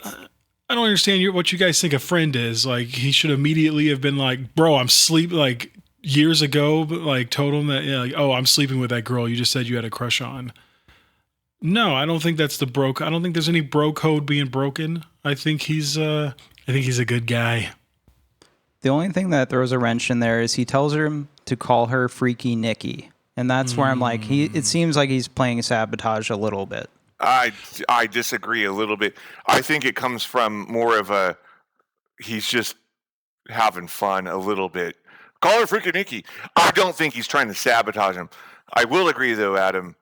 understand what you guys think a friend is. Like, he should immediately have been like, bro, I'm sleeping, like... years ago, but like told him that, I'm sleeping with that girl you just said you had a crush on. No, I don't think that's I don't think there's any bro code being broken. I think he's a good guy. The only thing that throws a wrench in there is he tells her to call her Freaky Nikki. And that's where I'm like, it seems like he's playing sabotage a little bit. I disagree a little bit. I think it comes from more of he's just having fun a little bit. Call her Freaky Nikki. I don't think he's trying to sabotage him. I will agree, though, Adam,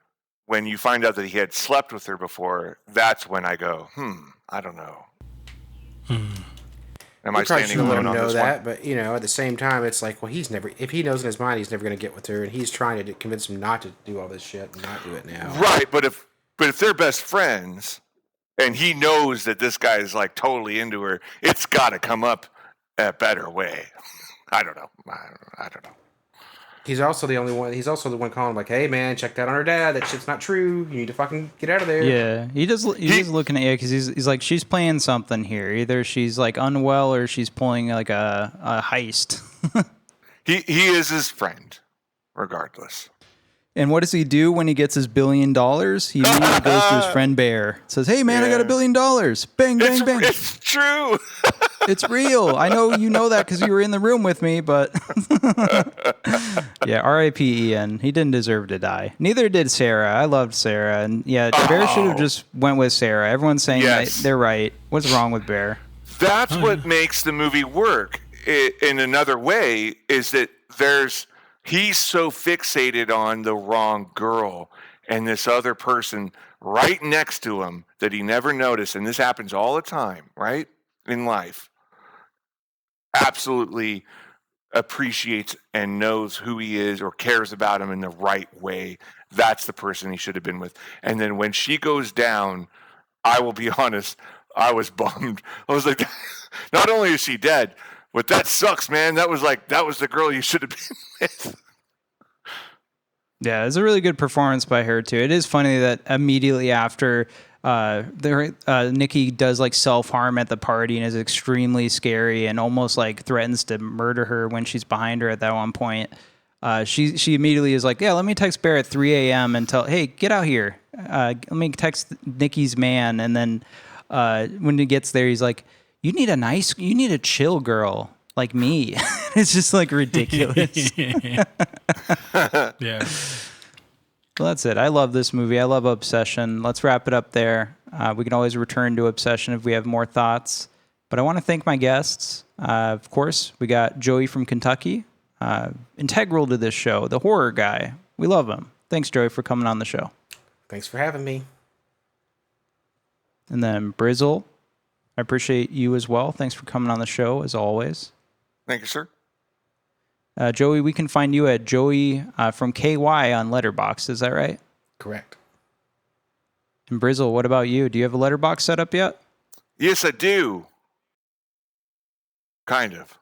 when you find out that he had slept with her before, that's when I go, I don't know. Am I standing alone on this one? But, at the same time, it's like, well, if he knows in his mind he's never going to get with her, and he's trying to convince him not to do all this shit and not do it now. Right, but But if they're best friends and he knows that this guy is like totally into her, it's got to come up a better way. I don't know. He's also the only one. He's also the one calling like, "Hey man, check that on her dad. That shit's not true. You need to fucking get out of there." Yeah, he's looking at you because he's like, she's playing something here. Either she's like unwell or she's pulling like a heist. He is his friend, regardless. And what does he do when he gets his $1 billion? He immediately goes to his friend Bear. Says, "Hey man, I got $1 billion. Bang, bang, bang. It's true. It's real. I know you know that because you were in the room with me, but yeah, R.I.P. Ian. He didn't deserve to die. Neither did Sarah. I loved Sarah. And yeah, Bear should have just went with Sarah. Everyone's saying that they're right. What's wrong with Bear? That's what makes the movie work in another way, is that he's so fixated on the wrong girl and this other person right next to him that he never noticed. And this happens all the time, right? In life. Absolutely appreciates and knows who he is or cares about him in the right way. That's the person he should have been with. And then when she goes down, I will be honest, I was bummed. I was like, not only is she dead, but that sucks, man. That was the girl you should have been with. Yeah, it's a really good performance by her too. It is funny that immediately after Nikki does like self-harm at the party and is extremely scary and almost like threatens to murder her when she's behind her at that one point. She immediately is like, yeah, let me text Bear at 3 a.m. and tell, hey, get out here. Let me text Nikki's man. And then when he gets there, he's like, you need a chill girl like me. It's just like ridiculous. Yeah. Well, that's it. I love this movie. I love Obsession. Let's wrap it up there. We can always return to Obsession if we have more thoughts. But I want to thank my guests. Of course, we got Joey from Kentucky, integral to this show, the horror guy. We love him. Thanks, Joey, for coming on the show. Thanks for having me. And then Brizzle, I appreciate you as well. Thanks for coming on the show, as always. Thank you, sir. Joey, we can find you at Joey from KY on Letterboxd. Is that right? Correct. And Brizzle, what about you? Do you have a Letterboxd set up yet? Yes, I do. Kind of.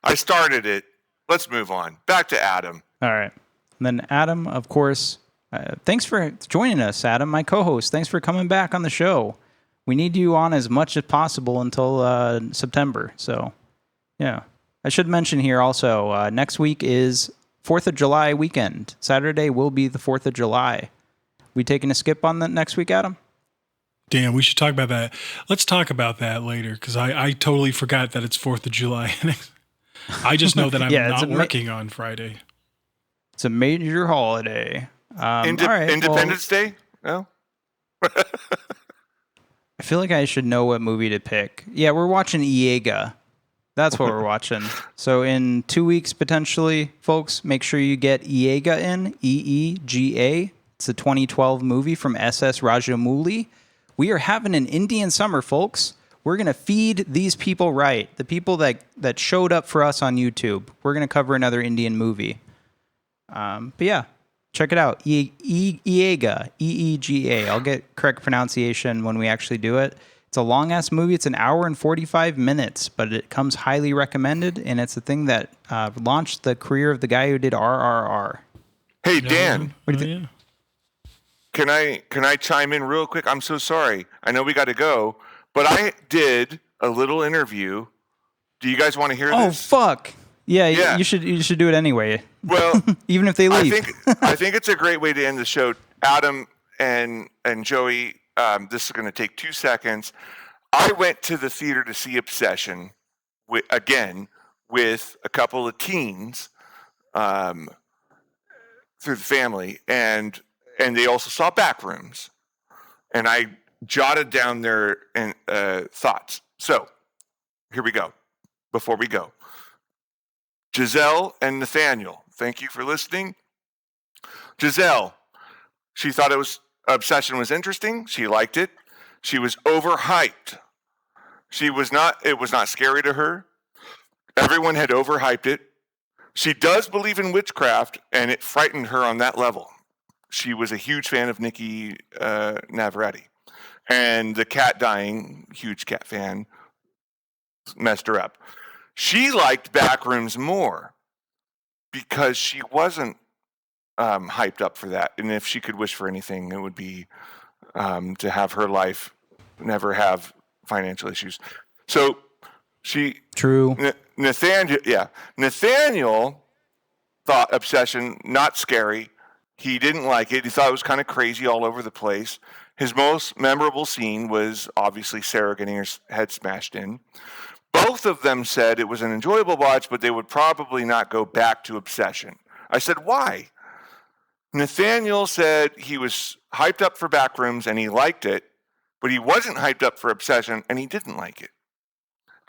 I started it. Let's move on. Back to Adam. All right. And then Adam, of course, thanks for joining us, Adam, my co-host. Thanks for coming back on the show. We need you on as much as possible until September. So, yeah. I should mention here also, next week is 4th of July weekend. Saturday will be the 4th of July. We taking a skip on that next week, Adam? Damn, we should talk about that. Let's talk about that later, because I totally forgot that it's 4th of July. I just know that I'm not working on Friday. It's a major holiday. All right, Independence Day? No? I feel like I should know what movie to pick. Yeah, we're watching Eega. That's what we're watching. So in 2 weeks, potentially, folks, make sure you get Eega in, Eega. It's a 2012 movie from SS Rajamouli. We are having an Indian summer, folks. We're going to feed these people right. The people that showed up for us on YouTube. We're going to cover another Indian movie. But yeah, check it out. Eega, Eega. I'll get correct pronunciation when we actually do it. It's a long-ass movie. It's an hour and 45 minutes, but it comes highly recommended, and it's the thing that launched the career of the guy who did RRR. Hey, Dan. What do you think? Can I chime in real quick? I'm so sorry. I know we got to go, but I did a little interview. Do you guys want to hear this? Oh, fuck. Yeah. You should do it anyway. Well, even if they leave. I think it's a great way to end the show. Adam and Joey, this is going to take 2 seconds. I went to the theater to see Obsession with a couple of teens through the family, and they also saw Backrooms. And I jotted down their thoughts. So here we go. Before we go, Giselle and Nathaniel, thank you for listening. Giselle, she thought Obsession was interesting. She liked it. She was overhyped. It was not scary to her. Everyone had overhyped it. She does believe in witchcraft, and it frightened her on that level. she was a huge fan of Nikki Navarrete. And the cat dying, huge cat fan, messed her up. She liked Backrooms more because she wasn't hyped up for that. And if she could wish for anything, it would be to have her life never have financial issues. So Nathaniel thought Obsession not scary. He didn't like it. He thought it was kind of crazy all over the place. His most memorable scene was obviously Sarah getting her head smashed in. Both of them said it was an enjoyable watch, but they would probably not go back to Obsession. I said, why? Nathaniel said he was hyped up for Backrooms and he liked it, but he wasn't hyped up for Obsession and he didn't like it.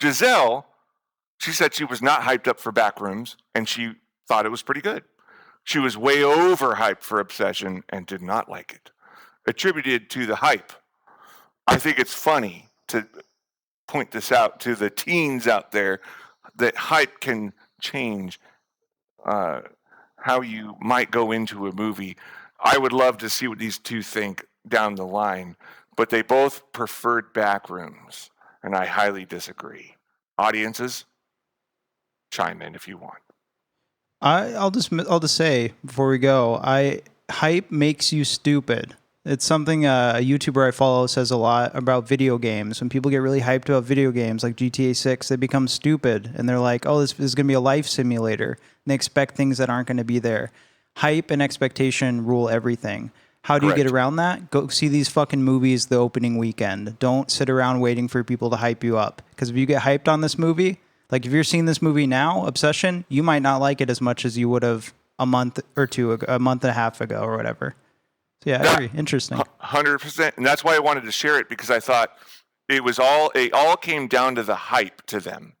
Giselle, she said she was not hyped up for Backrooms and she thought it was pretty good. She was way overhyped for Obsession and did not like it. Attributed to the hype. I think it's funny to point this out to the teens out there that hype can change how you might go into a movie. I would love to see what these two think down the line, but they both preferred Backrooms, and I highly disagree. Audiences, chime in if you want. I'll just say before we go, hype makes you stupid. It's something a YouTuber I follow says a lot about video games. When people get really hyped about video games like GTA 6, they become stupid. And they're like, oh, this is going to be a life simulator. And they expect things that aren't going to be there. Hype and expectation rule everything. How do you get around that? Go see these fucking movies the opening weekend. Don't sit around waiting for people to hype you up. Because if you get hyped on this movie, like if you're seeing this movie now, Obsession, you might not like it as much as you would have a month and a half ago or whatever. Yeah, I agree. Interesting. 100%. And that's why I wanted to share it, because I thought it all came down to the hype to them.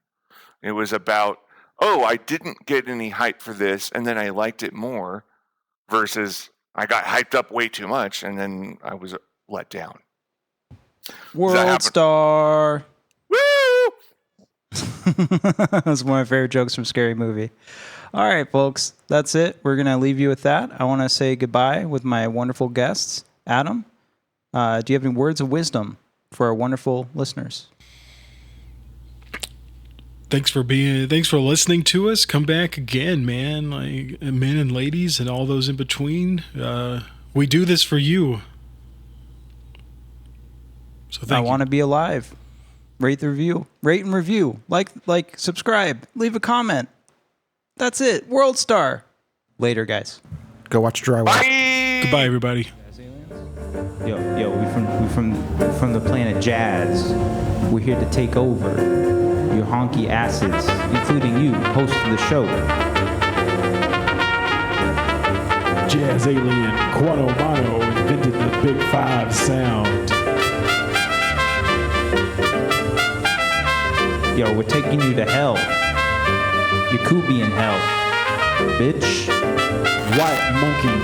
It was about, oh, I didn't get any hype for this, and then I liked it more, versus I got hyped up way too much, and then I was let down. World Star. Woo! That's one of my favorite jokes from Scary Movie. All right, folks, that's it. We're going to leave you with that. I want to say goodbye with my wonderful guests. Adam, do you have any words of wisdom for our wonderful listeners? Thanks for listening to us. Come back again, man. Like men and ladies and all those in between. We do this for you. So I want to be alive. Rate and review. Like, subscribe, leave a comment. That's it. World Star. Later, guys. Go watch Drywall. Bye. Goodbye, everybody. Yo, we from the planet Jazz. We're here to take over your honky asses, including you, host of the show. Jazz alien Quano Mono invented the Big Five sound. Yo, we're taking you to hell. You could be in hell, bitch. White monkey.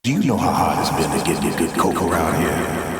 Do you know how hard it's been to get good coke around here?